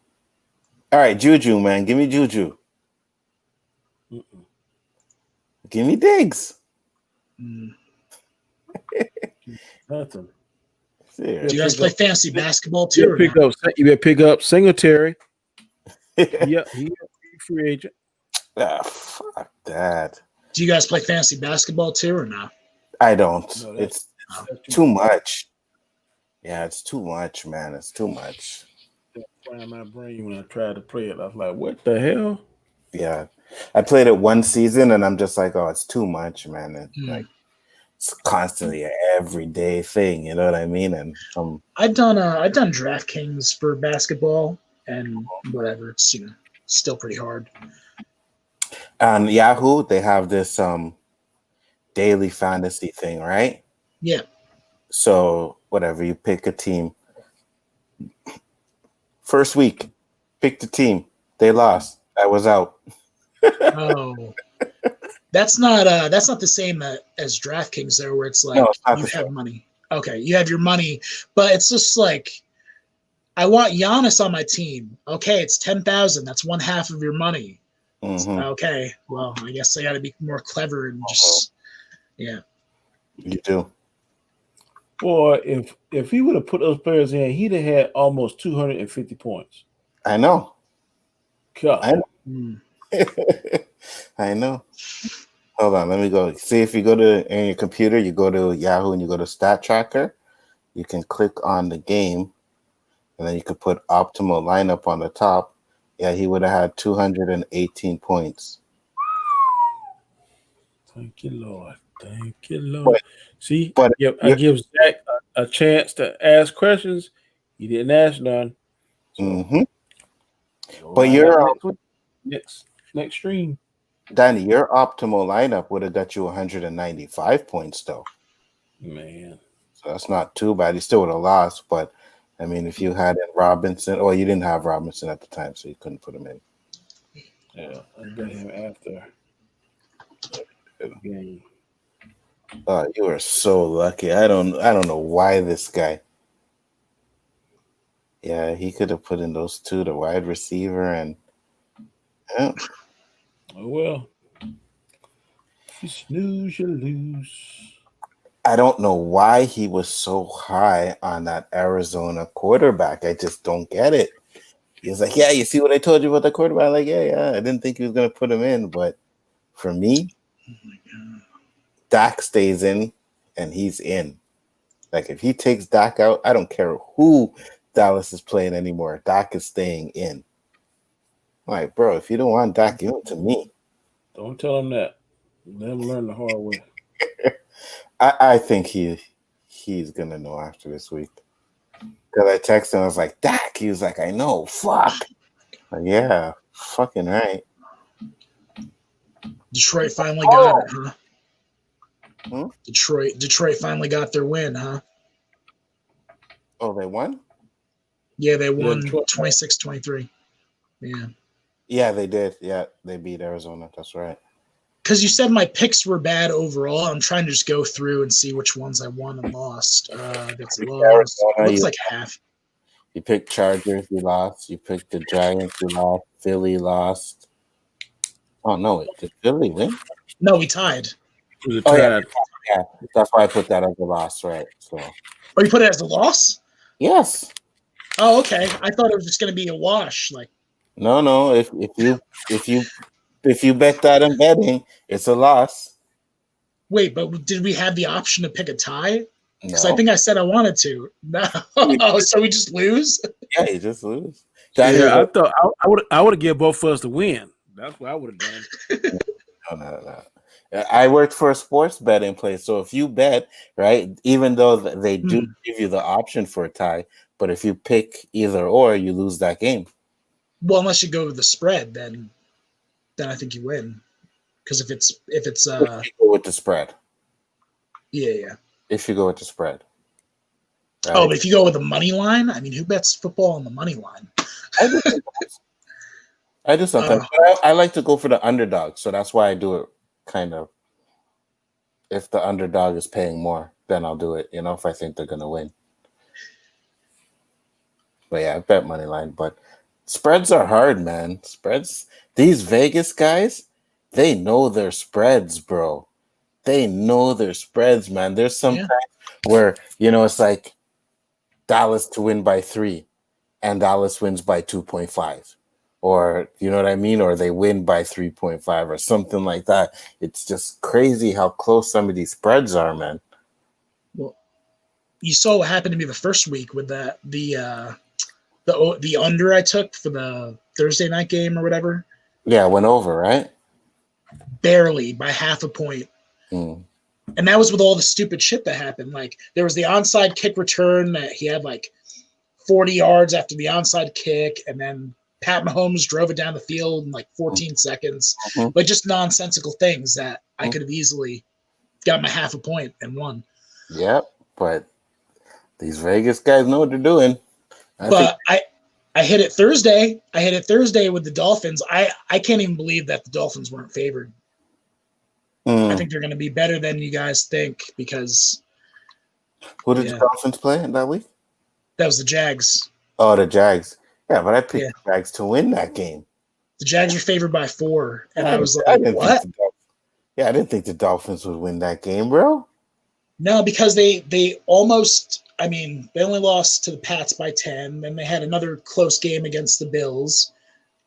All right, Juju, man. Give me Juju. Mm-mm. Give me Diggs. Mm. Nothing. Serious. Do you guys play fantasy basketball You too? Or better pick up Singletary. Yeah. Yeah, he's a free agent. Fuck that. do you guys play fantasy basketball too or not? I don't. No, It's that's too much. Yeah, it's too much, man. It's too much. That's frying my brain when I tried to play it. I was like, what the hell? Yeah. I played it one season and I'm just like, oh, it's too much, man. And like it's constantly an everyday thing, you know what I mean? And I've done DraftKings for basketball and whatever. It's still pretty hard. on Yahoo, they have this daily fantasy thing, right? Yeah. So whatever, you pick a team. First week, pick the team. They lost. I was out. Oh, that's not the same as DraftKings though, where it's like No, it's not you the have same. money. Okay, you have your money, but it's just like I want Giannis on my team. Okay, it's 10,000. That's one half of your money. Mhm. Okay, well, I guess I got to be more clever and just yeah. You do. Boy, if he would have put those players in, he'd have had almost 250 points. I know. God. I know. Mm. I know. Hold on, let me go. See, if you go to in your computer, you go to Yahoo and you go to Stat Tracker, you can click on the game, and then you could put optimal lineup on the top. Yeah, he would have had 218 points. Thank you, Lord. Thank you, Lord. See, but I give Zach a chance to ask questions. He didn't ask none. So, Mm-hmm. go But right your out next stream. Danny, your optimal lineup would have got you 195 points, though. Man. So that's not too bad. You still would have lost, but I mean, if you had Robinson, or you didn't have Robinson at the time, so you couldn't put him in. Yeah, I got him after the game. Oh, you are so lucky. I don't know why this guy. Yeah, he could have put in those two, the wide receiver and. Yeah. Oh well. If you snooze, you lose. I don't know why he was so high on that Arizona quarterback. I just don't get it. He was like, yeah, you see what I told you about the quarterback? Like, yeah. I didn't think he was going to put him in. But for me, Dak stays in and he's in. Like, if he takes Dak out, I don't care who Dallas is playing anymore. Dak is staying in. I'm like, bro, if you don't want Dak, give it to me. Don't tell him that. Let him learn the hard way. I think he's gonna know after this week. Because I texted him, I was like, Dak. He was like, I know, fuck. Like, yeah, fucking right. Detroit finally got it, huh? Hmm? Detroit finally got their win, huh? Oh, they won? Yeah, they won Detroit. 26-23. Yeah. Yeah, they did. Yeah, they beat Arizona. That's right. Because you said my picks were bad overall. I'm trying to just go through and see which ones I won and lost. That's lost. It Arizona, looks like half. you picked Chargers, you lost. You picked the Giants, you lost. Philly lost. Oh no, wait, did Philly win? No, we tied. It was a Oh yeah, tie. yeah. That's why I put that as a loss, right? So Oh, you put it as a loss? yes. Oh, okay. I thought it was just going to be a wash. Like, No. If you bet that in betting, it's a loss. wait, but did we have the option to pick a tie? Because I No. think I said I wanted to. No, so we just lose. Yeah, you just lose. Yeah, I thought I would have given both of us the win. That's what I would have done. No. I worked for a sports betting place, so if you bet, right, even though they do give you the option for a tie, but if you pick either or, you lose that game. Well, unless you go with the spread, then I think you win. Because if it's If you go with the spread. yeah. If you go with the spread. Right? Oh, but if you go with the money line, I mean, who bets football on the money line? I do sometimes. But I like to go for the underdog, so that's why I do it kind of. If the underdog is paying more, then I'll do it, if I think they're going to win. But yeah, I bet money line. But spreads are hard, man. Spreads. These Vegas guys, they know their spreads, bro. They know their spreads, man. There's some times where, it's like Dallas to win by 3 and Dallas wins by 2.5. Or, you know what I mean? Or they win by 3.5 or something like that. It's just crazy how close some of these spreads are, man. Well, you saw what happened to me the first week with the under I took for the Thursday night game or whatever. Yeah, it went over, right? Barely by half a point. And that was with all the stupid shit that happened. Like there was the onside kick return that he had like 40 yards after the onside kick, and then Pat Mahomes drove it down the field in like 14 seconds. Like just nonsensical things that I could have easily got my half a point and won. Yep, but these Vegas guys know what they're doing. I hit it Thursday. I hit it Thursday with the Dolphins. I can't even believe that the Dolphins weren't favored. I think they're going to be better than you guys think because. Who did the Dolphins play in that week? That was the Jags. Oh, the Jags. Yeah, but I picked the Jags to win that game. The Jags were favored by 4, and I was like, what? I didn't think the Dolphins would win that game, bro. No, because they almost, they only lost to the Pats by 10, then they had another close game against the Bills,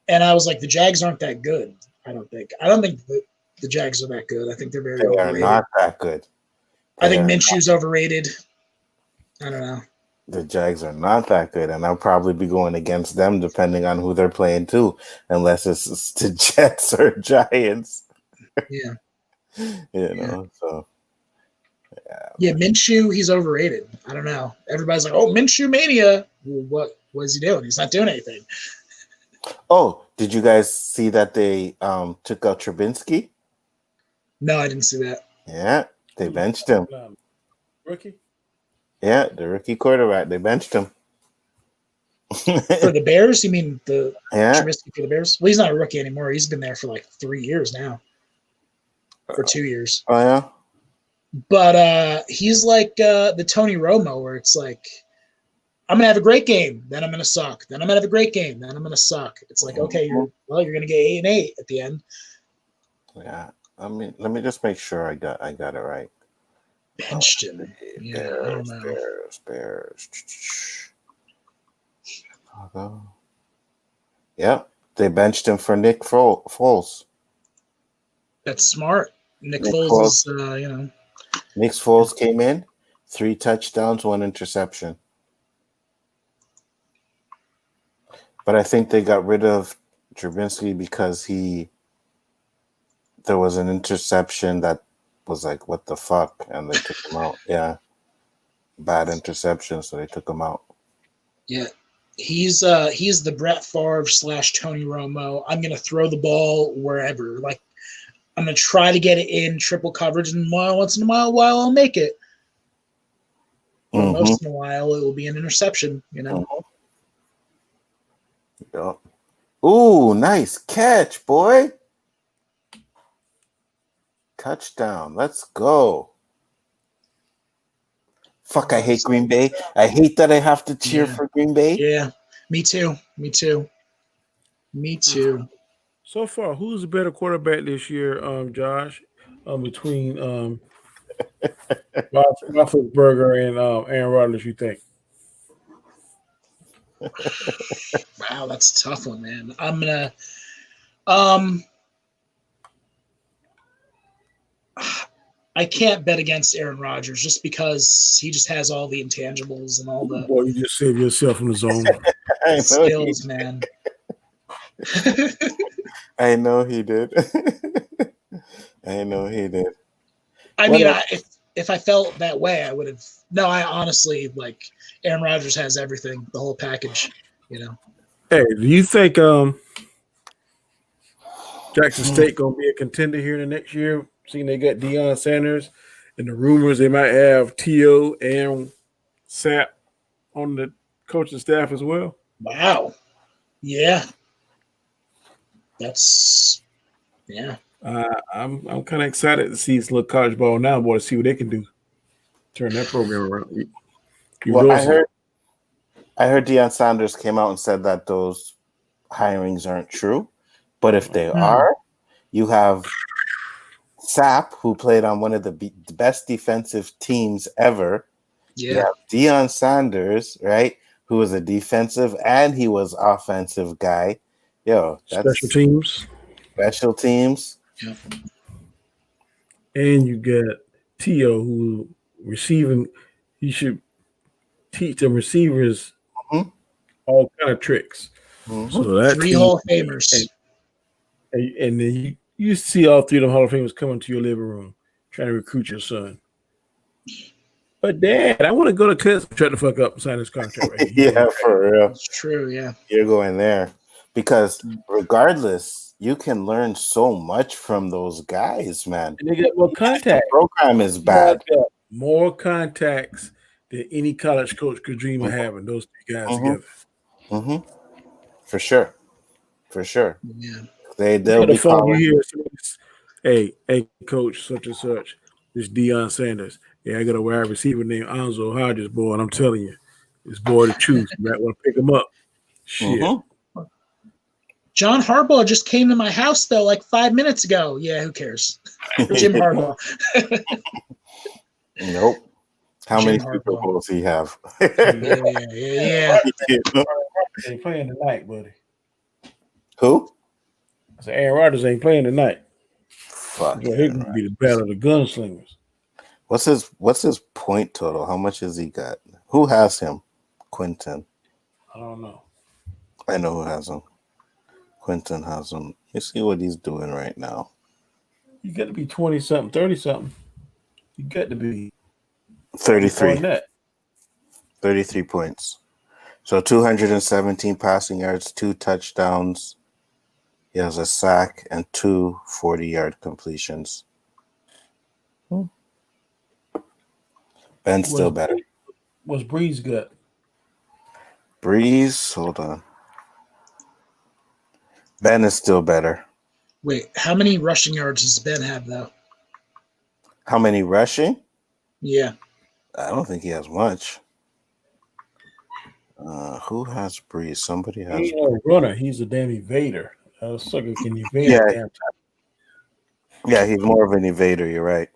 and I was like, the Jags aren't that good, I don't think. I don't think the Jags are that good. I think they're very overrated. They are not that good. I think Minshew's overrated. I don't know. The Jags are not that good, and I'll probably be going against them depending on who they're playing too, unless it's the Jets or Giants. Yeah. So. Yeah, Minshew, he's overrated. I don't know. Everybody's like, oh, Minshew mania. Well, what is he doing? He's not doing anything. Oh, did you guys see that they took out Trubinsky? No, I didn't see that. Yeah, they benched him. Rookie? Yeah, the rookie quarterback. They benched him. For the Bears? You mean the Trubisky for the Bears? Well, he's not a rookie anymore. He's been there for like 3 years now. For 2 years. Oh, yeah? But he's like the Tony Romo, where it's like, I'm going to have a great game, then I'm going to suck. Then I'm going to have a great game, then I'm going to suck. It's like, okay, you're going to get 8-8 at the end. Yeah. Let me just make sure I got it right. Benched him. Yeah, I don't know. Bears. Yep, they benched him for Nick Foles. That's smart. Nick Foles is, Nick Foles came in, 3 touchdowns, 1 interception. But I think they got rid of Trubinsky because there was an interception that was like, what the fuck? And they took him out. Yeah. Bad interception, so they took him out. Yeah. He's the Brett Favre / Tony Romo. I'm going to throw the ball wherever. Like, I'm going to try to get it in triple coverage, and once in a while I'll make it. Most in a while, it will be an interception, Yeah. Ooh, nice catch, boy. Touchdown. Let's go. Fuck, I hate Green Bay. I hate that I have to cheer for Green Bay. Yeah, me too. Me too. Me too. So far, who's the better quarterback this year, Josh? Between Roethlisberger and Aaron Rodgers, you think? Wow, that's a tough one, man. I'm gonna I can't bet against Aaron Rodgers just because he just has all the intangibles and all the Boy, you just saved yourself from the zone. skills, man. I know he did. I know he did. I mean, if I felt that way, I would have. No, I honestly like Aaron Rodgers has everything, the whole package. You know. Hey, do you think Jackson State gonna be a contender here in the next year? Seeing they got Deion Sanders, and the rumors they might have T.O. and Sapp on the coaching staff as well. Wow. Yeah. That's yeah. I'm kind of excited to see this little college ball now, boy, to see what they can do. Turn that program around. Well, I heard Deion Sanders came out and said that those hirings aren't true, but if they are, you have Sapp, who played on one of the best defensive teams ever. Yeah. You have Deion Sanders, right, who was a defensive and he was offensive guy. Yo, that's special teams. Special teams. Yeah. And you got T.O. who receiving. He should teach them receivers all kind of tricks. Mm-hmm. So that 3 Hall of Famers. And then you see all 3 of them Hall of Famers coming to your living room trying to recruit your son. But Dad, I want to go to Clemson. Shut the fuck up and sign this contract. Right here. Yeah, for real. It's true. Yeah. You're going there because regardless, you can learn so much from those guys, man. And they got more contacts. The program is bad. More contacts than any college coach could dream of having. Those 3 guys together. Mm-hmm. For sure. For sure. Yeah. They'll be calling. You hear hey, coach, such and such. This Deion Sanders. Yeah, I got a wide receiver named Anzo Hodges, boy, and I'm telling you, this boy to choose. You might want to pick him up. Shit. Mm-hmm. John Harbaugh just came to my house though, like 5 minutes ago. Yeah, who cares? Jim Harbaugh. Nope. How Jim many Harbaugh. Super Bowls he have? Yeah. Ain't playing tonight, buddy. Who? I said Aaron Rodgers ain't playing tonight. Fuck. So he can be the battle of the gunslingers. What's his point total? How much has he got? Who has him? Quentin. I don't know. I know who has him. Quentin has him. You see what he's doing right now. You got to be 20-something, 30-something. You got to be 33. 33 points. So 217 passing yards, 2 touchdowns. He has a sack and 2 40-yard completions. Ben's still better. What's Breeze got? Breeze, hold on. Ben is still better. Wait, how many rushing yards does Ben have though? How many rushing? Yeah. I don't think he has much. Who has Breeze? Somebody has. He's a runner. He's a damn evader. A sucker can evade. Yeah, he's more of an evader. You're right.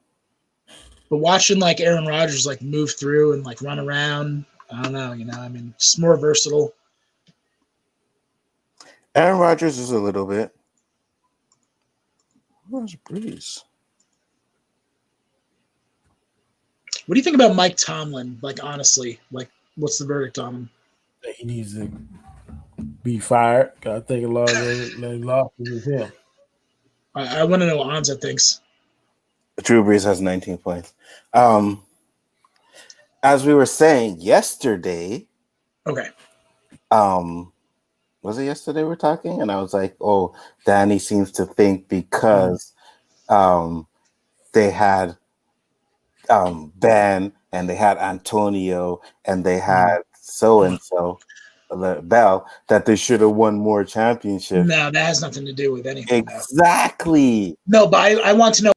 But watching like Aaron Rodgers like move through and like run around, I don't know, I mean, just more versatile. Aaron Rodgers is a little bit. Where's Breeze? What do you think about Mike Tomlin? Like, honestly, like, what's the verdict on him? He needs to be fired. I think a lot of the losses is him. I want to know what Anza thinks. Drew Brees has 19 points. As we were saying yesterday, Okay. Was it yesterday we're talking? And I was like, oh, Danny seems to think because they had Ben and they had Antonio and they had so-and-so Bell that they should have won more championships. No, that has nothing to do with anything. Exactly. No, but I want to know.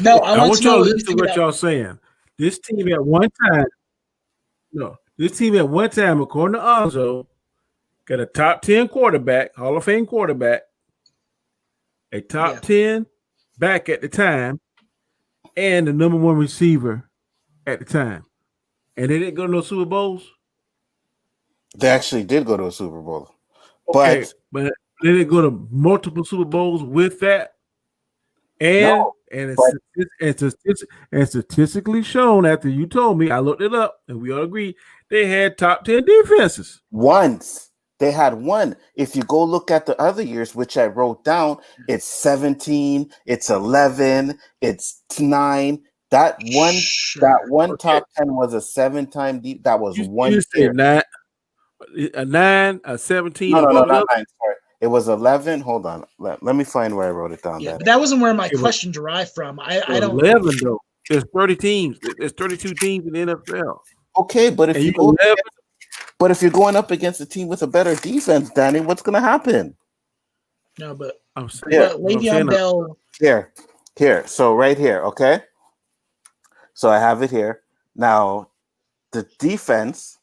No, I I want want to know y'all to what you listen to think what about. y'all saying. This team at one time, according to Alonzo, got a top 10 quarterback, Hall of Fame quarterback, a top 10 back at the time, and the number one receiver at the time. And they didn't go to no Super Bowls. They actually did go to a Super Bowl, Okay, but they didn't go to multiple Super Bowls with that. And statistically shown, after you told me, I looked it up, and we all agree they had top 10 defenses. Once they had one. If you go look at the other years, which I wrote down, it's 17, it's 11, it's 9. That one top 10 was a 7-time that was one You year. said a 9, a 17. No, not 9. Sorry. It was 11. Hold on. Let me find where I wrote it down. Yeah, but that wasn't where my question derived from. I don't. 11 though. There's 30 teams. There's 32 teams in the NFL. Okay, but if you're going up against a team with a better defense, Danny, what's going to happen? No, but I'm saying, Le'Veon Bell. Here. So right here, okay? So I have it here. Now, the defense,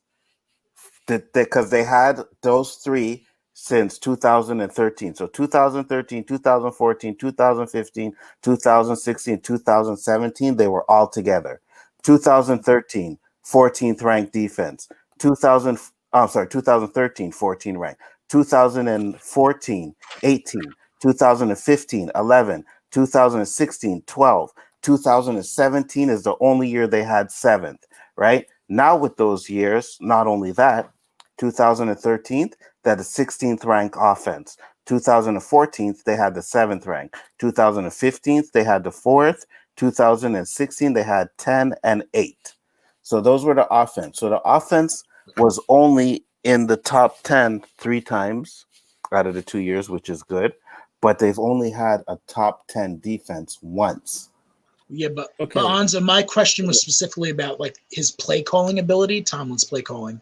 because they had those three since 2013. So 2013, 2014, 2015, 2016, 2017, they were all together. 2013, 14th ranked defense. 2013, 14 ranked. 2014, 18. 2015, 11. 2016, 12. 2017 is the only year they had 7th, right? Now with those years, not only that, 2013, they had the 16th rank offense. 2014, they had the 7th rank. 2015, they had the 4th. 2016, they had 10 and 8. So those were the offense. So the offense was only in the top 10 3 times out of the 2 years, which is good. But they've only had a top 10 defense once. Yeah, but Anza, my question was specifically about like his play calling ability, Tomlin's play calling.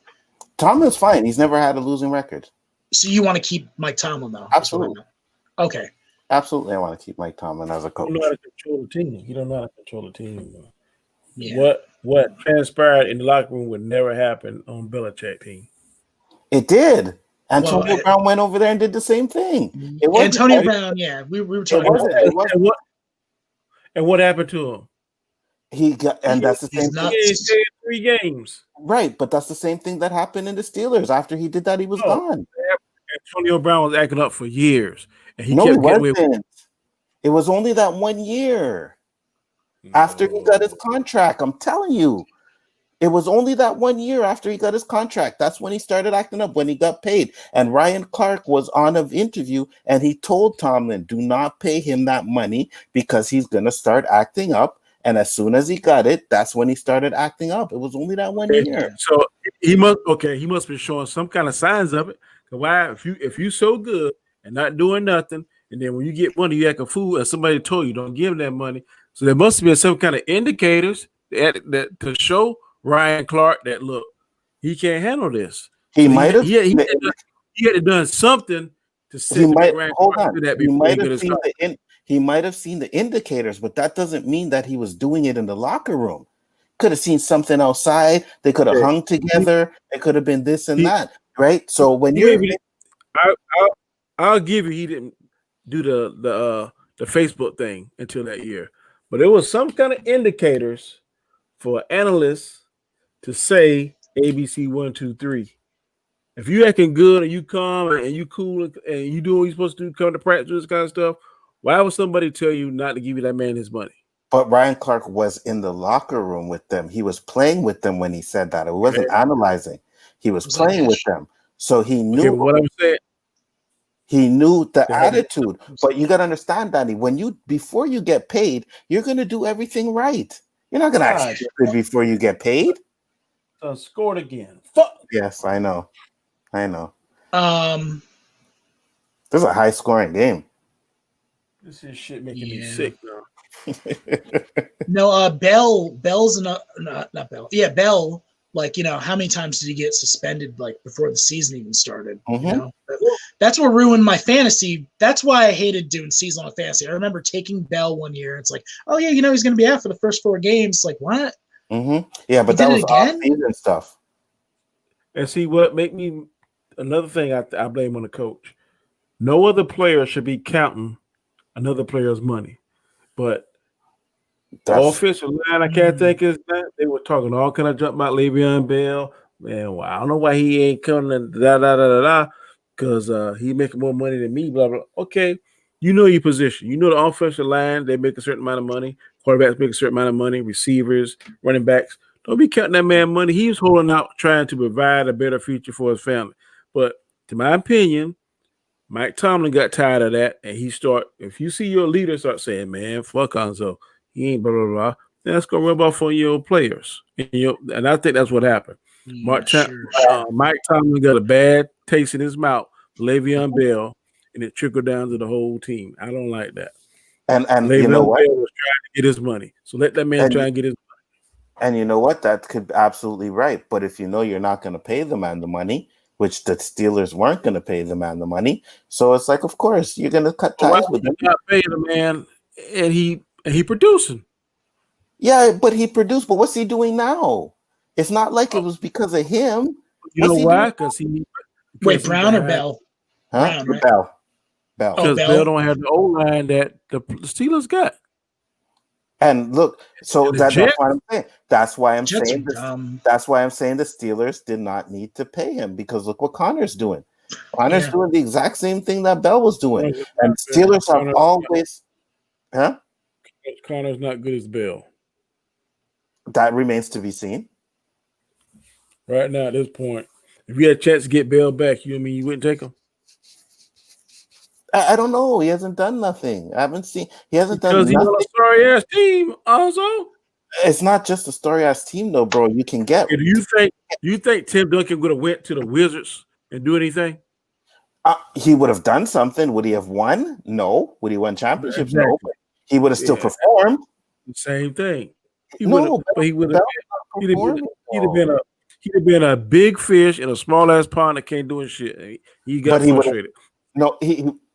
Tomlin's fine. He's never had a losing record. So you want to keep Mike Tomlin, though? Absolutely. Okay. Absolutely, I want to keep Mike Tomlin as a coach. You don't know how to control the team. You don't know how to control the team. Though. Yeah. What transpired in the locker room would never happen on Belichick team. It did. Antonio Brown went over there and did the same thing. Antonio Brown, yeah, we were talking about that. And what happened to him? That's the same thing. He stayed 3 games. Right, but that's the same thing that happened in the Steelers. After he did that, he was gone. Antonio Brown was acting up for years, and he kept getting away with it. It was only that 1 year after he got his contract. I'm telling you, it was only that 1 year after he got his contract. That's when he started acting up, when he got paid. And Ryan Clark was on an interview, and he told Tomlin, do not pay him that money because he's going to start acting up. And as soon as he got it, that's when he started acting up. It was only that 1 year. So he must be showing some kind of signs of it. Why, if you so good and not doing nothing, and then when you get money, you act a fool, and somebody told you don't give him that money. So there must be some kind of indicators that to show Ryan Clark that look, he can't handle this. He might have. He had done something to sit Ryan Clark do that before he got his He might have seen the indicators, but that doesn't mean that he was doing it in the locker room. Could have seen something outside. They could have hung together. It could have been this and that, right? So when I'll give you, he didn't do the Facebook thing until that year, but it was some kind of indicators for analysts to say ABC 1, 2, 3. If you acting good and you come and you cool and you do what you're supposed to do, come to practice, this kind of stuff. Why would somebody tell you not to give you that man his money? But Ryan Clark was in the locker room with them. He was playing with them when he said that. It wasn't analyzing. He was playing with them. So he knew what I'm saying. He knew the attitude. But you got to understand, Danny, before you get paid, you're going to do everything right. You're not going to act stupid before you get paid. Scored again. Fuck. Yes, I know. This is a high-scoring game. This is shit making me Yeah. sick now. No, Bell's not Bell. Yeah, Bell. Like, how many times did he get suspended like before the season even started? Mhm. That's what ruined my fantasy. That's why I hated doing seasonal fantasy. I remember taking Bell one year. It's like, oh yeah, he's going to be out for the first 4 games. Like, what? Yeah, but He that did it was again? off-season stuff. And see what make me another thing I blame on the coach. No other player should be counting another player's money. But offensive line, I can't think his name. They were talking all kind of jump about Le'Veon Bell. Man, well, I don't know why he ain't coming and because he making more money than me, blah, blah. Okay, you know your position. You know the offensive line, they make a certain amount of money. Quarterbacks make a certain amount of money. Receivers, running backs. Don't be counting that man money. He's holding out trying to provide a better future for his family. But to my opinion, Mike Tomlin got tired of that, and if you see your leader start saying, man, fuck Hanzo, he ain't blah, blah, blah, then that's going to rub off on your players. And I think that's what happened. Mike Tomlin got a bad taste in his mouth, Le'Veon Bell, and it trickled down to the whole team. I don't like that. And Le'Veon you know what? Bell was trying to get his money. So let that man try and get his money. And you know what? That could be absolutely right. But if you know you're not going to pay the man the money, which the Steelers weren't going to pay the man the money, so it's like, of course, you're going to cut ties with him. Not paying the man, and he producing. Yeah, but he produced. But what's he doing now? It's not like it was because of him. You know why? Because wait, Brown or Bell? Huh? Brown, right? Bell. Because Bell don't have the O line that the Steelers got. And look, so that's what I'm saying. That's why I'm Jets saying that's why I'm saying the Steelers did not need to pay him, because look what Connor's doing. Connor's doing the exact same thing that Bell was doing. And Steelers have always, Connor's not good as Bell. That remains to be seen. Right now, at this point, if you had a chance to get Bell back, you wouldn't take him? I don't know. He hasn't done nothing. I haven't seen. He hasn't done nothing. Because he's a sorry ass team. Also, it's not just a story ass team, though, bro. You can get. Do you think Tim Duncan would have went to the Wizards and do anything? He would have done something. Would he have won? No. Would he win championships? Exactly. No. But he would have still performed. The same thing. He would have been a big fish in a small ass pond that can't do shit. He got frustrated.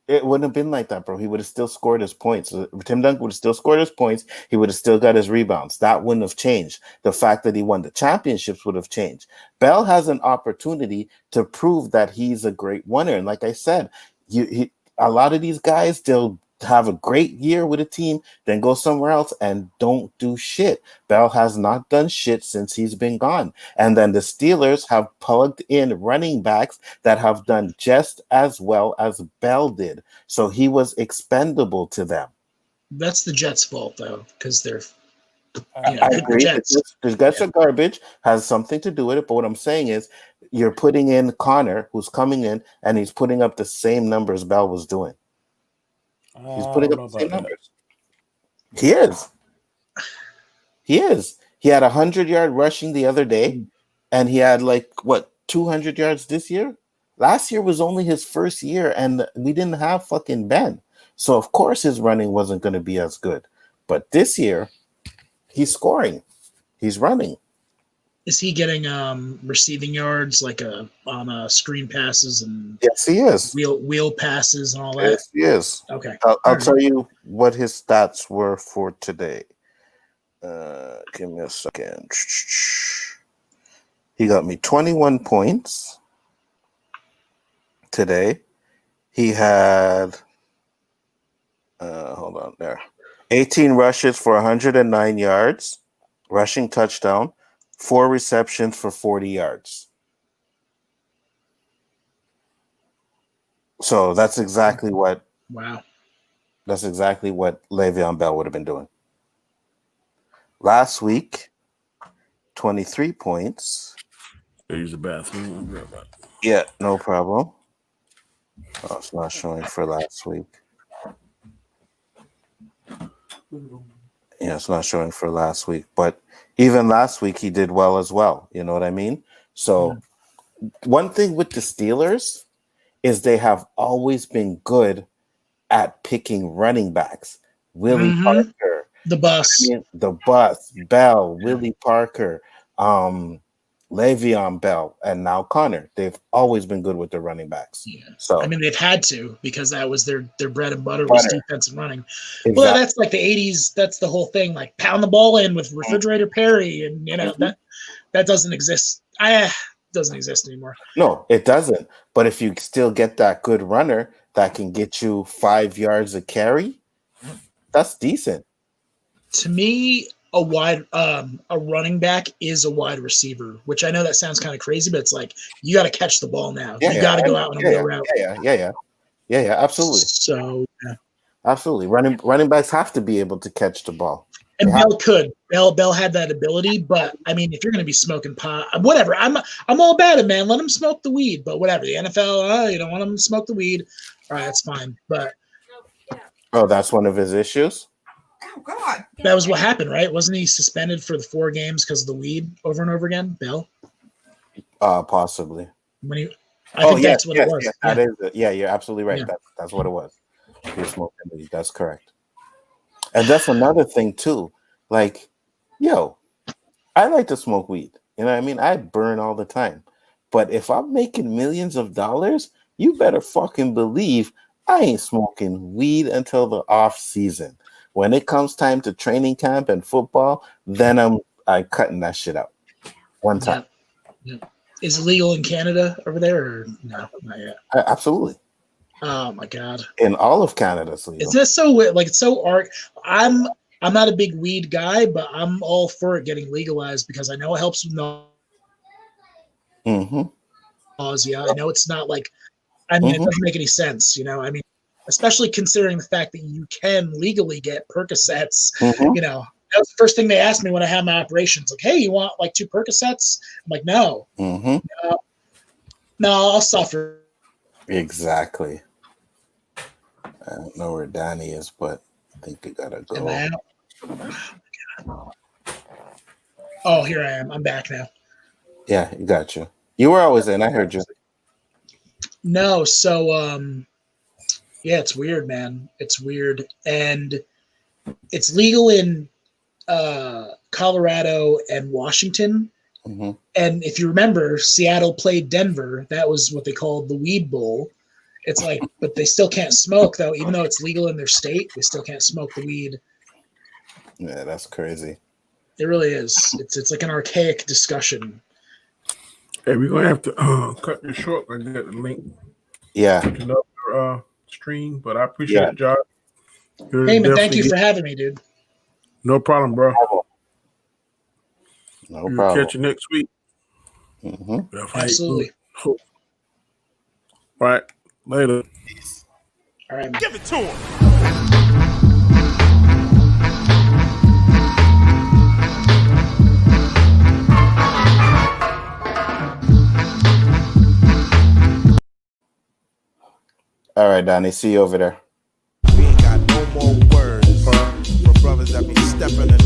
It wouldn't have been like that, bro. He would have still scored his points. Tim Duncan would have still scored his points. He would have still got his rebounds. That wouldn't have changed. The fact that he won the championships would have changed. Bell has an opportunity to prove that he's a great winner. And like I said, a lot of these guys, they'll have a great year with a team, then go somewhere else and don't do shit. Bell has not done shit since he's been gone. And then the Steelers have plugged in running backs that have done just as well as Bell did. So he was expendable to them. That's the Jets' fault, though, because they're. I agree. The Jets are garbage, has something to do with it. But what I'm saying is, you're putting in Connor, who's coming in, and he's putting up the same numbers Bell was doing. He's putting up the same numbers. He is. He had 100-yard rushing the other day, and he had 200 yards this year. Last year was only his first year, and we didn't have fucking Ben. So of course his running wasn't going to be as good. But this year, he's scoring. He's running. Is he getting receiving yards on screen passes and yes, he is wheel passes and all that? Yes, he is. Okay, I'll tell you what his stats were for today. Give me a second. He got me 21 points today. He had 18 rushes for 109 yards, rushing touchdown. 4 receptions for 40 yards. So that's exactly what. Wow. That's exactly what Le'Veon Bell would have been doing. Last week, 23 points. Use the bathroom. Yeah, no problem. Oh, it's not showing for last week. Yeah, it's not showing for last week, but even last week he did well as well. You know what I mean? So one thing with the Steelers is they have always been good at picking running backs. Willie Mhm. Parker, The bus. the bus, Bell, Willie Parker, Le'Veon Bell, and now Connor. They've always been good with their running backs. Yeah. So I mean, they've had to because that was their bread and butter was defense and running. Well, exactly. that's like the '80s. That's the whole thing. Like pound the ball in with Refrigerator Perry, and that doesn't exist. Doesn't exist anymore. No, it doesn't. But if you still get that good runner that can get you 5 yards a carry, that's decent. To me, a running back is a wide receiver, which I know that sounds kind of crazy, but it's like you got to catch the ball now. You got to go out on a wheel route. Yeah, absolutely. So absolutely, running backs have to be able to catch the ball. And Bell could. Bell had that ability, but I mean, if you're going to be smoking pot, whatever. I'm all about it, man. Let him smoke the weed, but whatever. The NFL, you don't want him to smoke the weed. All right, that's fine. But that's one of his issues. Oh God, that was what happened, right? Wasn't he suspended for the 4 games because of the weed over and over again? Bell, possibly. I think that's what it was. Yes, that is it. Yeah, you're absolutely right. Yeah. That's what it was. He was smoking weed. That's correct. And that's another thing too. Like, I like to smoke weed. You know what I mean? I burn all the time. But if I'm making millions of dollars, you better fucking believe I ain't smoking weed until the off season. When it comes time to training camp and football, then I'm cutting that shit out. One time. Yeah. Is it legal in Canada over there or no? Not yet. Absolutely. Oh my God! In all of Canada, it's legal. Is this so weird? Like it's so art. I'm not a big weed guy, but I'm all for it getting legalized because I know it helps with nausea. I know it's not like, it doesn't make any sense. I mean, especially considering the fact that you can legally get Percocets. That was the first thing they asked me when I had my operations. Like, hey, you want like 2 Percocets? I'm like, no. No, I'll suffer. Exactly. I don't know where Danny is, but I think we gotta go. Am I out? Oh, here I am. I'm back now. Yeah, you got you. You were always in. I heard you. No, so it's weird, man. It's weird, and it's legal in Colorado and Washington. And if you remember, Seattle played Denver. That was what they called the Weed Bowl. It's like, but they still can't smoke though, even though it's legal in their state. They still can't smoke the weed. Yeah, that's crazy. It really is. It's like an archaic discussion. Hey, we're gonna have to cut this short and get the link. Yeah. To another stream, but I appreciate it, Josh. Hey man, thank you for having me, dude. No problem, bro. No we'll problem. Catch you next week. Absolutely. All right. Later. All right, man. Give it to him. All right, Donnie. See you over there. We ain't got no more words for brothers that be stepping in.